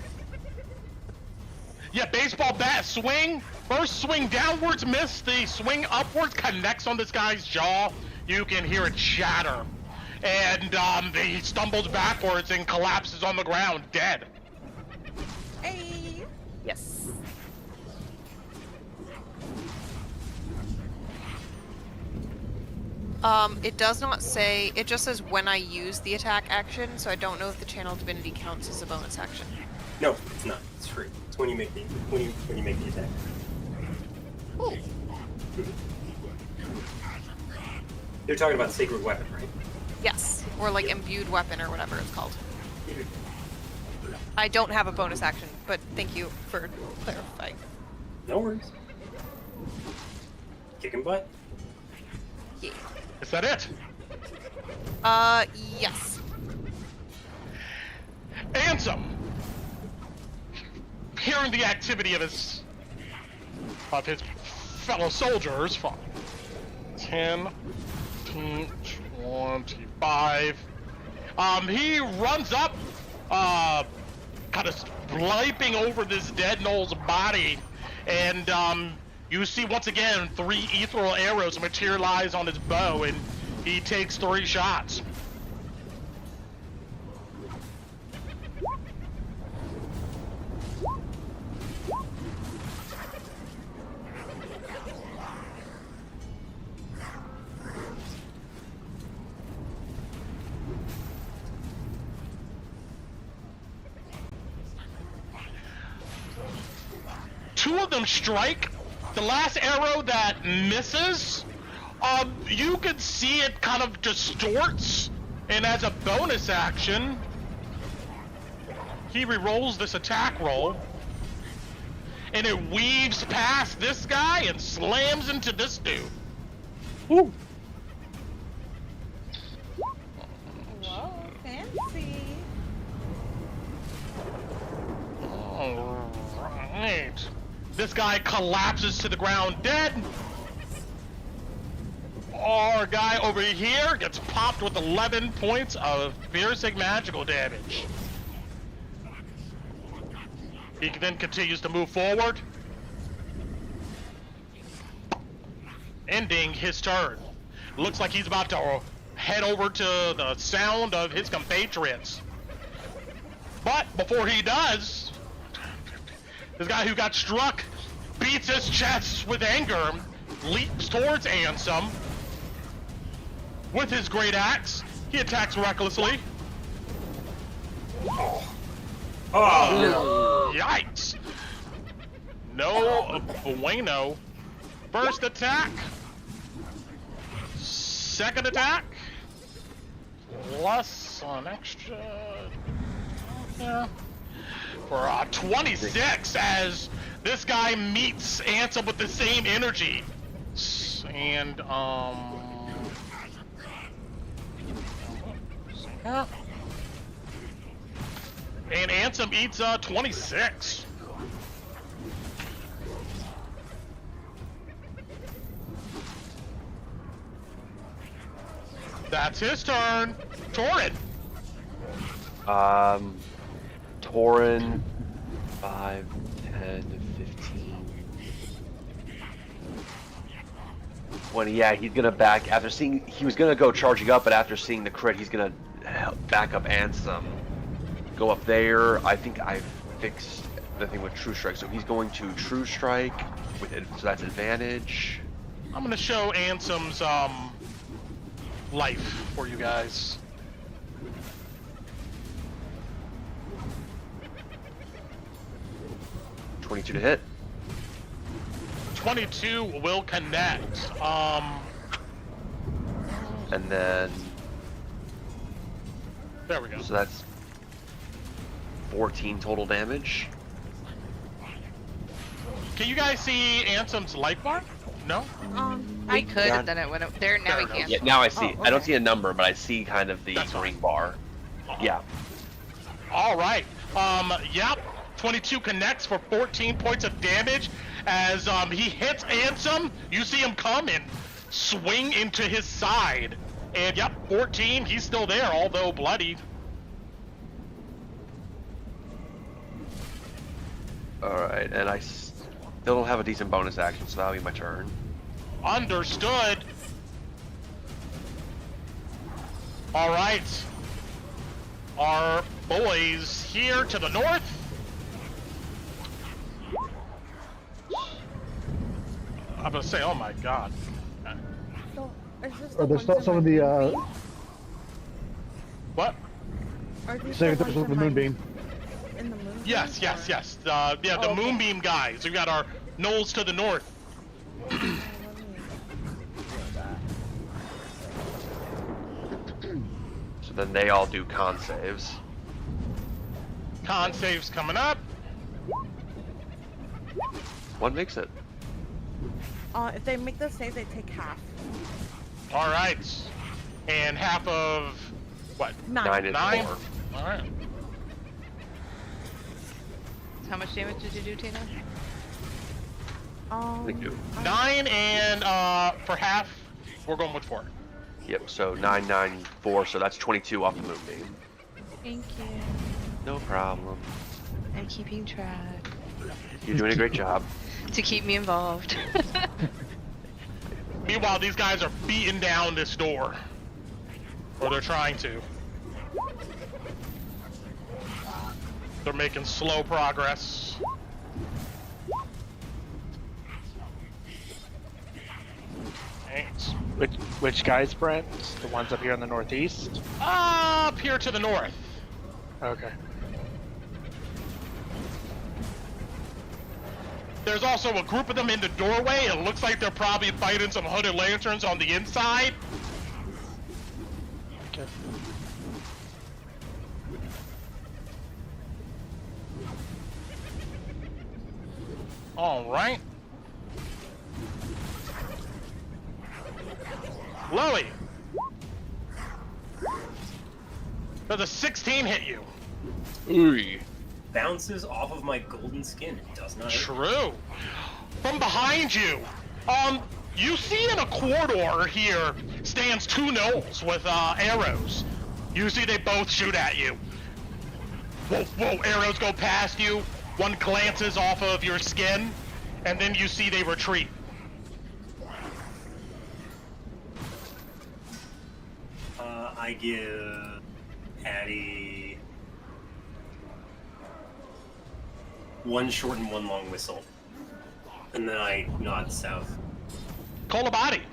Yeah, baseball bat swing. First swing downwards, miss. The swing upwards connects on this guy's jaw. You can hear it shatter. And he stumbles backwards and collapses on the ground, dead. Hey. Yes. It does not say, it just says when I use the attack action, so I don't know if the Channel Divinity counts as a bonus action. No, it's not. It's free. It's when you make the when you make the attack. Cool. You're talking about sacred weapon, right? Yes, or like imbued weapon or whatever it's called. I don't have a bonus action, but thank you for clarifying. No worries. Kicking butt. Yeah. Is that it? Yes. Ansem, hearing the activity of his fellow soldiers, 10, 15, 25. He runs up, kind of swiping over this dead Knoll's body, and you see once again 3 ethereal arrows materialize on his bow, and he takes 3 shots. Two of them strike. The last arrow that misses, you can see it kind of distorts, and as a bonus action, he re-rolls this attack roll, and it weaves past this guy and slams into this dude. Woo. Whoa, fancy. Alright. This guy collapses to the ground dead. Our guy over here gets popped with 11 points of piercing magical damage. He then continues to move forward, ending his turn. Looks like he's about to head over to the sound of his compatriots. But before he does, this guy who got struck beats his chest with anger, leaps towards Ansem. With his great axe, he attacks recklessly. Oh. Yikes! No bueno. First attack. Second attack. Plus an extra. Yeah. For 26, as this guy meets Ansem with the same energy. And, yeah. And Ansem eats 26. That's his turn. Torin. Torin, 5, 10, 15, 20. Yeah, he's gonna back after seeing. He was gonna go charging up, but after seeing the crit, he's gonna back up Ansem. Go up there. I think I fixed the thing with True Strike, so he's going to True Strike with it, so that's advantage. I'm gonna show Ansem's life for you guys. $22 to hit. 22 will connect. And then There we go. so that's 14 total damage. Can you guys see Ansem's life bar? No? I could, got- and then it went. There, now we There it can't. Yeah, now I see. Oh, I don't okay. see a number, but I see kind of the That's green fine. bar. Yeah. All right. Yep. 22 connects for 14 points of damage as he hits Ansem. You see him come and swing into his side. And yep, 14, he's still there, although bloodied. Alright, and I still don't have a decent bonus action, so that'll be my turn. Understood. Alright. Our boys here to the north. I'm gonna say, oh my god. So, is this Are there ones in some of my the moonbeam? What? Are these Save the it ones for the in my- moonbeam. In the moonbeam? Yes. or- Yeah, the Oh, okay. moonbeam guys. We got our gnolls to the north. Let me- So then they all do con saves. Con saves coming up. What makes it? If they make the save, they take half. All right. And half of what? 9 is 9? 4. All right. How much damage did you do, Tina? We do. 9 and for half, we're going with 4. Yep, so 9, 9, 4, so that's 22 off the moonbeam. Thank you. No problem. I'm keeping track. You're doing a great job. To keep me involved. Meanwhile, these guys are beating down this door. Or they're trying to. They're making slow progress. Thanks. Which guys, Brent? The ones up here in the northeast? Up here to the north. Okay. There's also a group of them in the doorway. It looks like they're probably fighting some hooded lanterns on the inside. Okay. All right. Loey. Does a 16 hit you? Ooh. Bounces off of my golden skin. It does not. hurt. True. From behind you, you see in a corridor here stands 2 gnolls with arrows. You see they both shoot at you. Whoa, whoa, arrows go past you. One glances off of your skin, and then you see they retreat. I give Addie 1 short and 1 long whistle. And then I nod south. Call a body.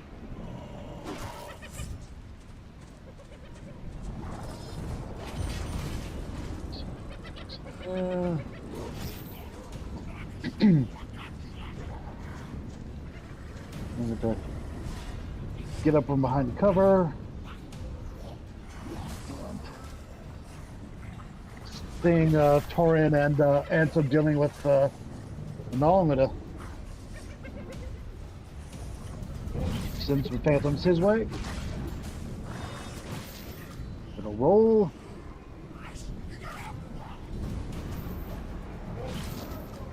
I'm gonna get up from behind the cover. Seeing Torin and Ansem dealing with Null, I'm gonna send some phantoms his way. Gonna roll.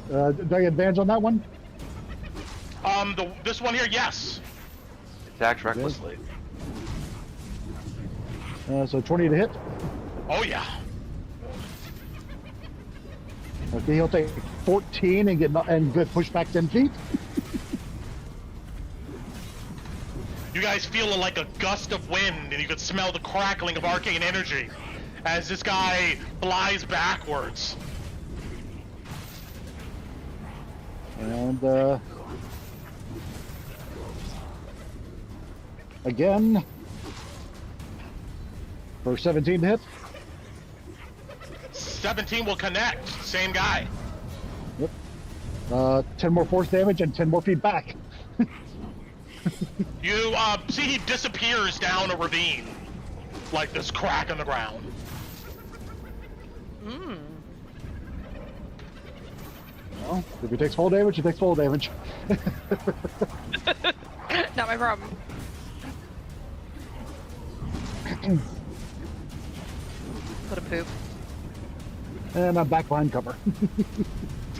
Do I get advantage on that one? This one here, yes. Attacks recklessly. So 20 to hit. Oh yeah. Okay, he'll take 14 and get pushed back 10 feet. You guys feel like a gust of wind, and you can smell the crackling of arcane energy as this guy flies backwards. And again for 17 to hit. 17 will connect. Same guy. Yep. 10 more force damage and 10 more feet back. You see he disappears down a ravine, like this crack in the ground. Well, if he takes full damage, he takes full damage. Not my problem. Hmm. What a poop. And I'm back behind cover.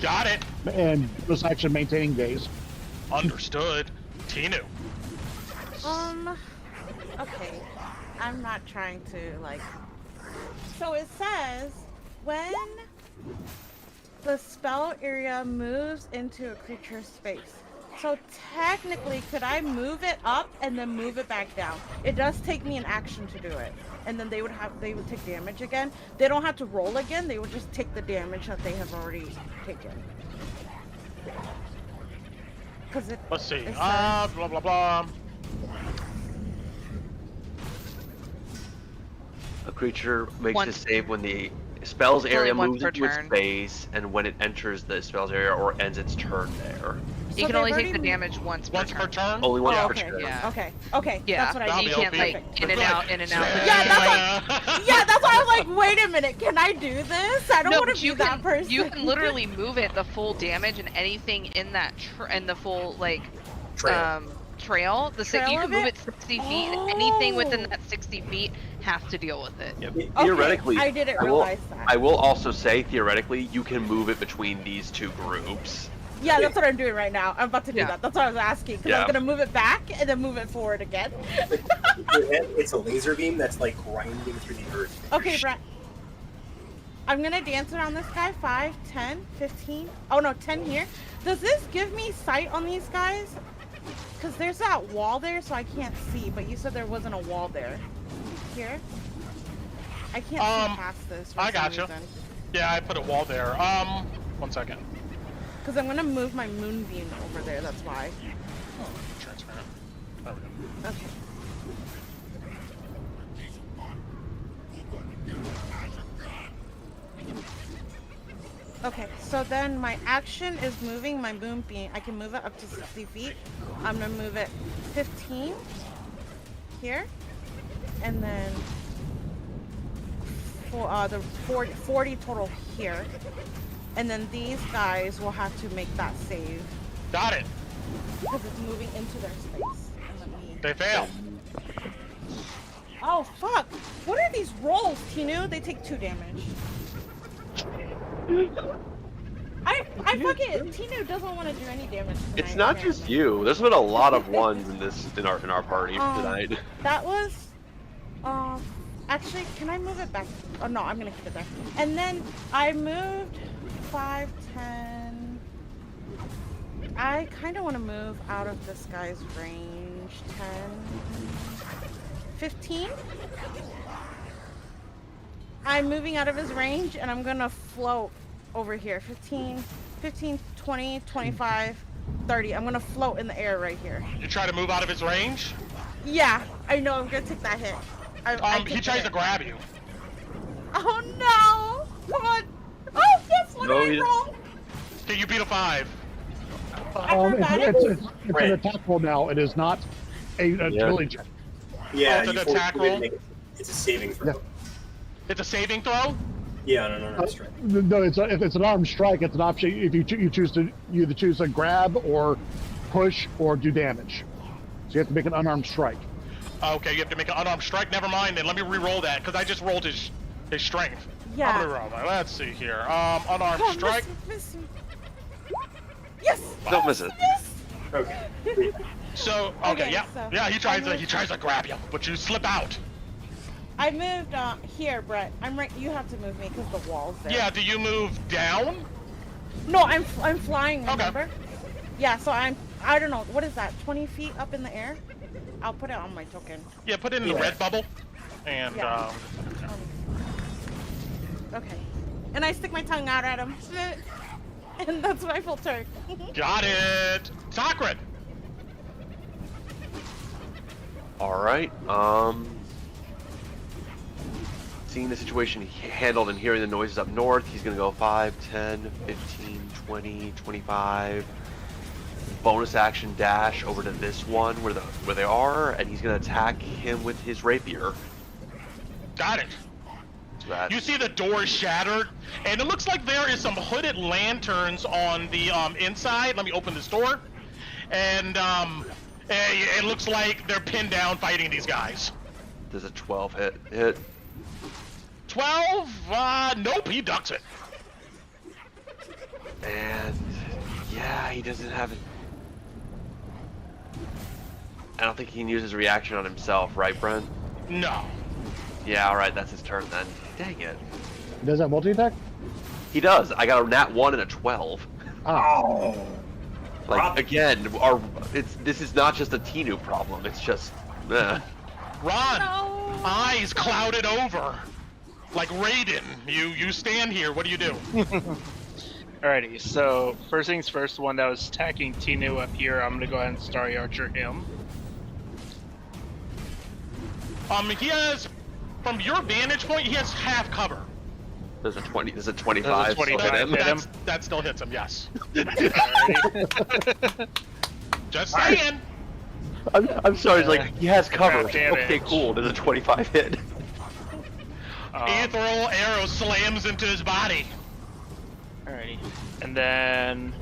Got it. And bonus action maintaining gaze. Understood. Tinu. Okay. I'm not trying to, like... So it says, when the spell area moves into a creature's space. So technically, could I move it up and then move it back down? It does take me an action to do it. And then they would take damage again. They don't have to roll again, they would just take the damage that they have already taken. Let's see. It Blah says, blah blah. A creature makes Once- a save when the spell's only area once moves per into its turn. space, and when it enters the spell's area or ends its turn there. You So can only they've take the already- damage once Once per turn. Only once Oh, per okay. turn. Yeah. Okay, Yeah, that's what I That'll need. be you can't OP. like in and out, in and out. Yeah, that's why I'm like, wait a minute, can I do this? I don't No, want but to be that person. you can literally move it the full damage and anything in that and the full like Trail. trail. Trail You of can move it? it 60 feet. And anything within Oh. that 60 feet have to deal with it. Yep. Okay, Theoretically, I didn't will- realize that. I will also say, theoretically, you can move it between these two groups. Yeah, that's what I'm doing right now. I'm about to do Yeah. that. That's what I was asking. Because Yeah. I'm going to move it back and then move it forward again. It's a laser beam that's like grinding through the earth. Okay, Brett. I'm going to dance around this guy. 5, 10, 15. Oh, no, 10 here. Does this give me sight on these guys? Because there's that wall there, so I can't see. But you said there wasn't a wall there. Here? I can't see past this for I some gotcha. reason. Yeah, I put a wall there. 1 second. Because I'm going to move my moonbeam over there. That's why. Oh, transparent. There we go. Okay. Okay, so then my action is moving my moonbeam. I can move it up to 60 feet. I'm gonna move it 15 here, and then for the 40 total here. And then these guys will have to make that save Got it. because it's moving into their space. And let me... They fail. Oh fuck! What are these rolls, Tinu? They take 2 damage. I fucking Tinu doesn't want to do any damage tonight. It's not apparently. just you. There's been a lot of ones in our party tonight. That was actually, can I move it back? Oh no, I'm gonna keep it there. And then I moved 5, 10. I kind of want to move out of this guy's range. 10, 15. I'm moving out of his range and I'm gonna float over here. 15, 20, 25, 30. I'm gonna float in the air right here. You try to move out of his range. Yeah, I know I'm gonna take that hit. I He took tries the to grab you. Oh no! Come on! Oh yes! What No, did he- I roll? Okay, you beat a 5. Acrobatics? It's an attack roll now. It is not a ability check. Yeah, it's an you attack forced me to roll? make it. It's a saving throw. Yeah. It's a saving throw. Yeah, no, that's right. No, if it's an armed strike, it's an option. If you choose to either choose to grab or push or do damage, so you have to make an unarmed strike. Okay, you have to make an unarmed strike. Never mind. Then let me re-roll that because I just rolled his strength. Yeah. I'm gonna roll that. Let's see here. Unarmed Oh, strike. miss me. Yes! Don't miss it. Yes! Okay. So Okay, yeah, so yeah. He I moved- tries to grab you, but you slip out. I moved here, Brett. I'm right. You have to move me because the wall's there. Yeah. Do you move down? No, I'm flying. Okay. Remember? Yeah. So I don't know. What is that? 20 feet up in the air? I'll put it on my token. Yeah. Put it in the Yeah. red bubble. And Yeah. Okay. And I stick my tongue out at him. And that's my full turn. got it. Sakura. All right. Seeing the situation handled and hearing the noises up north, he's gonna go 5, 10, 15, 20, 25. Bonus action dash over to this one where they are, and he's gonna attack him with his rapier. Got it. So that's- You see the door shattered, and it looks like there is some hooded lanterns on the inside. Let me open this door, and it looks like they're pinned down fighting these guys. Does a 12 hit? 12? Nope, he ducks it. And yeah, he doesn't have it. I don't think he can use his reaction on himself, right, Brent? No. Yeah, all right, that's his turn then. Dang it. Does that multi-attack? He does. I got a nat 1 and a 12. Ah. Oh. Like again, this is not just a Tinu problem. It's just. Ron, No. eyes clouded over. Like Raiden, you stand here. What do you do? Alrighty, so first things first, the one that was attacking Tinu up here, I'm gonna go ahead and Starry Archer him. He has, from your vantage point, he has half cover. There's a 20. There's a 25. There's a 25. So hit him. Hit him. That still hits him. Yes. Alrighty. Just saying. I'm sorry. It's like he has cover. Half damage. Okay, cool. There's a 25 hit. Ethereal arrow slams into his body. Alrighty, and then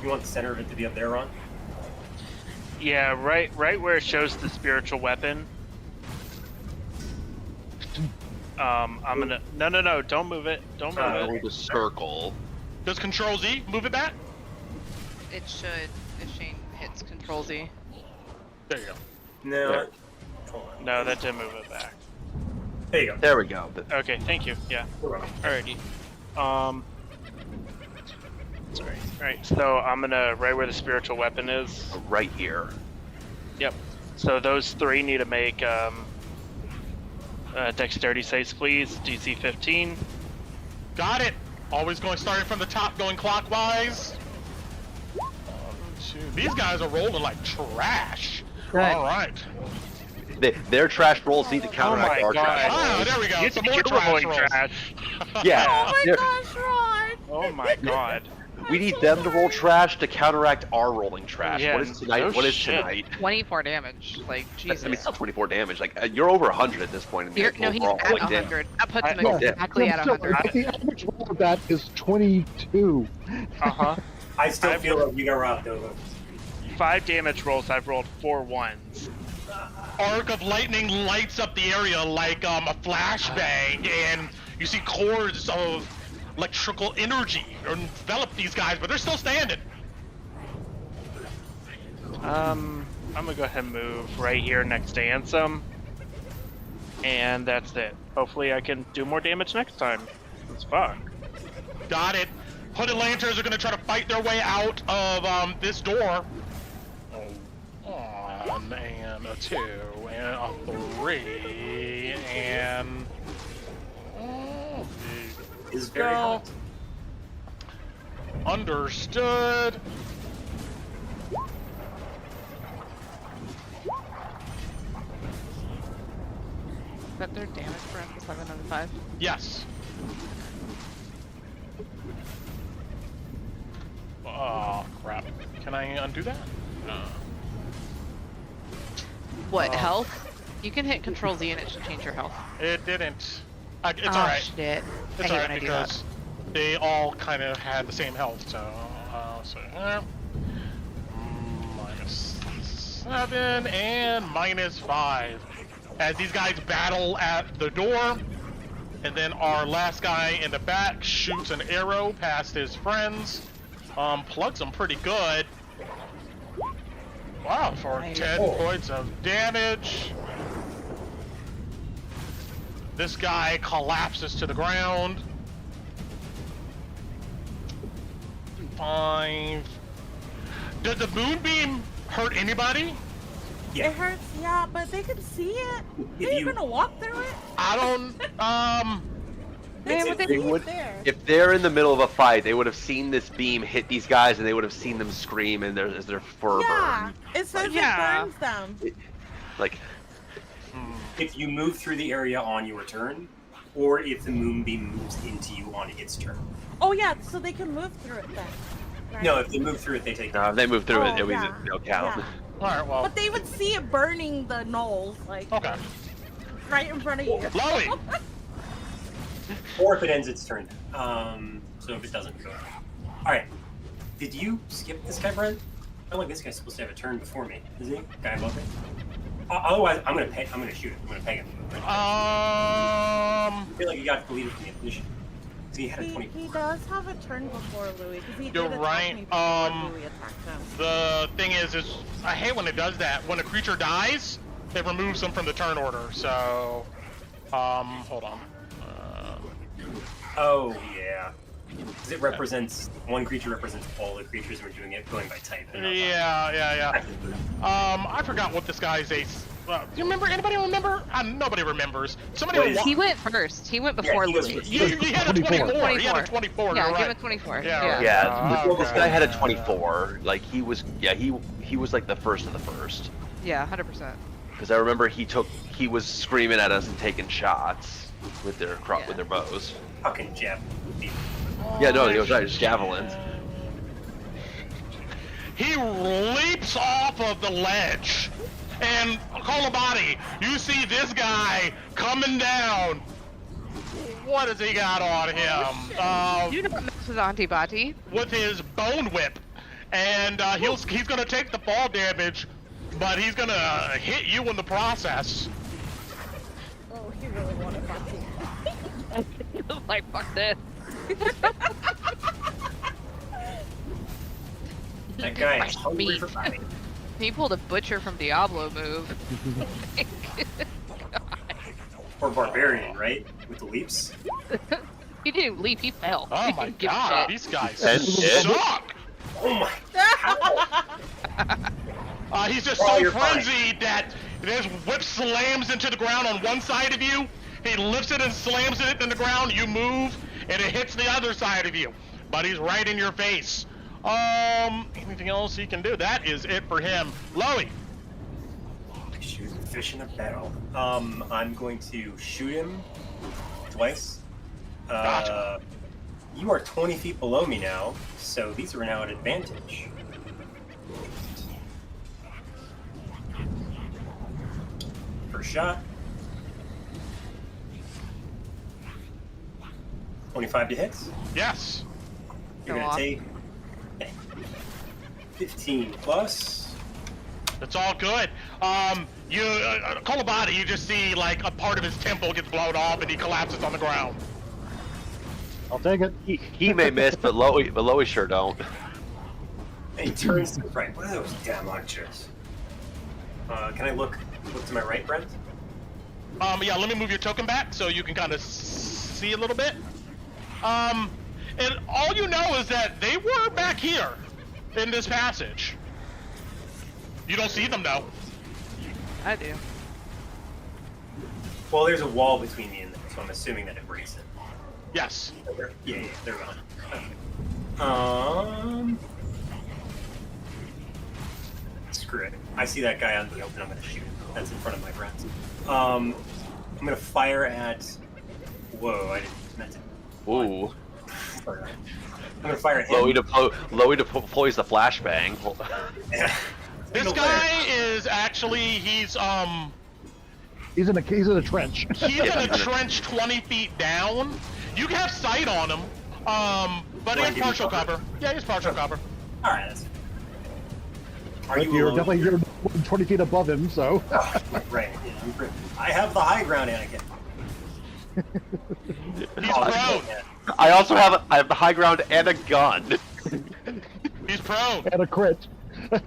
You want the center of it to be up there, Ron? yeah, right where it shows the spiritual weapon. I'm gonna no, don't move it, don't move it. The circle. Does Control Z move it back? It should if Shane hits Control Z. There you go. No. There. Hold on. No, that didn't move it back. There you go. There we go. Okay, thank you. Yeah. You're welcome. Alrighty. Sorry. Alright, so I'm gonna right where the spiritual weapon is. Right here. Yep. So those three need to make dexterity saves, please. DC 15. Got it. Always going, starting from the top, going clockwise. These guys are rolling like trash. Right. All right. Their trash rolls need to Oh counteract my our trash god. Ah, rolls. there we go. You Some think more you're trash rolling rolls. trash. Yeah. Oh my they're- gosh, Ron! Oh my god. We need them to roll trash to counteract our rolling trash. Yeah, What is tonight? no What is shit. tonight? 24 damage. Like Jesus. I mean, it's still 24 damage. Like you're over 100 at this point. In the No, he's overall. at Like, damn. 100. That puts him I- exactly at So, 100. the average roll of that is 22. Uh-huh. I still I've- feel like you got robbed, though. 5 damage rolls, I've rolled 4 ones. Arc of lightning lights up the area like a flashbang, and you see cords of electrical energy envelop these guys, but they're still standing. I'm gonna go ahead and move right here next to Ansem. And that's it. Hopefully I can do more damage next time. It's fuck. Got it. Hooded Lanterns are going to try to fight their way out of this door. One and a 2 and a 3 and Is very hot. understood. Is that their damage for him? 7 out of 5. Yes. Oh crap! Can I undo that? What, health? You can hit Control Z and it should change your health. It didn't. It's Oh, alright. shit. It's I hate alright when I do that. because they all kind of had the same health, so -7 and -5 as these guys battle at the door, and then our last guy in the back shoots an arrow past his friends, plugs them pretty good. Wow, for 10 points of damage. This guy collapses to the ground. 5. Does the moonbeam hurt anybody? Yeah. It hurts, yeah, but they can see it. If They're you- gonna walk through it. I don't. They would they see would- it there. If they're in the middle of a fight, they would have seen this beam hit these guys, and they would have seen them scream as their fur Yeah, burned. it says Yeah. it burns them. Like, If you move through the area on your turn, or if the moonbeam moves into you on its turn. Oh yeah, so they can move through it then. Right? No, if they move through it, they take no, if they move through Oh, it, yeah. it'll count. Yeah. all right. Well, But they would see it burning the knolls, like okay. right in front of you. Loey. Or if it ends its turn. So if it doesn't go. Alright. Did you skip this guy, Brent? I feel like this guy's supposed to have a turn before me. Is he? Guy above me? Otherwise, I'm gonna shoot him. I'm gonna peg him. I feel like you got deleted from the position. He had a 20. He does have a turn before Louis, because he You're did right, attack me before Louis attacked him. The thing is I hate when it does that. When a creature dies, it removes them from the turn order. So, hold on. Oh yeah, because it represents one creature represents all the creatures. We're doing it going by type. and not by- Yeah. I forgot what this guy's ace. Do you remember? Anybody remember? Nobody remembers. Somebody. What is- He went first. He went before he goes Louis. first. You had a 24. He had a 24. 24. Yeah, you're give right. it 24. Yeah. Yeah, okay. this guy had a 24. Like he was like the first of the first. Yeah, 100%. Because I remember he was screaming at us and taking shots with their with their bows. Fucking jab. Yeah, no, he was right. Just javelins. He leaps off of the ledge, and Kolobati, you see this guy coming down. What has he got on him? You don't mess with Auntie Bati. With his bone whip, and he's gonna take the fall damage, but he's gonna hit you in the process. Oh, he really wanted Bati. Like, fuck this. That guy is Fresh hungry meat. for fighting. He pulled a butcher from Diablo move. Or barbarian, right? With the leaps. He didn't even leap, he fell. Oh He my didn't give a god, shit. these guys And suck! Oh my! He's just Oh, so you're fine. frenzied that his whip slams into the ground on one side of you. He lifts it and slams it in the ground. You move, and it hits the other side of you. But he's right in your face. Anything else he can do? That is it for him. Loey. Shoot the fish in a barrel. I'm going to shoot him twice. Gotcha. You are 20 feet below me now, so these are now at advantage. First shot. 25 to hit. Yes. You're Go gonna on. take 15 plus. It's all good. Kolobati, you just see like a part of his temple gets blown off and he collapses on the ground. I'll take it. He may miss, but Loey sure don't. And he turns to the right. What are those damn archers? Can I look to my right, Brent? Yeah, let me move your token back so you can kind of see a little bit. And all you know is that they were back here in this passage. You don't see them though. I do. Well, there's a wall between me and them, so I'm assuming that it breaks it. Yes. Yeah, they're gone. Screw it. I see that guy out in the open. I'm gonna shoot him. That's in front of my friends. I'm gonna fire at. Whoa! I didn't meant to. Ooh. Sorry. I'm gonna fire at him. Loey deploys the flashbang. Yeah. This Single guy player. is actually He's in a trench. he's in a trench 20 feet down. You can have sight on him. But Do I in give you partial cover? cover. Yeah, he's partial cover. All right. Are you You're alone? definitely 20 feet above him, so. Oh, right. Yeah, I'm pretty- I have the high ground, Anakin. He's prone. I have the high ground and a gun. He's prone. And a crit.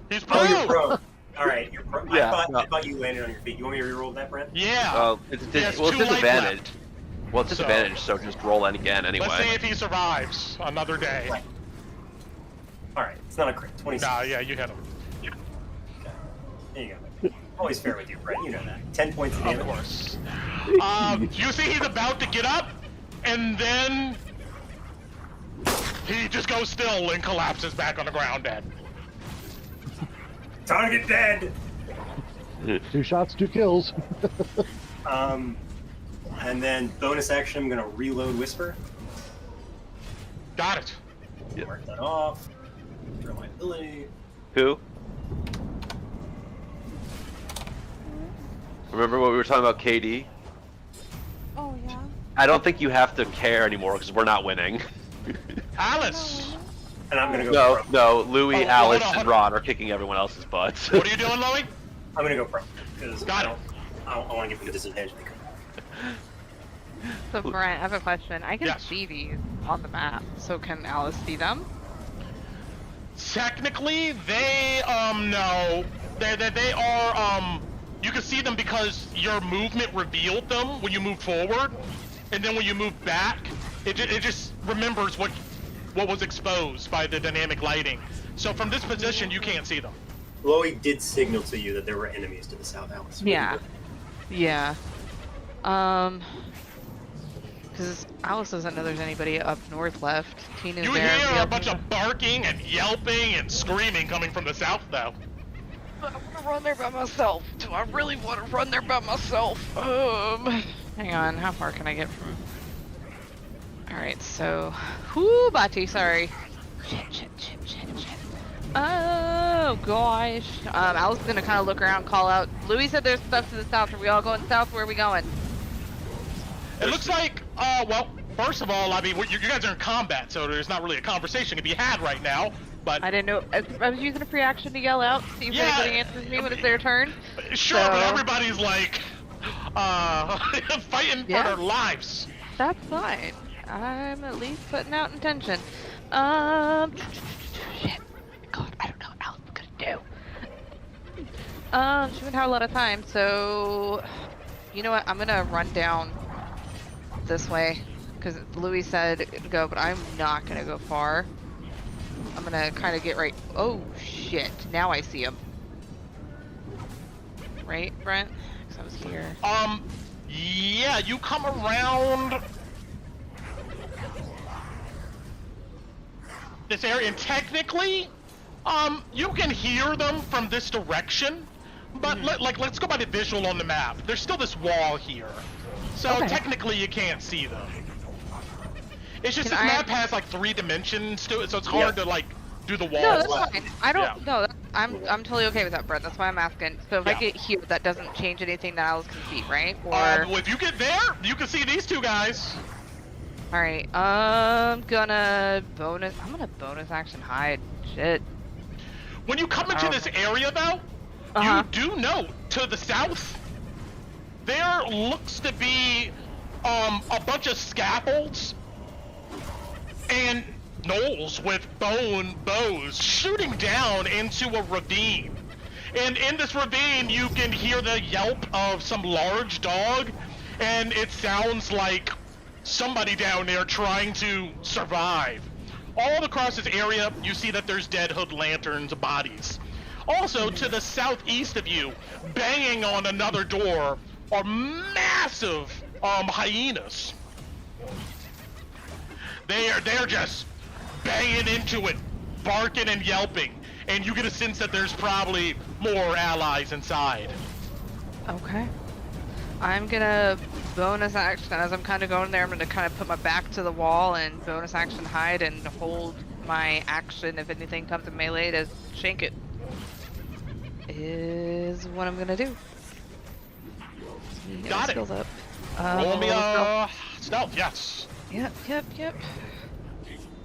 He's Oh, you're prone. pro. All right, you're pro. Yeah, I thought you landed on your feet. You want me to reroll that, Brent? Yeah. It's He has well, it's 2 life disadvantage. left. Well, it's So- disadvantage, so just roll it again anyway. Let's see if he survives another day. Right. All right, it's not a crit. 26. Nah, yeah, you hit him. There you go. Always fair with you, Brent. You know that. 10 points of Of damage. course. You see he's about to get up, and then he just goes still and collapses back on the ground dead. Target dead. 2 shots, 2 kills. And then bonus action, I'm gonna reload Whisper. Got it. Yep. Mark that off. Throw my ability. Who? Remember what we were talking about, KD? Oh, yeah? I don't think you have to care anymore because we're not winning. Alice, And I'm gonna go No, pro. no, Louis, Oh, Alice, hold on, and Ron are kicking everyone else's butts. what are you doing, Loey? I'm gonna go pro. Because Got it. I want to give him a disadvantage. So Brent, I have a question. I can Yes. see these on the map, so can Alice see them? Technically, they no, they are you can see them because your movement revealed them when you move forward, and then when you move back, it just remembers what was exposed by the dynamic lighting. So from this position, you can't see them. Chloe did signal to you that there were enemies to the south, Alice. Yeah. Yeah. Because Alice doesn't know there's anybody up north left. Tina's You there. hear a bunch of barking and yelping and screaming coming from the south, though. I want to run there by myself. Do I really want to run there by myself? Hang on. How far can I get from? All right. So, whoo, Bati. Sorry. Shit. Oh gosh. Alice is gonna kind of look around, call out. Louis said there's stuff to the south. Are we all going south? Where are we going? It looks like, well, first of all, I mean, you guys are in combat, so there's not really a conversation to be had right now, but... I didn't know. I was using a free action to yell out, see if Yeah, anybody answers me when it's their turn. Sure, So- but everybody's like, fighting for Yeah. their lives. That's fine. I'm at least putting out intention. Shit. God, I don't know what Alice is gonna do. She wouldn't have a lot of time, so... You know what? I'm gonna run down this way, because Louis said go, but I'm not gonna go far. I'm gonna kind of get right... Oh, shit. Now I see him. Right, Brent? Because I was here. Yeah, you come around this area, and technically, you can hear them from this direction, but let's go by the visual on the map. There's still this wall here, so Okay. technically you can't see them. It's just Can this I- map has like 3 dimensions to it, so it's hard to like do the walls. No, that's fine. I don't. Yeah. No, I'm totally okay with that, Brett. That's why I'm asking. So if I Yeah. get here, that doesn't change anything that Alice can see, right? Or Well, if you get there, you can see these two guys. all right. I'm gonna bonus action hide. Shit. When you come into this area, though, Uh-huh. you do note to the south there looks to be a bunch of scaffolds and gnolls with bone bows shooting down into a ravine. And in this ravine, you can hear the yelp of some large dog, and it sounds like somebody down there trying to survive. All across this area, you see that there's dead hood lanterns, bodies. Also, to the southeast of you, banging on another door, are massive hyenas. They're just banging into it, barking and yelping, and you get a sense that there's probably more allies inside. Okay. I'm gonna bonus action as I'm kind of going there. I'm gonna kind of put my back to the wall and bonus action hide and hold my action if anything comes in melee to shank it. Is what I'm gonna do. Get Got my it. skills up. Roll me a stealth, yes. Yep.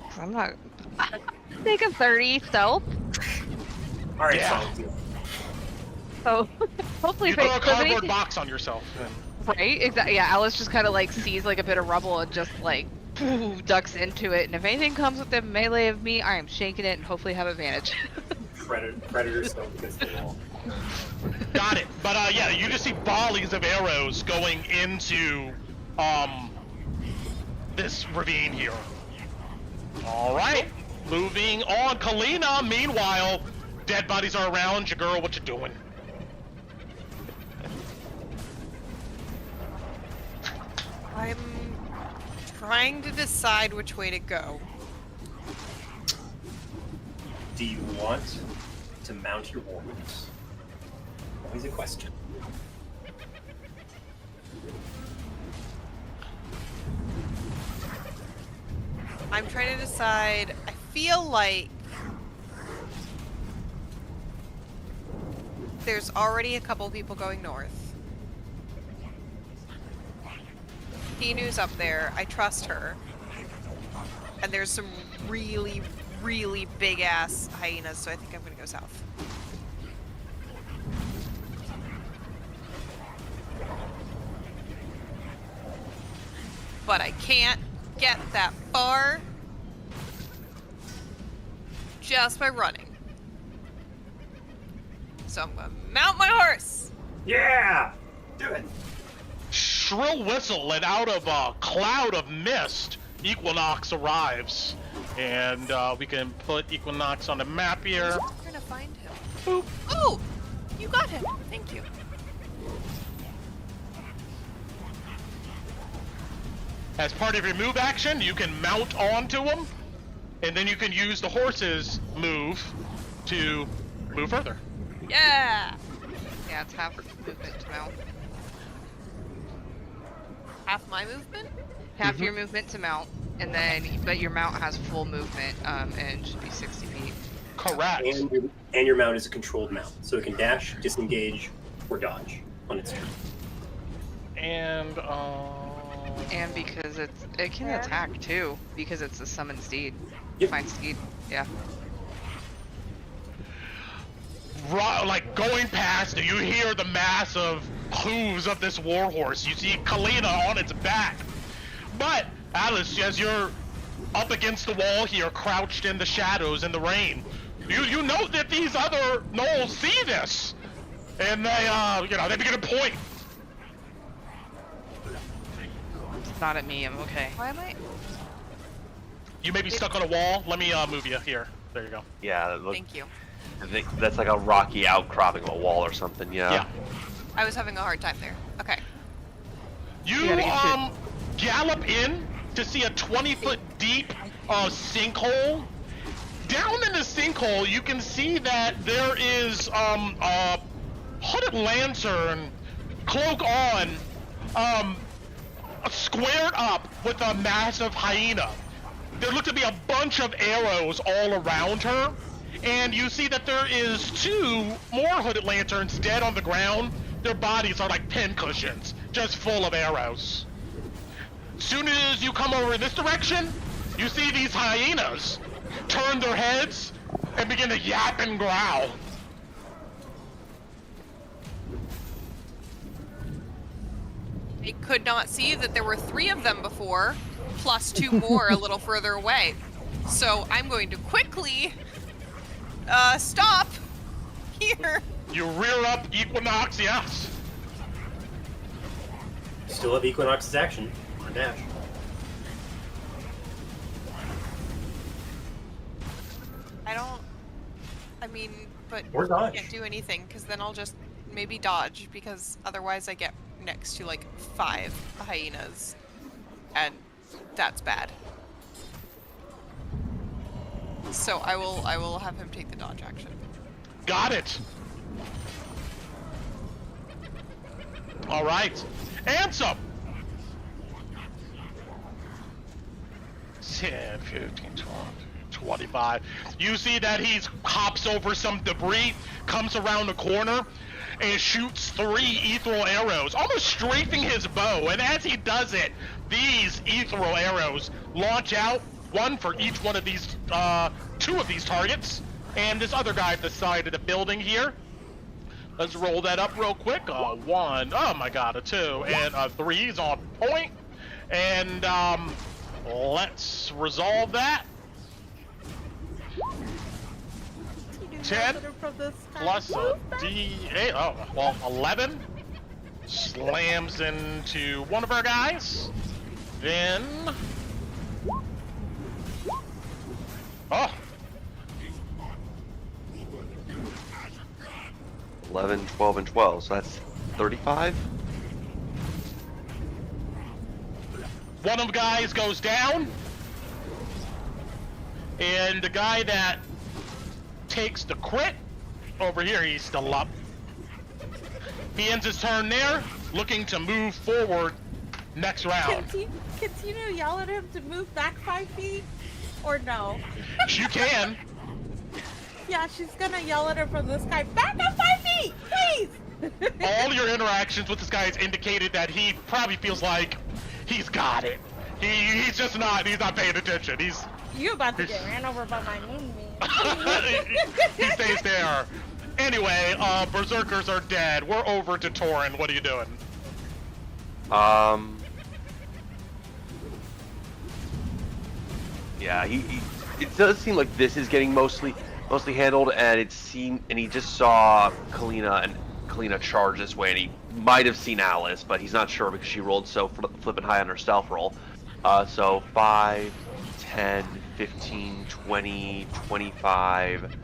'Cause I'm not. Take a 30 stealth. All right, Yeah. fine. So hopefully You if it throw a does cardboard anything- box on yourself. And Right, exactly. Yeah, Alice just kind of like sees like a bit of rubble and just like ducks into it. And if anything comes within melee of me, I am shaking it and hopefully have advantage. Predator stealth against the wall. got it. But yeah, you just see volleys of arrows going into this ravine here. All right, moving on. Kalina, meanwhile, dead bodies are around you, girl. What you doing? I'm trying to decide which way to go. Do you want to mount your war boots? Always a question. I'm trying to decide. I feel like there's already a couple people going north. Tinu's up there. I trust her. And there's some really, really big ass hyenas, so I think I'm gonna go south. but I can't get that far just by running. So I'm gonna mount my horse. Yeah! Do it! Shrill whistle, and out of a cloud of mist, Equinox arrives. And we can put Equinox on the map here. I'm gonna find him. Boop. Oh! You got him. Thank you. As part of your move action, you can mount onto him, and then you can use the horse's move to move further. Yeah! Yeah, it's half movement to mount. Half my movement? Half your movement to mount, and then but your mount has full movement, and should be 60 feet. Correct. And your mount is a controlled mount, so it can dash, disengage, or dodge on its turn. And because it can attack too, because it's a summoned steed. Yep. Fine steed. Yeah. like going past, you hear the massive hooves of this warhorse. You see Kalina on its back. But Alice, as you're up against the wall here, crouched in the shadows in the rain, you know that these other gnolls see this, and they begin to point. It's not at me. I'm okay. Why am I? You may be stuck on a wall. Let me move you here. There you go. Yeah, Thank you. I think that's like a rocky outcropping of a wall or something. Yeah. I was having a hard time there. Okay. You gallop in to see a 20-foot deep sinkhole. Down in the sinkhole, you can see that there is a hooded lantern, cloak on, squared up with a massive hyena. There look to be a bunch of arrows all around her, and you see that there is two more hooded lanterns dead on the ground. Their bodies are like pin cushions, just full of arrows. Soon as you come over in this direction, you see these hyenas turn their heads and begin to yap and growl. I could not see that there were 3 of them before, plus 2 more a little further away. So I'm going to quickly stop here. You rear up Equinox, yes. Still have Equinox's action on dash. But Or dodge. I can't do anything because then I'll just maybe dodge because otherwise I get next to like 5 hyenas and that's bad. So I will have him take the dodge action. Got it. All right. Ansem. 10, 15, 20, 25. You see that he hops over some debris, comes around the corner, and shoots 3 ethereal arrows, almost strafing his bow. And as he does it, these ethereal arrows launch out, one for each one of these, 2 of these targets, and this other guy at the side of the building here. Let's roll that up real quick. 1, oh my god, a 2, and a 3 is on point. And let's resolve that. 10 plus a D8. Oh, well, 11 slams into one of our guys. Then, oh, 11, 12, and 12. So that's 35. one of the guys goes down, and the guy that takes the crit over here, he's still up. He ends his turn there, looking to move forward next round. Can Tina yell at him to move back 5 feet? Or no? You can. Yeah, she's gonna yell at him from the sky. Back up 5 feet, please! All your interactions with this guy has indicated that he probably feels like he's got it. He's just not, he's not paying attention. You about to get ran over by my moonbeam. He stays there. Anyway, berserkers are dead. We're over to Torin. What are you doing? Yeah, it does seem like this is getting mostly handled, and he just saw Kalina charge this way, and he might have seen Alice, but he's not sure because she rolled so flipping high on her stealth roll. So 5, 10, 15, 20, 25,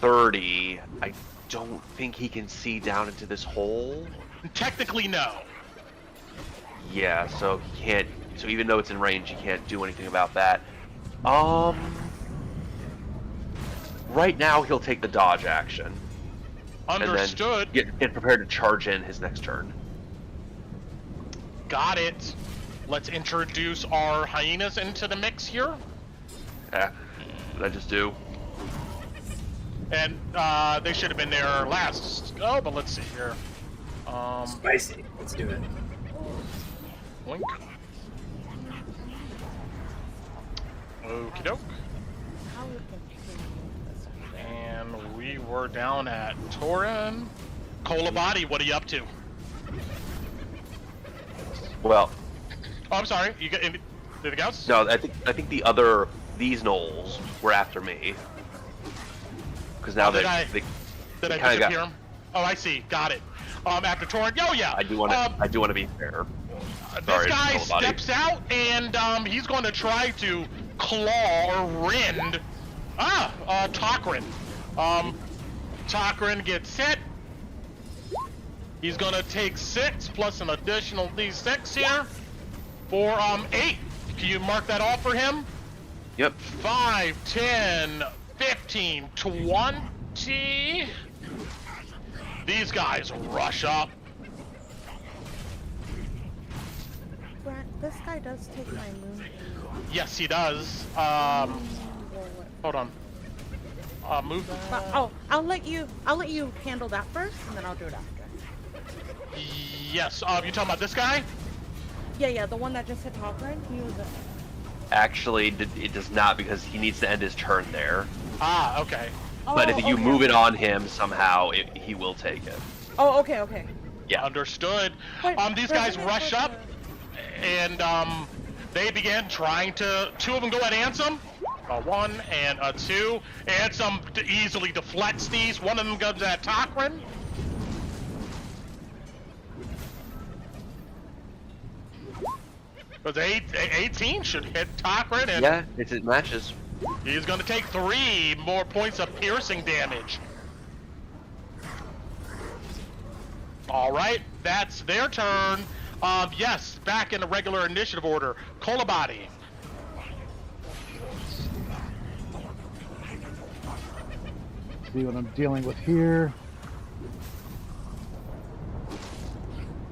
30. I don't think he can see down into this hole. Technically, no. Yeah, so he can't. So even though it's in range, he can't do anything about that. Right now he'll take the dodge action. Understood. And then get prepared to charge in his next turn. Got it. Let's introduce our hyenas into the mix here. Yeah. What did I just do? And they should have been there last. Oh, but let's see here. Spicy. Let's do it. Wink. Okie doke. How we can change this one? And we were down at Torin. Kolabadi, what are you up to? Well, Oh, I'm sorry. You got anything else? no, I think these gnolls were after me. Because now Did they I kinda disappear him? Oh, I see. Got it. After Torin. Oh, yeah. I do want to be fair. This Sorry, guy Kolabadi. steps out and he's going to try to claw or rend. Tokrin. Tokrin gets hit. He's going to take 6 plus an additional d6 here for 8. Can you mark that off for him? Yep. 5, 10, 15, 20. These guys rush up. Grant, this guy does take my moonbeam. Yes, he does. Hold on. Move that. Oh, I'll let you handle that first, and then I'll do it after. Yes. You talking about this guy? Yeah, the one that just hit Toprin, he was it. Actually, it does not because he needs to end his turn there. Ah, okay. But if you move it on him somehow, he will take it. Oh, okay. Yeah. Understood. These guys rush up, and they begin trying to. 2 of them go at Ansem. 1 and 2. Ansem easily deflects these. 1 of them goes at Tokrin. Because 18 should hit Tokrin, and Yeah, it matches. he's going to take 3 more points of piercing damage. All right, that's their turn. Yes, back in the regular initiative order. Kolabadi. See what I'm dealing with here.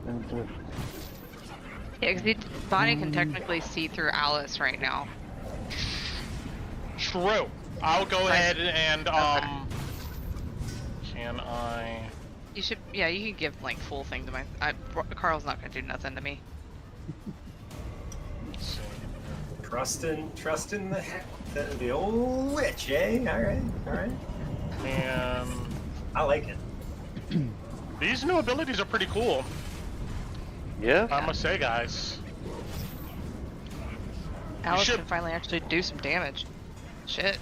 And, Yeah, because Bonnie can technically see through Alice right now. True. I'll go ahead and can I? You should, yeah, you can give like full thing to my. Carl's not gonna do nothing to me. Let's see. Trusting the old witch, eh? All right. And I like it. these new abilities are pretty cool. Yeah. I must say, guys. Alice should- can finally actually do some damage. Shit.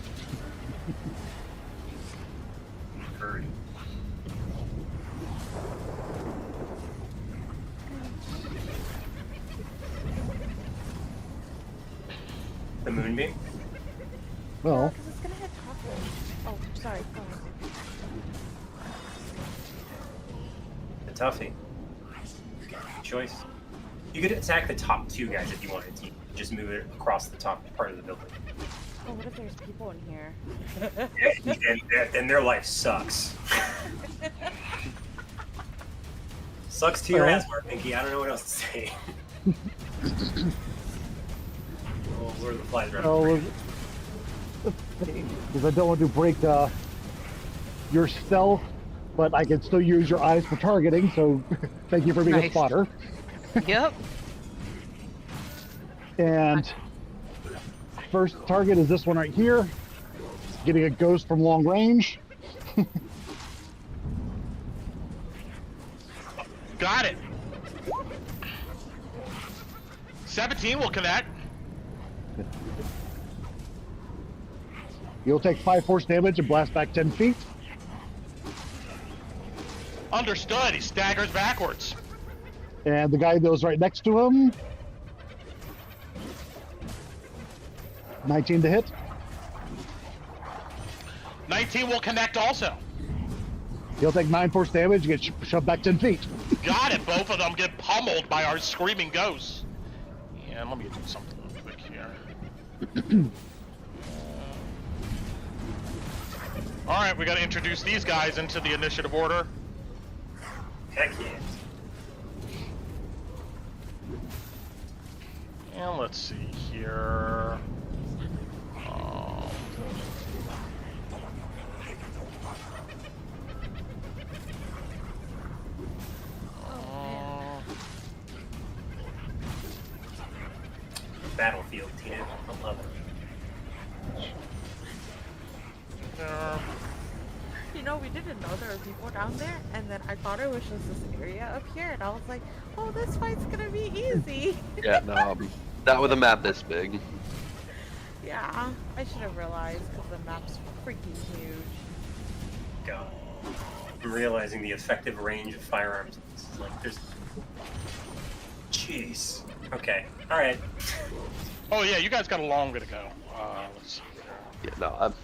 Hurry. The moonbeam. well, Because it's gonna hit Toprin. Oh, sorry. Go ahead. The toughie. Good choice. You could attack the top 2 guys if you wanted to. Just move it across the top part of the building. Oh, what if there's people in here? And their life sucks. Sucks to your ass, Mark Pinky. I don't know what else to say. Oh, Lord of the Flies around. because I don't want to break your stealth, but I can still use your eyes for targeting. So, thank you for being a Nice. spotter. Yep. And first target is this one right here, getting a ghost from long range. Got it. 17 will connect. You'll take 5 force damage and blast back 10 feet. Understood. He staggers backwards. And the guy that was right next to him, 19 to hit. 19 will connect also. He'll take 9 force damage and get shoved back 10 feet. Got it. Both of them get pummeled by our screaming ghosts. And let me do something real quick here. All right, we got to introduce these guys into the initiative order. Heck yeah. And let's see here. Battlefield, Tina. I love it. You know, we didn't know there were people down there, and then I thought it was just this area up here, and I was like, oh, this fight's gonna be easy. Yeah, no, not with a map this big. Yeah, I should have realized, because the map's freaking huge. God. I'm realizing the effective range of firearms. This is like, there's... Jeez. Okay, alright. Oh yeah, you guys got a long way to go. Let's see. Yeah, no, I'm...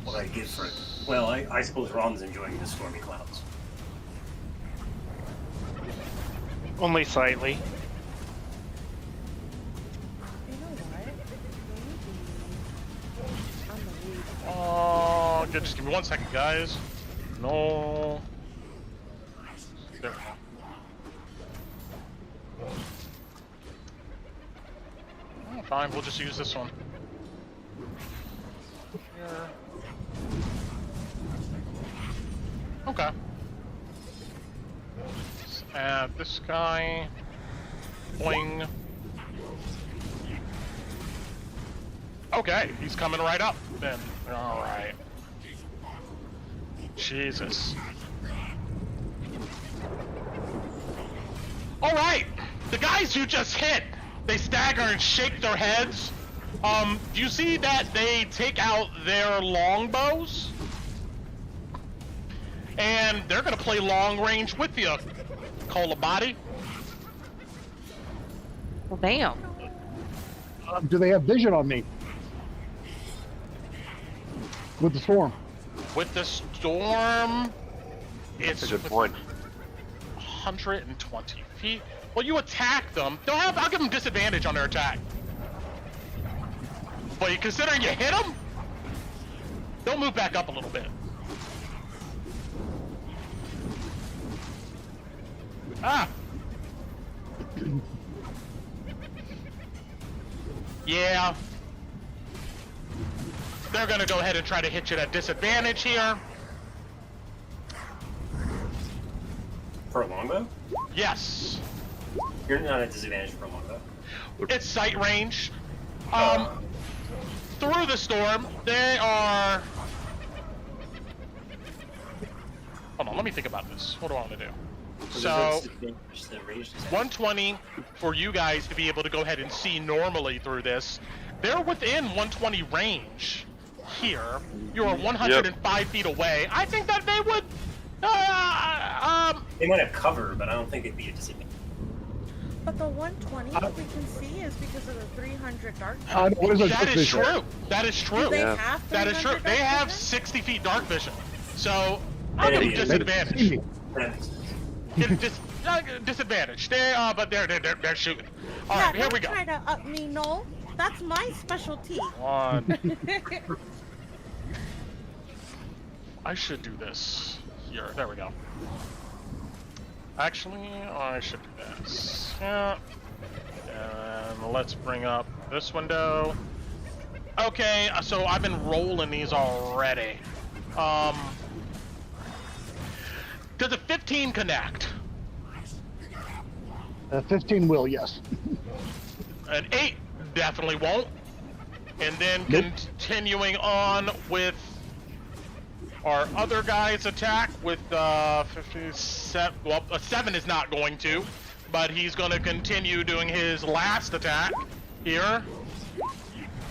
What I give for it? Well, I suppose Ron's enjoying the stormy clouds. Only slightly. You know what? Maybe on the weed. Oh, just give me 1 second, guys. No. There we go. Oh, fine, we'll just use this one. Here. Okay. Let's add this guy. Boing. Okay, he's coming right up then. Alright. Jesus. Alright! The guys you just hit! They stagger and shake their heads. Do you see that they take out their longbows? And they're gonna play long range with you, Colabody. Well, damn. Do they have vision on me? With the storm. With the storm, it's That's a good point. 120 feet. Well, you attack them. I'll give them disadvantage on their attack. But you considering you hit them, they'll move back up a little bit. Ah. Yeah. They're gonna go ahead and try to hit you at disadvantage here. For a longbow? Yes. You're not at disadvantage for a longbow. It's sight range. Through the storm, they are... Hold on, let me think about this. What do I want to do? So, 120 for you guys to be able to go ahead and see normally through this. They're within 120 range here. You're 105 feet away. I think that they would... They might have cover, but I don't think it'd be a disadvantage. But the 120 we can see is because of the 300 dark. What is That is true. That is true. Do they Yeah. have That is true. 300 They dark have vision? 60 feet dark vision. So, I'll give them Maybe. disadvantage. That makes sense. Disadvantage. But they're shooting. All Yeah, right, here we don't go. try to up me, Noel. That's my specialty. One. I should do this here. There we go. Actually, I should do this. Yeah. And let's bring up this window. Okay, so I've been rolling these already. Does a 15 connect? 15 will, yes. An 8 definitely won't. And then Nope. continuing on with our other guy's attack with 57. Well, a 7 is not going to, but he's going to continue doing his last attack here.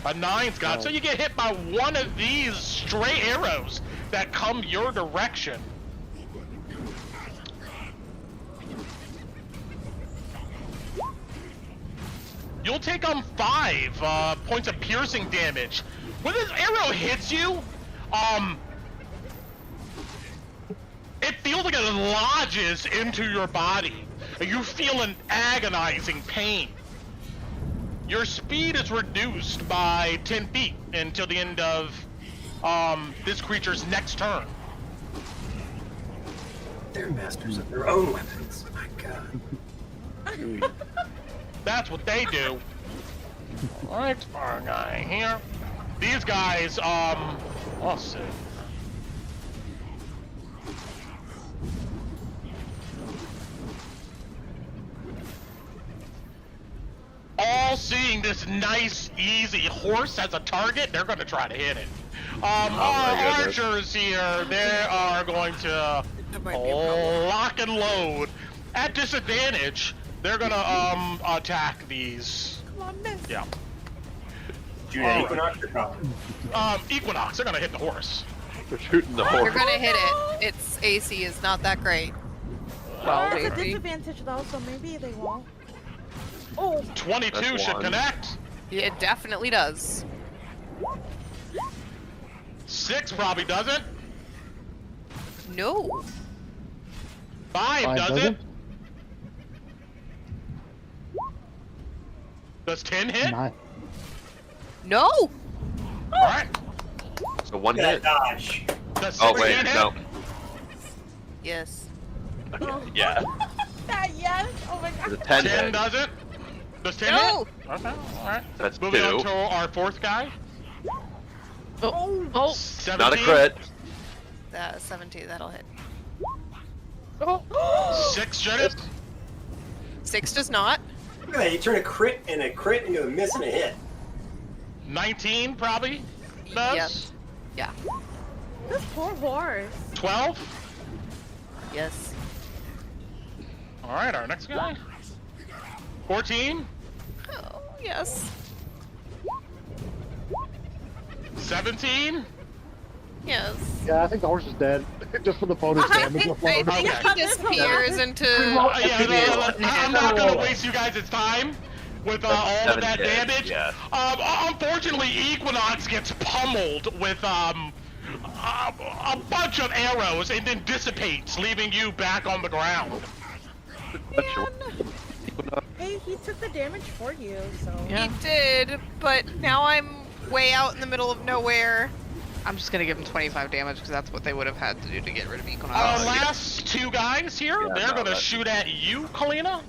A 9's got. So you get hit by one of these stray arrows that come your direction. You'll take 5 points of piercing damage. When this arrow hits you, it feels like it lodges into your body. You feel an agonizing pain. Your speed is reduced by 10 feet until the end of this creature's next turn. They're masters of their own weapons. My God. That's what they do. Alright, our guy here. These guys, let's see. All seeing this nice, easy horse as a target, they're going to try to hit it. Our archers here, they are going to lock and load. At disadvantage, they're going to attack these. Come on, miss. Yeah. Equinox or Copper? Equinox, they're going to hit the horse. They're shooting the You're horse. gonna hit it. Its AC is not that great. Well, It's a maybe. disadvantage though, so maybe they won't. Oh, 22 That's should one. connect. It definitely does. 6 probably doesn't. No. 5 doesn't. Does 10 hit? Nine. No. Alright. So 1 Yeah, hit. dodge. Does Oh 16 wait, hit? no. Yes. Yeah. that yes. Oh my Is god. it 10 10 hit? doesn't. Does 10 No. hit? Okay, alright. That's Moving 2. on to our 4th guy. Oh. 17. Not a crit. 17. That'll hit. 6 should hit. 6 does not. Look at that. You turn a crit into a miss and a hit. 19 probably does. Yes. Yeah. This poor horse. 12. Yes. Alright, our next guy. 14. Oh, yes. 17. Yes. Yeah, I think the horse is dead. Just for the bonus damage. I alone. think Okay. he disappears into. I'm not gonna waste you guys' time with all of that 7 hit, damage. yeah. Unfortunately, Equinox gets pummeled with a bunch of arrows and then dissipates, leaving you back on the ground. Hey, he took the damage for you, so. Yeah. He did, but now I'm way out in the middle of nowhere. I'm just gonna give him 25 damage because that's what they would have had to do to get rid of Equinox. Our last 2 guys here, Yeah, they're no, gonna that's- shoot at you, Kalina.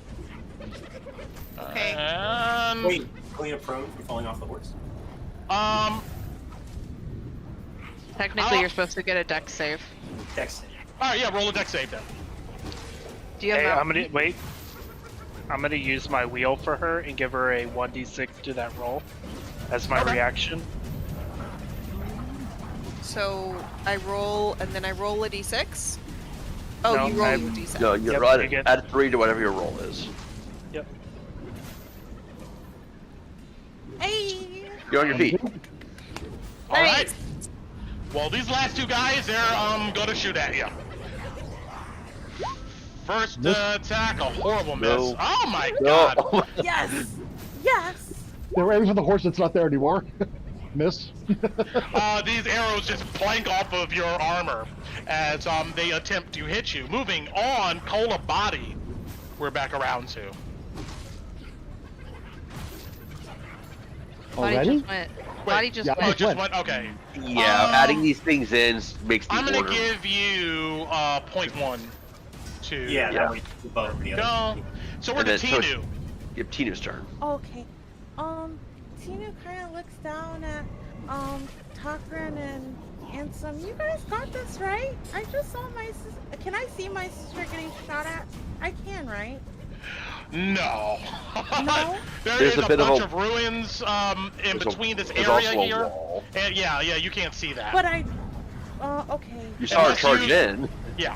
Okay. And, Wait, clean up prone from falling off the horse. Technically, you're supposed to get a dex save. Dex. alright, yeah, roll a dex save then. Do you have Hey, that? I'm gonna wait. I'm gonna use my wheel for her and give her a 1d6 to that roll as my Okay. reaction. So I roll, and then I roll a d6. Oh, No, you roll I'm- a d6. No, you're Yep, right. you get- Add 3 to whatever your roll is. Yep. Hey. You're on your feet. Alright. Well, these last 2 guys, they're gonna shoot at you. First attack, a horrible miss. No. Oh my No. god. Yes. Yes. They were aiming for the horse that's not there anymore. Miss. These arrows just plank off of your armor as they attempt to hit you. Moving on, Cola body. We're back around to. Body Already? just went. Body just Yeah, Oh, went. just went. Okay. Yeah, adding these things in makes the I'm gonna order. give you 0.1 to Yeah, Yeah. that way above the other. go. So we're And to then- so Tinu. Give Tina's turn. Okay. Tina kind of looks down at Takran and Ansem. You guys got this, right? I just saw my sister. Can I see my sister getting shot at? I can, right? No. No? There There's is a a bit of bunch a- of ruins in There's a- between this there's area also a here. wall. And yeah, you can't see that. But I. Okay. You saw her Unless charge you- in. Yeah.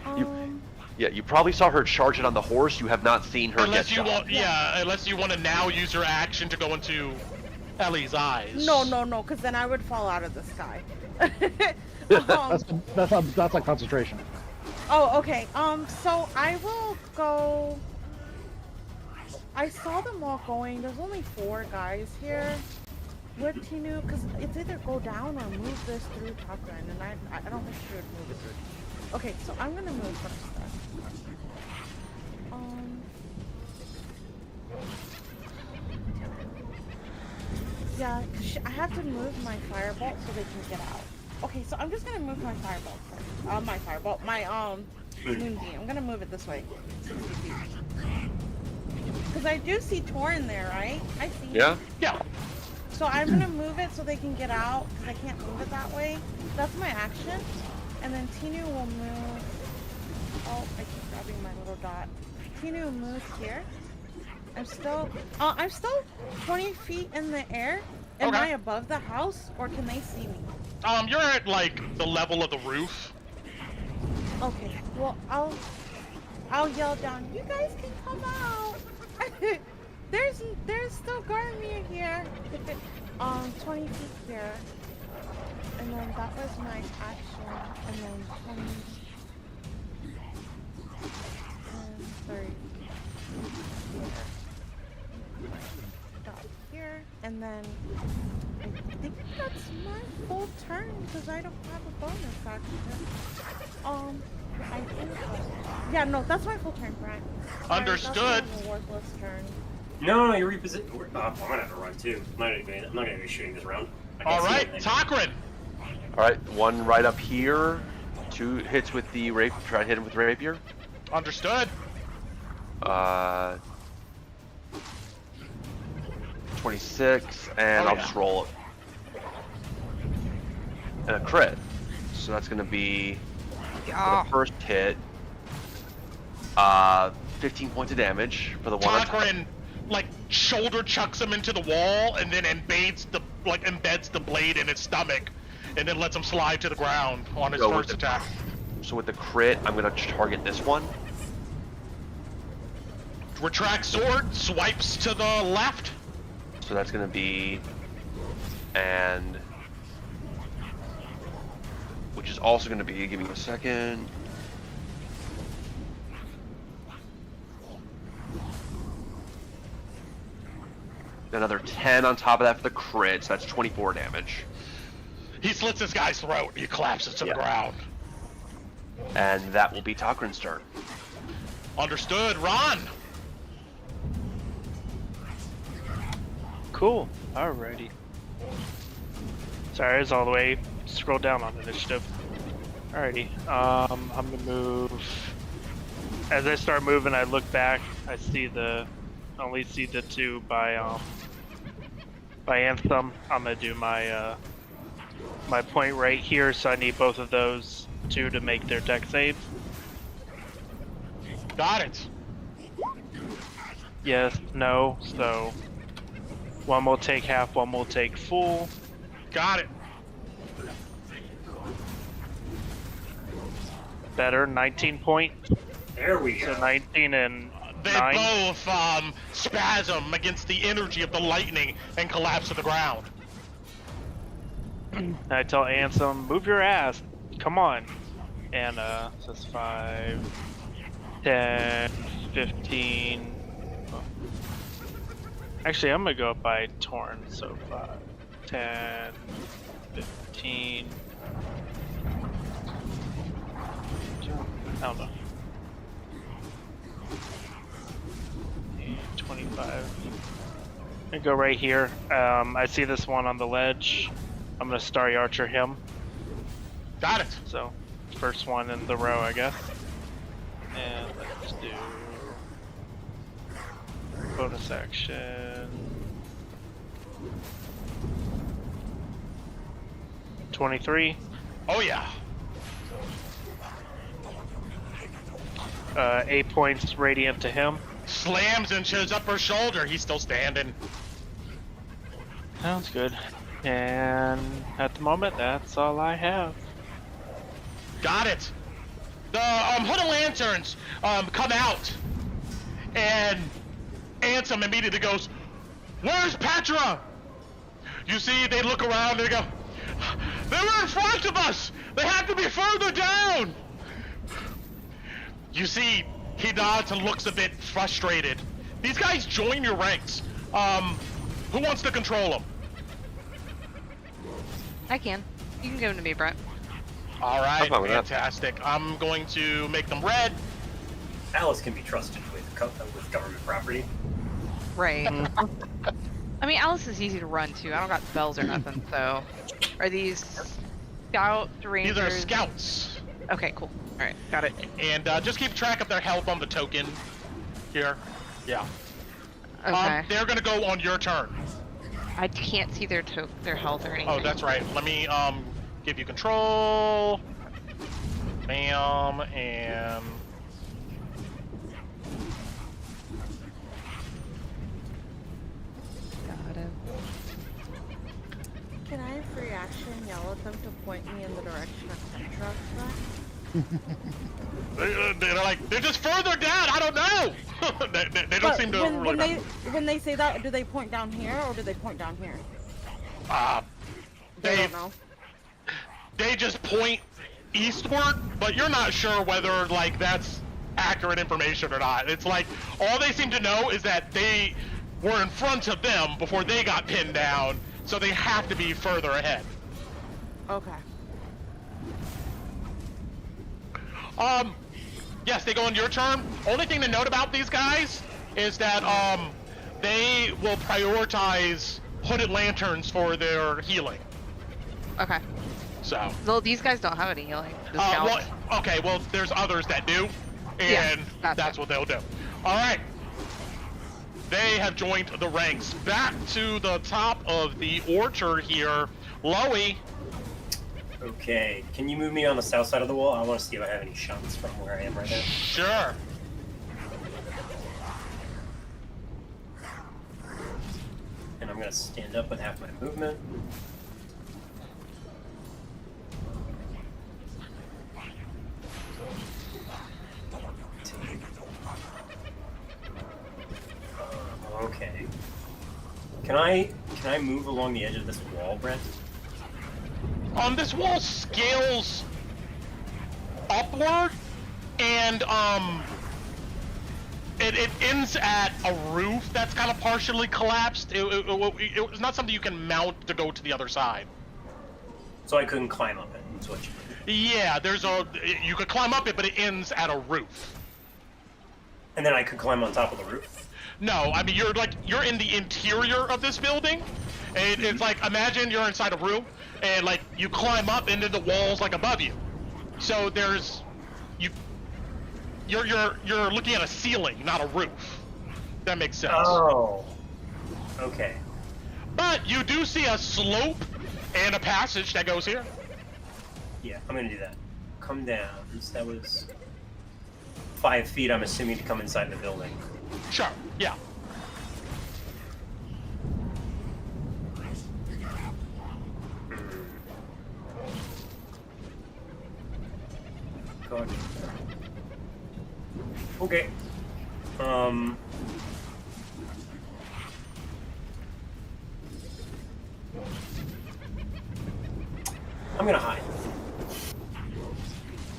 Um. Yeah, you probably saw her charge it on the horse. You have not seen her Unless get you shot. want, yeah, unless you want to now use your action to go into Ellie's eyes. No, because then I would fall out of the sky. That's like concentration. Oh, okay. So I will go. I saw them all going. There's only 4 guys here. With Tinu, because it's either go down or move this through Trakren, and I don't think she would move it through. Okay, so I'm gonna move first then. Yeah, cause I have to move my firebolt so they can get out. Okay, so I'm just gonna move my firebolt first. Moonbeam. I'm gonna move it this way. Because I do see Torin there, right? I see. Yeah? Yeah. So I'm gonna move it so they can get out, because I can't move it that way. That's my action. And then Tinu will move. Oh, I keep grabbing my little dot. Tinu moves here. I'm still 20 feet in the air. Am Okay. I above the house, or can they see me? You're at like the level of the roof. Okay. Well, I'll yell down. You guys can come out. There's still Garmir here. 20 feet here. And then that was my action. And then 20. And 30. Stop here. And then I think that's my full turn because I don't have a bonus action. I think so. Yeah, no, that's my full turn, Brian. Sorry, Understood. That's my worthless turn. No, you're repositioned. I'm gonna have to run too. I'm not gonna be shooting this round. I can't All see right, anything. Takrin. All right, 1 right up here. 2 hits with the rapier. Try to hit him with rapier. Understood. 26, and Oh, I'll yeah. just roll it. And a crit. So that's gonna be for Yeah. the first hit. 15 points of damage for the one. on top. Takrin like shoulder chucks him into the wall and then embeds the blade in his stomach, and then lets him slide to the ground on his So with first the- attack. So with the crit, I'm gonna target this one. Retract sword, swipes to the left. So that's gonna be, and which is also gonna be. Give me a second. Another 10 on top of that for the crit, so that's 24 damage. He slits this guy's throat. He collapses to Yeah. the ground. And that will be Takrin's turn. Understood. Ron. Cool. Alrighty. Sorry, I was all the way scroll down on initiative. Alrighty. I'm gonna move. As I start moving, I look back. I only see the 2 by Anthem. I'm gonna do my my point right here, so I need both of those 2 to make their deck save. Got it. Yes, no, so one will take half, one will take full. Got it. Better, 19 points. There we So go. 19 and They 9. both spasm against the energy of the lightning and collapse to the ground. I tell Ansem, move your ass. Come on. And so that's 5, 10, 15. Oh. Actually, I'm gonna go up by Torn. So 5, 10, 15. I don't know. 25. I'm gonna go right here. I see this one on the ledge. I'm gonna Starry Archer him. Got it. So, first one in the row, I guess. And let's do bonus action. 23. Oh yeah. 8 points radiant to him. Slams into his upper shoulder. He's still standing. Sounds good. And at the moment, that's all I have. Got it. The hooded lanterns come out, and Ansem immediately goes, "Where's Petra?" You see, they look around and they go, "They were in front of us! They have to be further down!" You see, he nods and looks a bit frustrated. These guys join your ranks. Who wants to control them? I can. You can give them to me, Brett. All right, fine with that. fantastic. I'm going to make them red. Alice can be trusted with government property. Right. I mean, Alice is easy to run too. I don't got spells or nothing, so. Are these scout rangers? These are scouts. Okay, cool. Alright, got it. And just keep track of their health on the token here. Yeah. Okay. They're gonna go on your turn. I can't see their health or anything. Oh, that's right. Let me give you control. Bam, and Got it. Can I have free action yell at them to point me in the direction of Petra? they're like, they're just further down. I don't know. they don't seem to. When they say that, do they point down here or do they point down here? They don't know. They just point eastward, but you're not sure whether like that's accurate information or not. It's like all they seem to know is that they were in front of them before they got pinned down, so they have to be further ahead. Okay. Yes, they go on your turn. Only thing to note about these guys is that they will prioritize hooded lanterns for their healing. Okay. So. Well, these guys don't have any healing. The scouts. Well, okay, well, there's others that do, and yeah, that's what they'll do. All right. They have joined the ranks. Back to the top of the orchard here. Loey. Okay, can you move me on the south side of the wall? I want to see if I have any shots from where I am right now. Sure. And I'm going to stand up with half my movement. Okay. Can I move along the edge of this wall, Brent? This wall scales upward, and it ends at a roof that's kind of partially collapsed. It was not something you can mount to go to the other side. So I couldn't climb up it. That's what you mean. Yeah, you could climb up it, but it ends at a roof. And then I could climb on top of the roof? No, I mean you're in the interior of this building. And it's like, imagine you're inside a room, and like you climb up into the walls like above you. So you're looking at a ceiling, not a roof. That makes sense. Oh. Okay. But you do see a slope and a passage that goes here. Yeah, I'm gonna do that. Come down. So that was 5 feet, I'm assuming, to come inside the building. Sure, yeah. God. Okay. I'm gonna hide.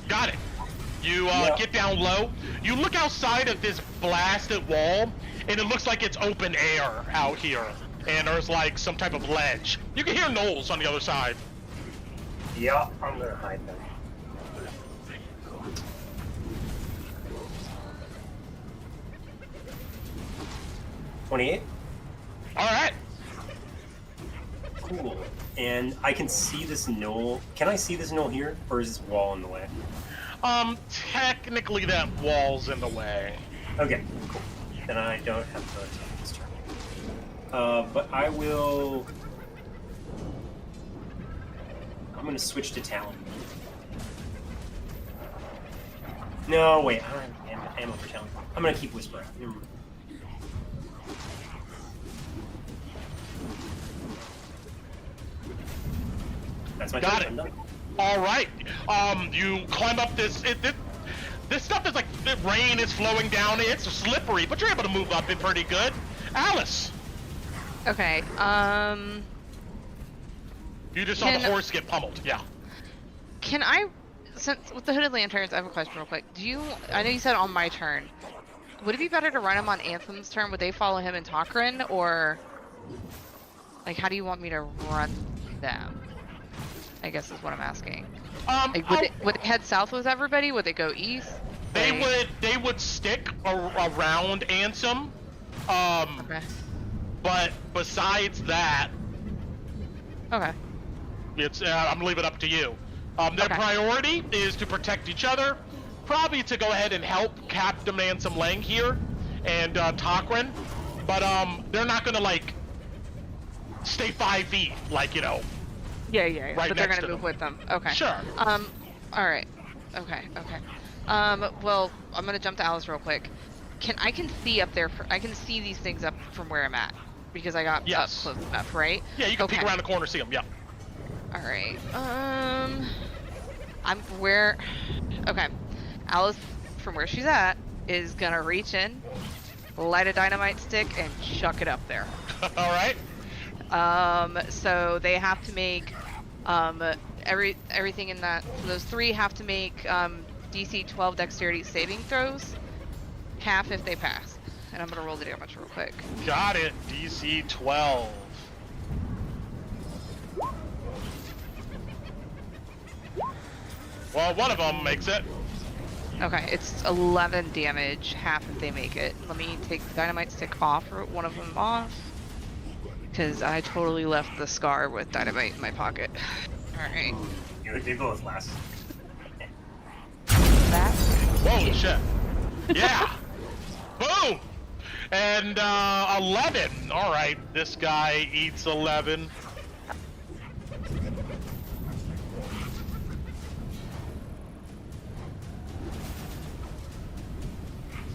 Got it. You get down low. You look outside of this blasted wall, and it looks like it's open air out here. And there's like some type of ledge. You can hear Knowles on the other side. Yeah, I'm gonna hide them. $28. All right. Cool. And I can see this knoll. Can I see this knoll here, or is this wall in the way? Technically that wall's in the way. Okay, cool. Then I don't have to take this turn. But I will. I'm gonna switch to Talon. No, wait. I don't have ammo for Talon. I'm gonna keep Whisper out. Never mind. That's my Got turn. it. I'm done. All right. You climb up this. this stuff is like, the rain is flowing down, it's slippery, but you're able to move up it pretty good. Alice! Okay, You just saw the horse get pummeled, yeah. Can I, since with the Hooded Lanterns, I have a question real quick. I know you said on my turn. Would it be better to run him on Anthem's turn? Would they follow him in Tok'ran, or like how do you want me to run them? I guess is what I'm asking. Like, would they head south with everybody? Would they go east? They would stick around Ansem. Okay. But besides that, Okay. it's I'm gonna leave it up to you. Their priority is to protect each other, probably to go ahead and help Captain Ansem Lang here and Tok'ran, but they're not gonna like stay 5 feet, like, you know. Yeah. Right But they're next gonna to move them. with them. Okay. Sure. All right. Okay. Well, I'm gonna jump to Alice real quick. I can see up there. I can see these things up from where I'm at because I got up close enough, right? Yeah, you can peek around the corner, see them. Yeah. All right. I'm where. Okay. Alice, from where she's at, is gonna reach in, light a dynamite stick, and chuck it up there. All right. So they have to make everything in that. So those three have to make DC 12 dexterity saving throws, half if they pass. And I'm gonna roll the damage real quick. Got it. DC 12. Well, one of them makes it. Okay, it's 11 damage, half if they make it. Let me take the dynamite stick off, or one of them off, because I totally left the scar with dynamite in my pocket. Alright. They both last. Holy shit. Yeah. Boom. And 11. All right, this guy eats 11.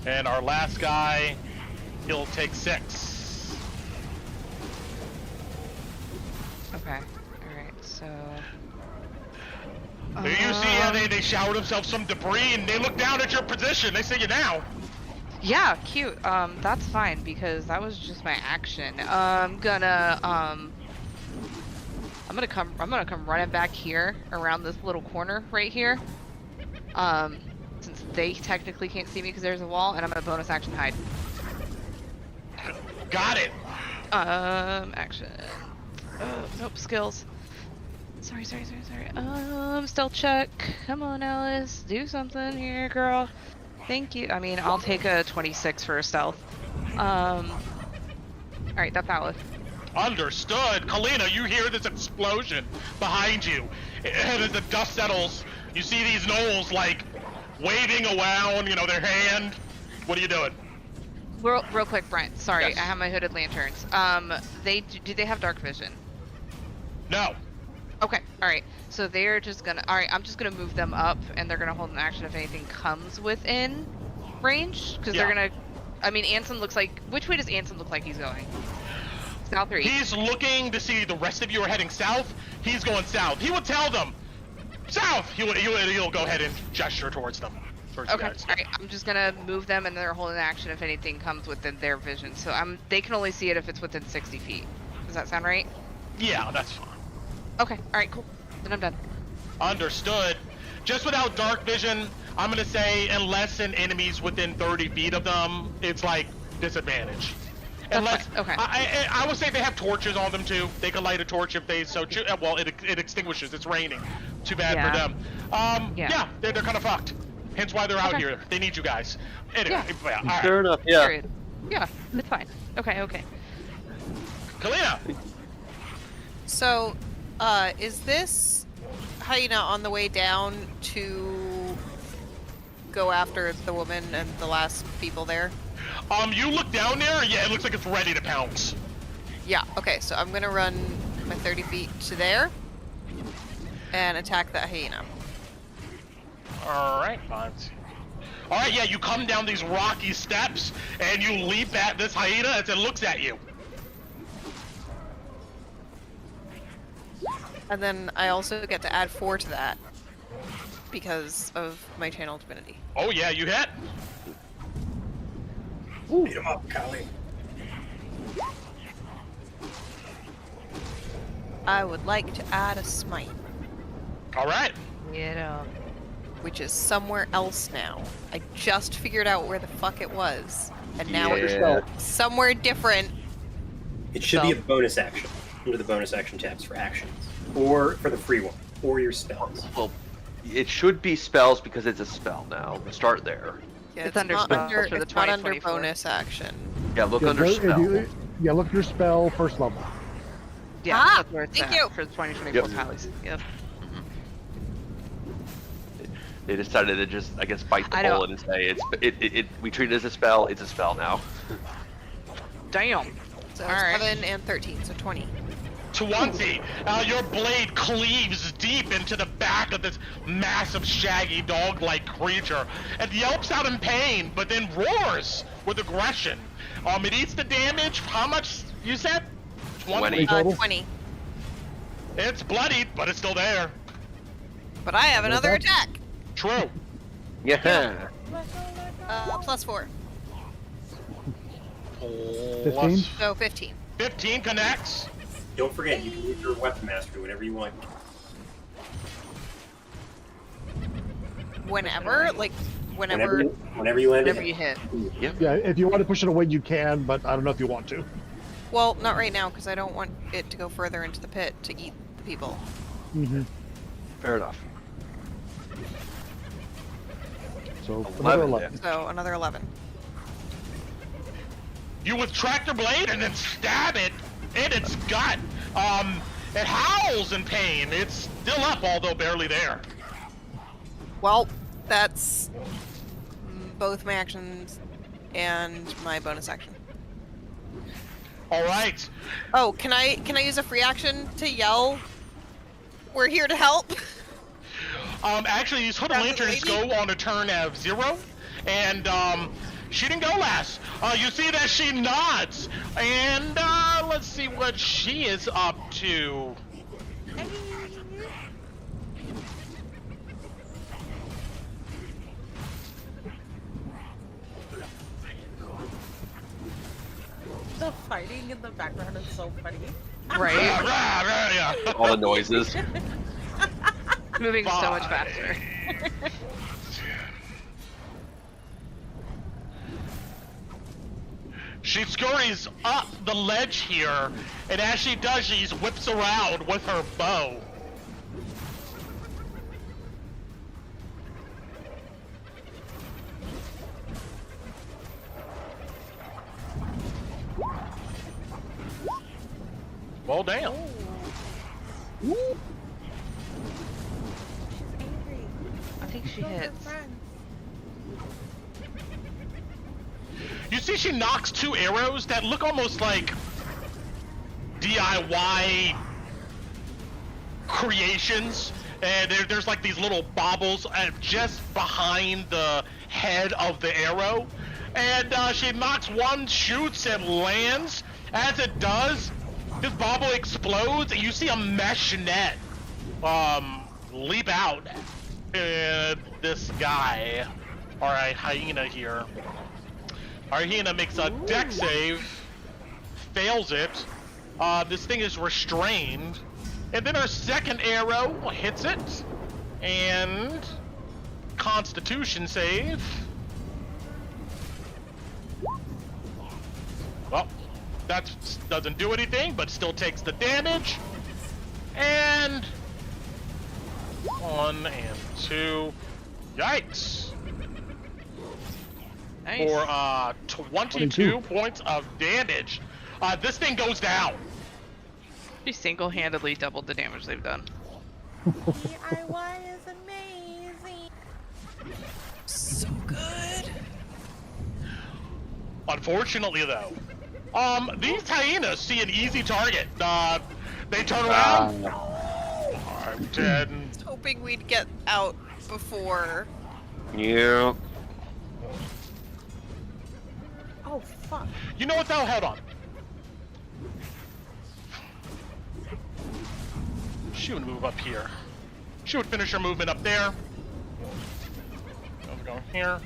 And our last guy, he'll take 6. Okay. Alright, so... You see how they shower themselves some debris and they look down at your position. They see you now. Yeah, cute. That's fine because that was just my action. I'm gonna come running back here around this little corner right here. Since they technically can't see me because there's a wall, and I'm gonna bonus action hide. Got it. Action. Nope, skills. Sorry. Stealth check. Come on, Alice. Do something here, girl. Thank you. I mean, I'll take a 26 for a stealth. Alright, that's Alice. Understood. Kalina, you hear this explosion behind you. And as the dust settles, you see these gnolls, like, waving around, you know, their hand. What are you doing? Real quick, Brent. Sorry, Yes. I have my hooded lanterns. Do they have dark vision? No. Okay, alright. So they're just gonna... Alright, I'm just gonna move them up, and they're gonna hold an action if anything comes within range. Because they're gonna... I mean, Ansem looks like... Which way does Ansem look like he's going? South or east? He's looking to see the rest of you are heading south. He's going south. He will tell them, south! He'll go ahead and gesture towards them. Towards Okay, you guys. alright. I'm just gonna move them, and they're holding action if anything comes within their vision. So they can only see it if it's within 60 feet. Does that sound right? Yeah, that's fine. Okay, alright, cool. Then I'm done. Understood. Just without dark vision, I'm gonna say unless an enemy's within 30 feet of them, it's like disadvantage. Unless, fine. Okay. I would say they have torches on them too. They can light a torch if they so choose. Well, it extinguishes. It's raining. Too bad for them. Yeah, they're kind of fucked. Hence why they're out here. They need you guys. Anyway, all right. Fair enough, yeah. Period. Yeah, it's fine. Okay. Kalina! So, is this hyena on the way down to go after the woman and the last people there? You look down there, yeah, it looks like it's ready to pounce. Yeah, okay, so I'm gonna run my 30 feet to there and attack that hyena. Alright, fine. Alright, yeah, you come down these rocky steps and you leap at this hyena as it looks at you. And then I also get to add 4 to that because of my channel divinity. Oh yeah, you hit. Beat him up, Kali. I would like to add a smite, All right. Get up. which is somewhere else now. I just figured out where the fuck it was, and now it's Yeah. somewhere different. It should be a bonus action under the bonus action tabs for actions, or for the free one, or your spells. Well, it should be spells because it's a spell now. We'll start there. Yeah, It's under not spells under, for the it's not under 2024. bonus action. Yeah, look Yeah, under go- if spell. yeah, look at your spell first level. Yeah, Ah, that's where it's thank at you. for the 2024 Yep. tallies. Yep. They decided to just, I guess, bite the I know. bullet and say we treat it as a spell. It's a spell now. Damn. So All right. 7 and 13, so 20. 20. Your blade cleaves deep into the back of this massive, shaggy, dog-like creature, and yelps out in pain, but then roars with aggression. It eats the damage. How much you said? 20. Total? 20. It's bloodied, but it's still there. But I have another that? attack. True. Yeah. +4, 15? so 15. 15 connects. Don't forget, you can use your weapon mastery whenever you want. Whenever, like, whenever. Whenever you land Whenever it. you hit. Yeah, if you want to push it away, you can, but I don't know if you want to. Well, not right now, because I don't want it to go further into the pit to eat the people. Mm-hmm. Fair enough. So 11, another 11. So another 11. You with tractor blade and then stab it in its gut. It howls in pain. It's still up, although barely there. Well, that's both my actions and my bonus action. All right. Oh, can I use a free action to yell? We're here to help. Actually, these hooded That's the lanterns lady? go on a turn of 0, and she didn't go last. You see that she nods, and let's see what she is up to. The fighting in the background is so funny. Right? Yeah. All the noises. Moving so much 5. faster. She scurries up the ledge here, and as she does, she whips around with her bow. Well, damn. I think she hits. You see she knocks 2 arrows that look almost like DIY creations. And there's like these little baubles just behind the head of the arrow. And she knocks one, shoots, and lands. As it does, this bauble explodes, and you see a mesh net leap out. And this guy, alright, hyena here. Our hyena makes a dex save, fails it. This thing is restrained. And then our second arrow hits it. And Constitution save. Well, that doesn't do anything, but still takes the damage. And 1 and 2. Yikes. Nice. For 22 points of damage. This thing goes down. She single-handedly doubled the damage they've done. DIY is amazing. So good. Unfortunately, though, these hyenas see an easy target. They turn around. I'm dead. I was hoping we'd get out before. Yeah. Oh fuck. You know what, though? Hold on. She would move up here. She would finish her movement up there. here.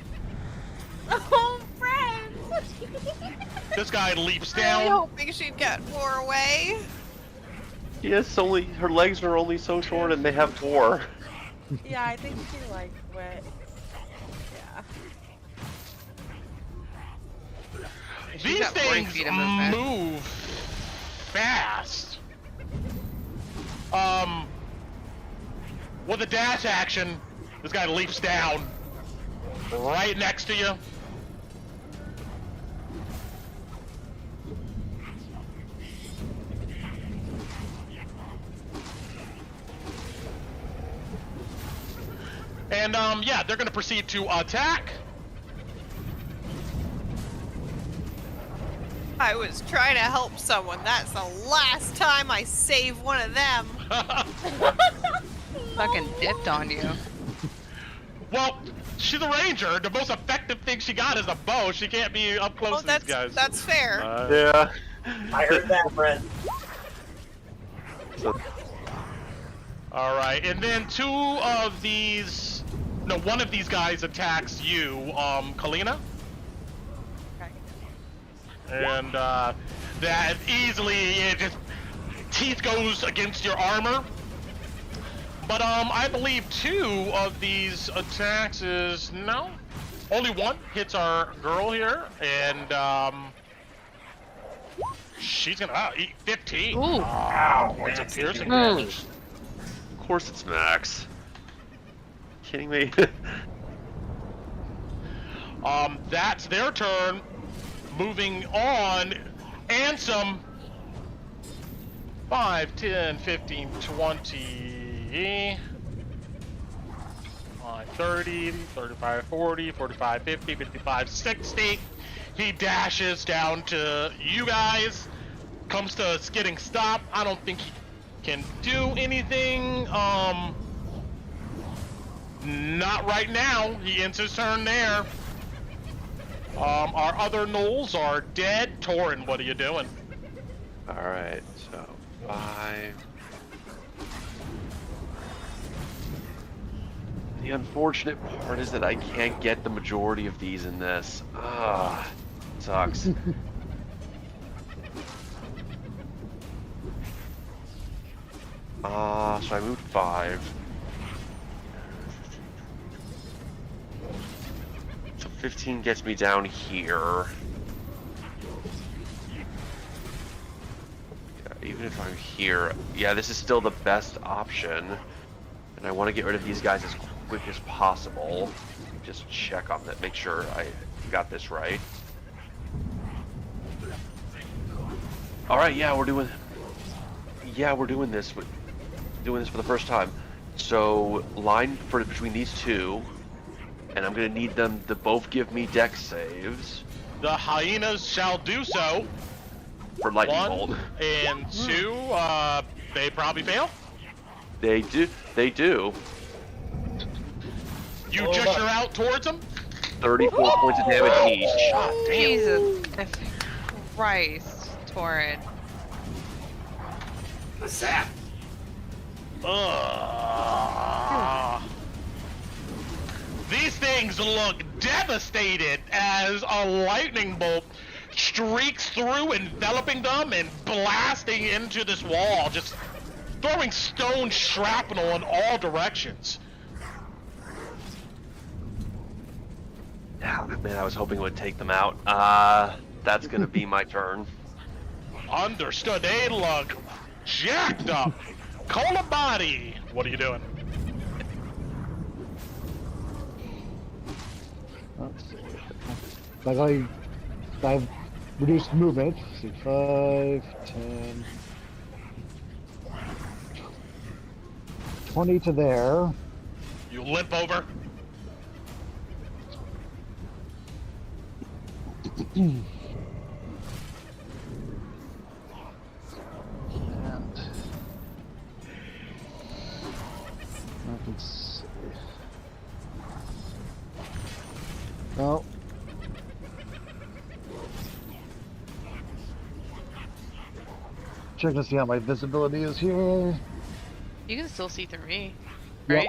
Oh, friends! This guy leaps Really down. hoping she'd get more away. Yes, only her legs are only so short and they have 4. Yeah, I think she like went. Yeah. She's These got 40 things feet of movement. move fast. With a dash action, this guy leaps down right next to you. And yeah, they're gonna proceed to attack. I was trying to help someone. That's the last time I save one of them. Fucking dipped on you. Well, she's a ranger. The most effective thing she got is a bow. She can't be up close Oh, to these guys. that's fair. Yeah. I heard that, friend. So, All right, and then one of these guys attacks you, Kalina. Okay. And that easily, teeth goes against your armor. But I believe 2 of these attacks only one hits our girl here, and she's gonna eat 15. Ooh. Wow, points of piercing damage. of course it's Max. Kidding me? That's their turn. Moving on, Ansem. 5, 10, 15, 20, 30, 35, 40, 45, 50, 55, 60. He dashes down to you guys. Comes to skidding stop. I don't think he can do anything. Not right now. He ends his turn there. Our other gnolls are dead. Torin, what are you doing? Alright, so 5. The unfortunate part is that I can't get the majority of these in this. Ah, sucks. So I moved 5. So 15 gets me down here. Yeah, even if I'm here, yeah, this is still the best option. And I want to get rid of these guys as quick as possible. Just check on that, make sure I got this right. Alright, yeah, we're doing this. Doing this for the first time. So line for between these 2, and I'm gonna need them to both give me dex saves The hyenas shall do so. for lightning 1 bolt. and 2, they probably fail. They do. You gesture out towards them. 34 points of damage each. God damn. Jesus Christ, Torin. A zap. These things look devastated as a lightning bolt streaks through, enveloping them and blasting into this wall, just throwing stone shrapnel in all directions. Ah, man, I was hoping it would take them out. That's gonna be my turn. Understood. They look jacked up. Kolabadi, what are you doing? Let's see. I've reduced movement. Let's see, 5, 10, 20 to there. You limp over. And I can see. Well, check to see how my visibility is here. You can still see through me, Yep. right?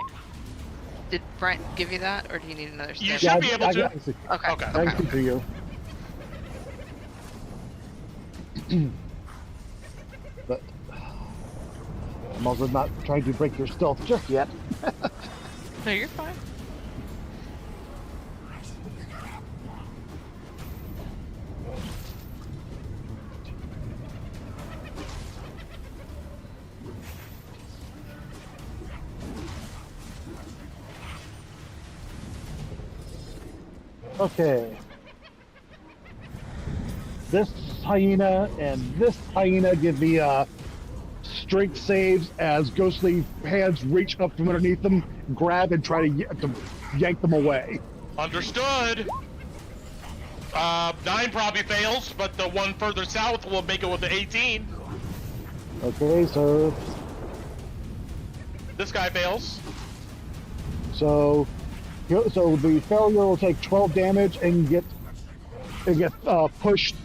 Did Brent give you that, or do you need another You step? should be able to. I see. Okay. Okay. I see for you. But I'm also not trying to break your stealth just yet. No, you're fine. Okay. This hyena and this hyena give me strength saves as ghostly hands reach up from underneath them, grab, and try to yank them away. Understood. 9 probably fails, but the one further south will make it with the 18. Okay, so This guy fails. so the failure will take 12 damage and get pushed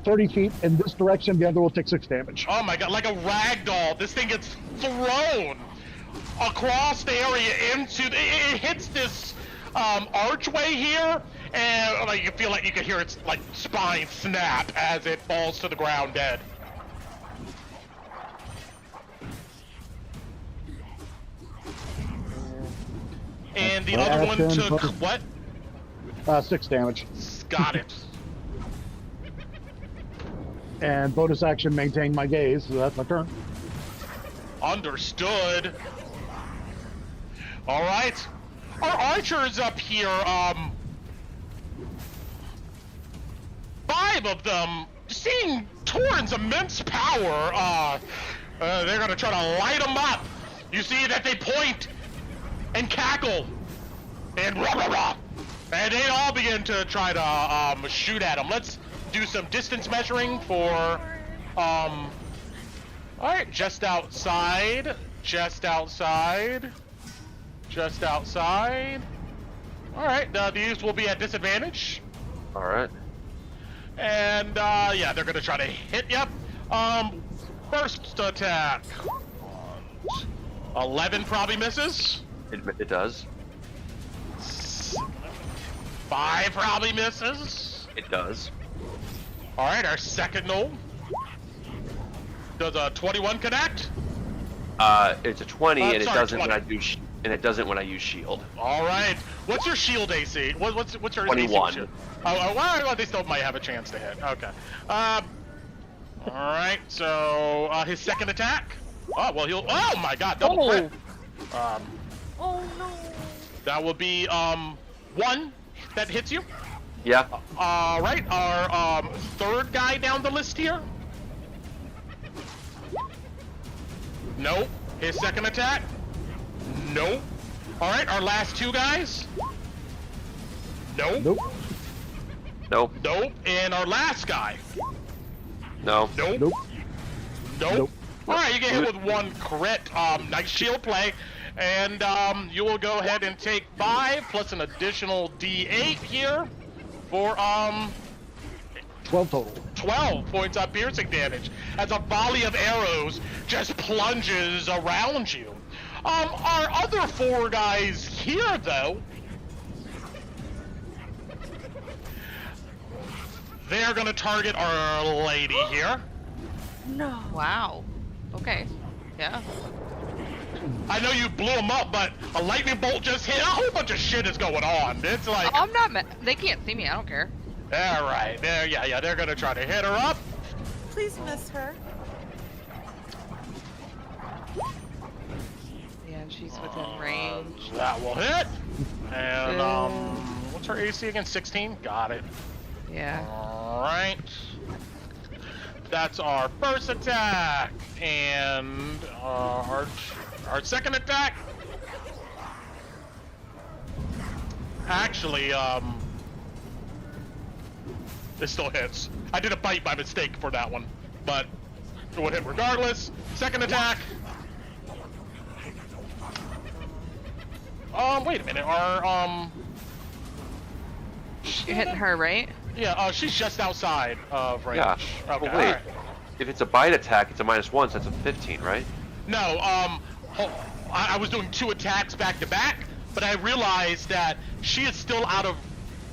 30 feet in this direction. The other will take 6 damage. Oh my god, like a rag doll. This thing gets thrown across the area into it hits this archway here, and like you feel like you can hear its like spine snap as it falls to the ground dead. And the other one Action, took focus. what? 6 damage. Got it. And bonus action, maintain my gaze. So that's my turn. Understood. All right. Our archers up here, 5 of them, seeing Torin's immense power, they're gonna try to light them up. You see that they point and cackle and rah rah rah, and they all begin to try to shoot at him. Let's do some distance measuring for all right, just outside. All right, these will be at disadvantage, All right. and yeah, they're gonna try to hit you. First attack, 11 probably misses. It does. 5 probably misses. It does. All right, our second null. Does a 21 connect? It's a 20, and it sorry, doesn't 20. when I do and it doesn't when I use shield. All right. What's your shield AC? What's your 21. AC shield? Well, they still might have a chance to hit. Okay. All right. So his second attack. Oh well, he'll. Oh my God, double crit. Oh no. That will be 1 that hits you. Yeah. All right. Our third guy down the list here. Nope. His second attack. Nope. All right. Our last 2 guys. Nope. Nope. Nope. Nope. And our last guy. No. Nope. Nope. Nope. Nope. All right, you get hit with 1 crit. Nice shield play, and you will go ahead and take 5 plus an additional D8 here for 12 total. 12 points of piercing damage as a volley of arrows just plunges around you. Our other 4 guys here, though, they're gonna target our lady here. No. Wow. Okay. Yeah. I know you blew them up, but a lightning bolt just hit. A whole bunch of shit is going on. It's like, I'm not. They can't see me. I don't care. all right, there, yeah, they're gonna try to hit her up. Please miss her. Yeah, she's within range. That will hit. And what's her AC again? 16. Got it. Yeah. All right. That's our first attack, and our second attack. Actually, it still hits. I did a bite by mistake for that one, but it would hit regardless. Second attack. Wait a minute. Our You're hitting her, right? yeah, she's just outside of range. Yeah. Okay. Well, wait. Alright. If it's a bite attack, it's a -1, so that's a 15, right? No, I was doing 2 attacks back to back, but I realized that she is still out of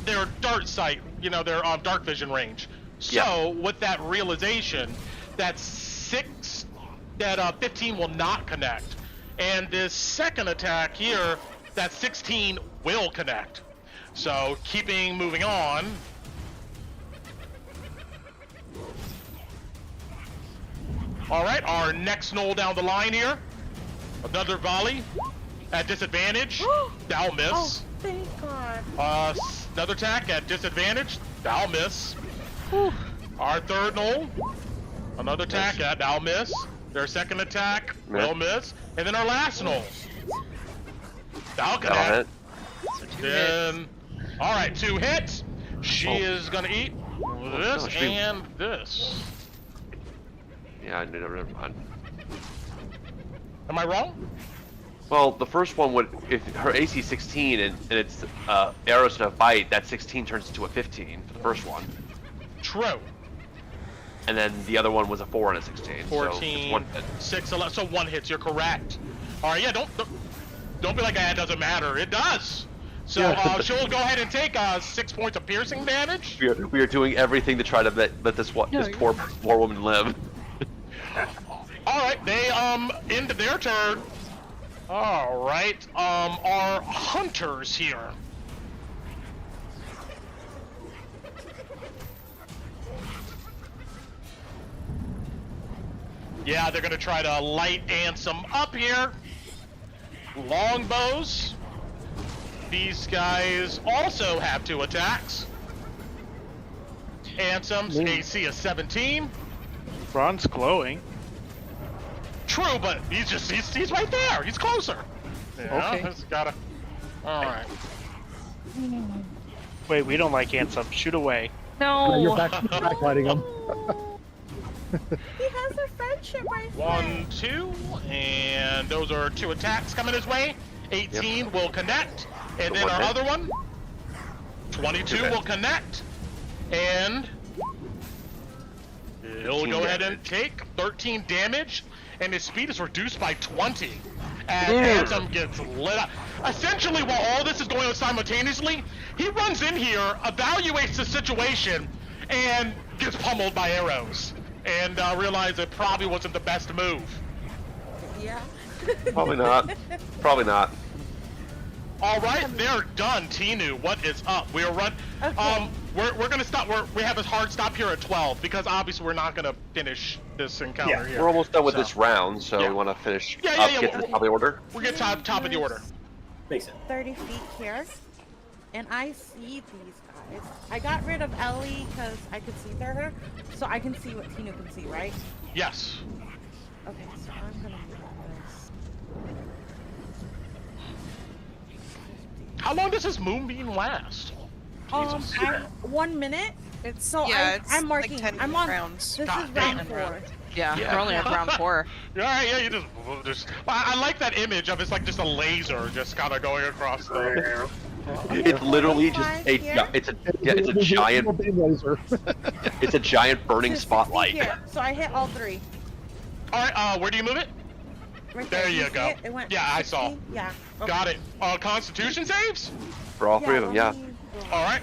their dart sight, their dark vision range. So with that realization, that 15 will not connect, and this second attack here, that 16 will connect. So moving on. All right, our next knoll down the line here. Another volley at disadvantage. That'll miss. Oh, thank God. Another attack at disadvantage. That'll miss. Whew. Our third knoll. Another attack at that'll miss. Their second attack will miss. And then our last knoll. That'll connect. Then, all right, 2 hits. She is gonna eat this and this. Yeah, I knew that. Never mind. Am I wrong? Well, the first one would, if her AC 16 and it's arrows to bite, that 16 turns into a 15 for the first one. True. And then the other one was a 4 and a 16. 14, so 6, 11. So 1 hits. You're correct. All right. Yeah. Don't be like that. It doesn't matter. It does. So she'll go ahead and take 6 points of piercing damage. We are doing everything to try to let this poor woman live. All right, they end their turn. All right, our hunters here. Yeah, they're gonna try to light Ansem up here. Longbows. These guys also have 2 attacks. Ansem's AC is 17. Ron's glowing. True, but he's right there. He's closer. Yeah, Okay. He's gotta. All right. Wait, we don't like Ansem. Shoot away. No. You're backlighting him. He has a friendship bracelet. 1, 2, and those are 2 attacks coming his way. 18 will connect, and then our other one, 22 will connect, and he'll go ahead and take 13 damage, and his speed is reduced by 20 as Ansem gets lit up. Essentially, while all this is going on simultaneously, he runs in here, evaluates the situation, and gets pummeled by arrows, and realizes it probably wasn't the best move. Yeah. Probably not. Probably not. All right, they're done. Tinu, what is up? We're we're gonna stop. We have a hard stop here at 12 because obviously we're not gonna finish this encounter here. We're almost done with this round, so we want to finish get to the top of the order. We get top of the order. Makes sense. 30 feet here, and I see these guys. I got rid of Ellie because I could see through her, so I can see what Tinu can see, right? Yes. Okay, so I'm gonna move this. How long does this moonbeam last? Jesus. 1 minute. It's So it's I'm marking. like 10 I'm on. rounds. This God is damn. round 4. Yeah, Yeah. we're only on round 4. Yeah, you just. I like that image of it's like just a laser just kind of going across the. It's literally just it's a giant laser. it's a giant burning Just 60 spotlight. here. So I hit all 3. All right, where do you move it? Right There you see go. it? It went Yeah, I 60? saw. Yeah. Got it. Constitution saves. For all 3 of them, yeah. let me go. All right.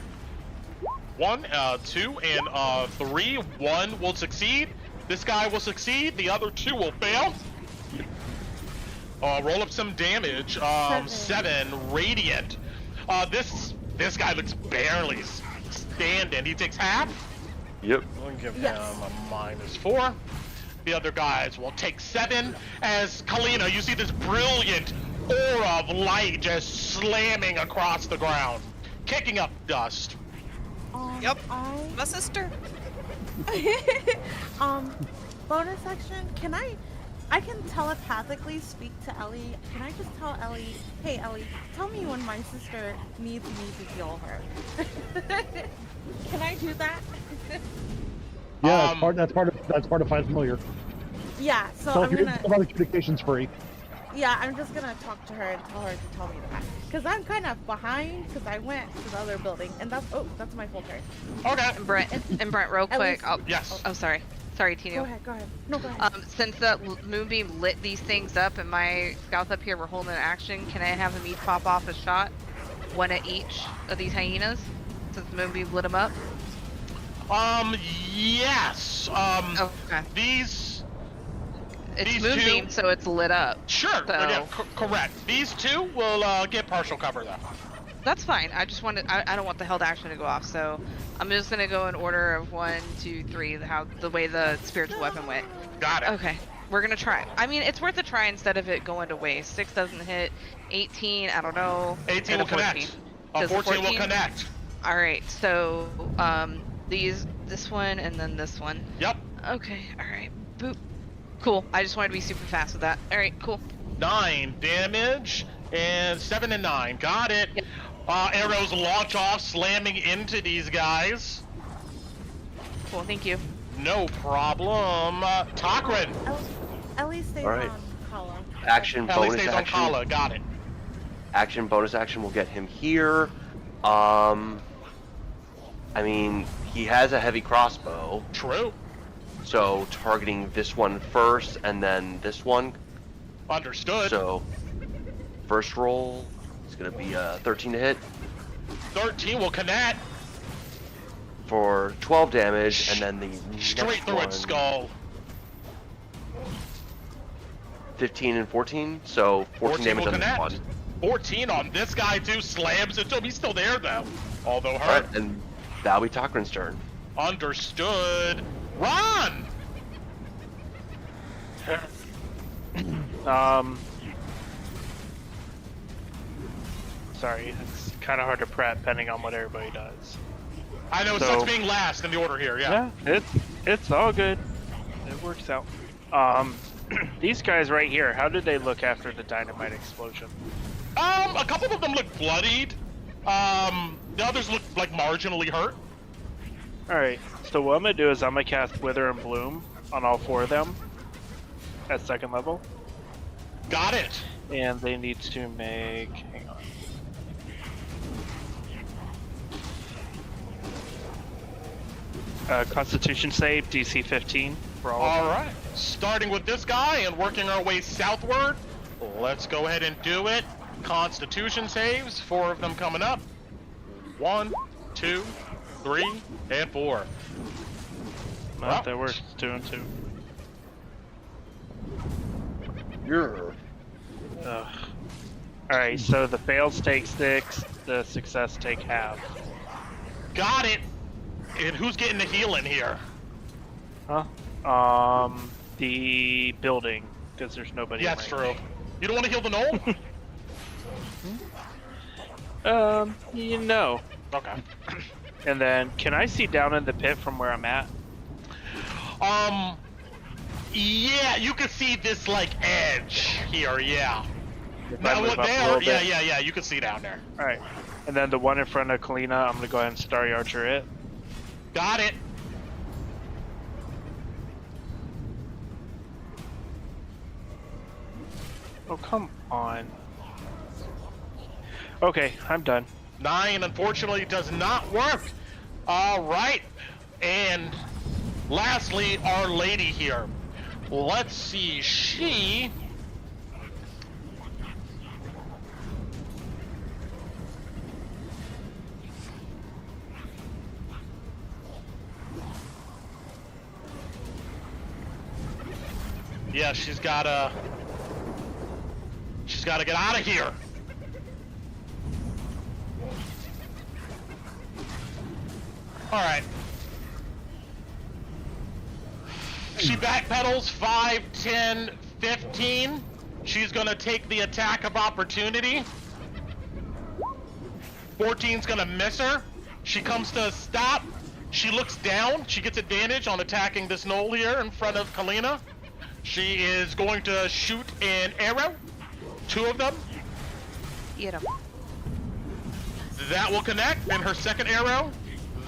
1, 2, and 3. 1 will succeed. This guy will succeed. The other 2 will fail. Roll up some damage. 7 radiant. This guy looks barely standing. He takes half. Yep. We'll give Yes. him a -4. The other guys will take 7. As Kalina, you see this brilliant aura of light just slamming across the ground, kicking up dust. Yep. My sister. Bonus action. Can I can telepathically speak to Ellie. Can I just tell Ellie, hey Ellie, tell me when my sister needs me to heal her? Can I do that? Yeah, that's part of Find Familiar. Yeah, so So I'm if you're gonna. about the communications free. Yeah, I'm just gonna talk to her and tell her to tell me that. Cause I'm kind of behind, cause I went to the other building, and that's my full turn. Okay. And Brent, real quick. At least- I'll, Yes. oh, sorry. Sorry, Tinu. Go ahead. No, go ahead. Since the moonbeam lit these things up and my scouts up here were holding an action, can I have them each pop off a shot? One at each of these hyenas? Since the moonbeam lit them up? Yes. Okay. These Moonbeam, two... so it's lit up. Sure, So... yeah, correct. These two will get partial cover, though. That's fine. I just wanted. I don't want the held action to go off, so I'm just gonna go in order of 1, 2, 3. The way the spiritual weapon went. Got it. Okay, we're gonna try. I mean, it's worth a try instead of it going to waste. 6 doesn't hit. 18. I don't know. 18 will connect. 14 will connect. All right. So this one and then this one. Yep. Okay. All right. Boop. Cool. I just wanted to be super fast with that. All right. Cool. 9 damage and 7 and 9. Got it. Yep. Arrows launch off, slamming into these guys. Cool. Thank you. No problem. Takrin. Ellie stays Alright. on Kala. Action, Ellie bonus stays on action. Kala. Got it. Action, bonus action will get him here. I mean, he has a heavy crossbow, True. so targeting this one first and then this one. Understood. So, first roll is going to be 13 to hit 13 will connect. for 12 damage, and then the Straight next through one, its skull. 15 and 14, so 14 damage will on this connect. one. 14 on this guy too. Slams into him. He's still there though. Although hurt. Alright, and that'll be Takrin's turn. Understood. Run! Sorry, it's kind of hard to prep depending on what everybody does. I know it So- sucks being last in the order here, yeah. It's all good. It works out. These guys right here, how did they look after the dynamite explosion? A couple of them look bloodied. The others look like marginally hurt. Alright, so what I'm gonna do is I'm gonna cast Wither and Bloom on all 4 of them at 2nd level. Got it. And they need to make... hang on. Constitution save, DC 15 for all of them. Alright. Starting with this guy and working our way southward. Let's go ahead and do it. Constitution saves, 4 of them coming up. 1, 2, 3, and 4. Well, that works. 2 and 2. You're Alright, so the fails take 6, the success take half. Got it. And who's getting the healing here? Huh? The building, because there's nobody. Yeah, in that's range. true. You don't want to heal the knoll? You know. Okay. And then, can I see down in the pit from where I'm at? Yeah, you can see this like edge here. Yeah. If I Now move what up a there? little Yeah, bit? yeah. You can see down there. All right. And then the one in front of Kalina, I'm gonna go ahead and Starry Archer it. Got it. Oh, come on. Okay, I'm done. 9 unfortunately does not work. All right. And lastly, Our Lady here. Let's see. She. Yeah, she's gotta get out of here. All right. She backpedals 5, 10, 15. She's gonna take the attack of opportunity. 14's gonna miss her. She comes to a stop. She looks down. She gets advantage on attacking this knoll here in front of Kalina. She is going to shoot an arrow. 2 of them. Eat 'em. That will connect. And her second arrow.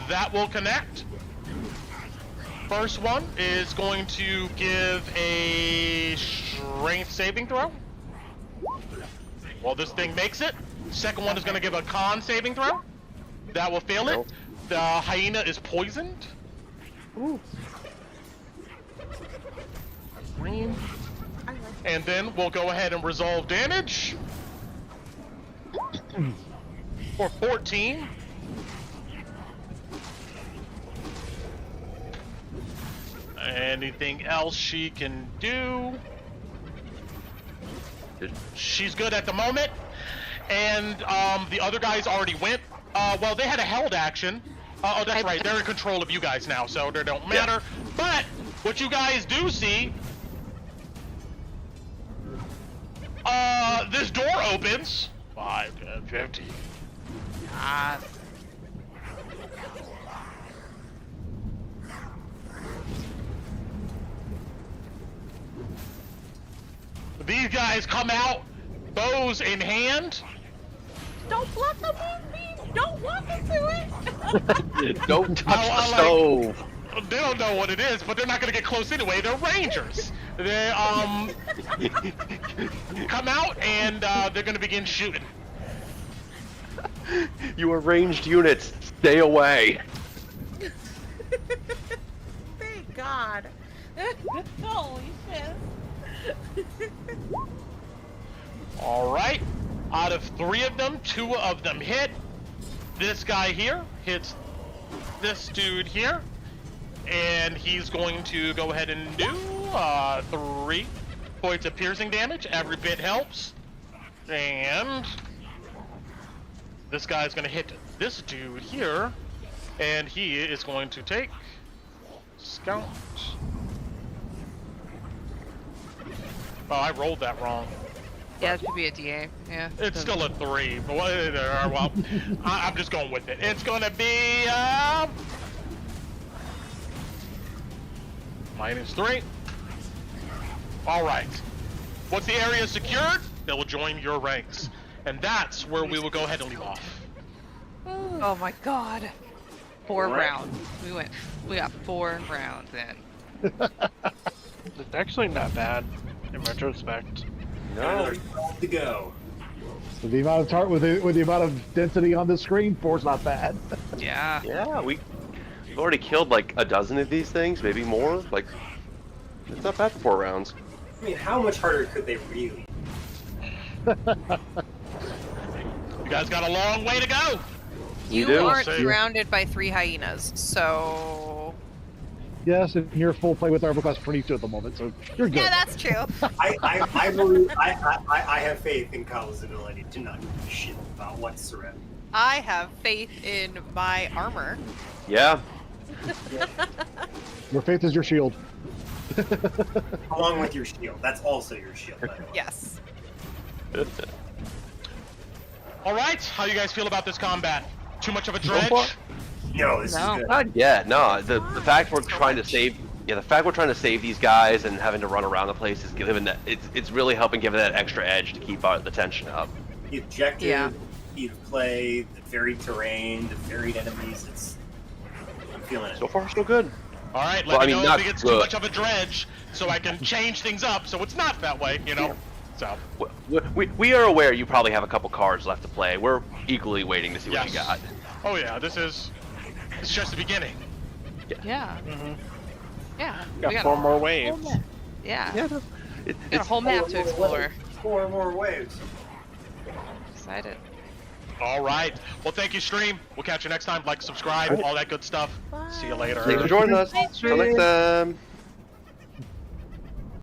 That will connect. First one is going to give a strength saving throw. Well, this thing makes it. Second one is going to give a con saving throw. That will fail it. The hyena is poisoned. Ooh. screen. I like And then we'll go ahead and resolve damage. For 14. Anything else she can do? She's good at the moment. And the other guys already went. Well, they had a held action. Oh, that's right. They're in control of you guys now, so they don't matter. But what you guys do see, this door opens. 5, 10, 15. These guys come out, bows in hand. Don't block the moonbeam! Don't walk into it! Don't touch the stove. They don't know what it is, but they're not gonna get close anyway. They're rangers. They come out and they're gonna begin shooting. You are ranged units. Stay away. Thank God. Holy shit. All right. Out of 3 of them, 2 of them hit. This guy here hits this dude here. And he's going to go ahead and do 3 points of piercing damage. Every bit helps. And this guy's going to hit this dude here. And he is going to take Scout. Oh, I rolled that wrong. Yeah, it could be a DA. Yeah. It's still a 3, but well, I'm just going with it. It's gonna be -3. All right. Once the area is secured, they will join your ranks, and that's where we will go ahead and leave off. Oh my God. 4 rounds. We got 4 rounds in. It's actually not bad in retrospect. Another 12 to go. With the amount of with the amount of density on the screen, 4's not bad. Yeah. Yeah, we've already killed like a dozen of these things, maybe more. Like, it's not bad for 4 rounds. I mean, how much harder could they really? You guys got a long way to go. You do. aren't Same. surrounded by 3 hyenas, so Yes, and you're full play with Armor Class 22 at the moment, so you're good. yeah, that's true. I believe I have faith in Kyle's ability to not give a shit about what's surrounding. I have faith in my armor. Yeah. Your faith is your shield. Along with your shield. That's also your shield. By the way. Yes. All right. How you guys feel about this combat? Too much of a So far? dredge? No, this No. is good. Not yet. No. The fact we're trying to save. Yeah, the fact we're trying to save these guys and having to run around the place is giving that. It's really helping give it that extra edge to keep the tension up. The objective, Yeah. speed of play, the varied terrain, the varied enemies. I'm feeling it. So far, so good. All right. Well, Let I me mean, know not if it gets too good. much of a dredge, so I can change things up, so it's not that way. You know. So. We are aware you probably have a couple cards left to play. We're equally waiting to see what you Yes. got. Oh yeah. This is just the beginning. Yeah. Mm-hmm. Yeah. Got We 4 more whole waves. map. Yeah. Yeah. We got a whole map to explore. 4 more waves. Excited. All right. Well, thank you, stream. We'll catch you next time. Like, subscribe, all that good stuff. See you later. Thanks for joining us. Till next time.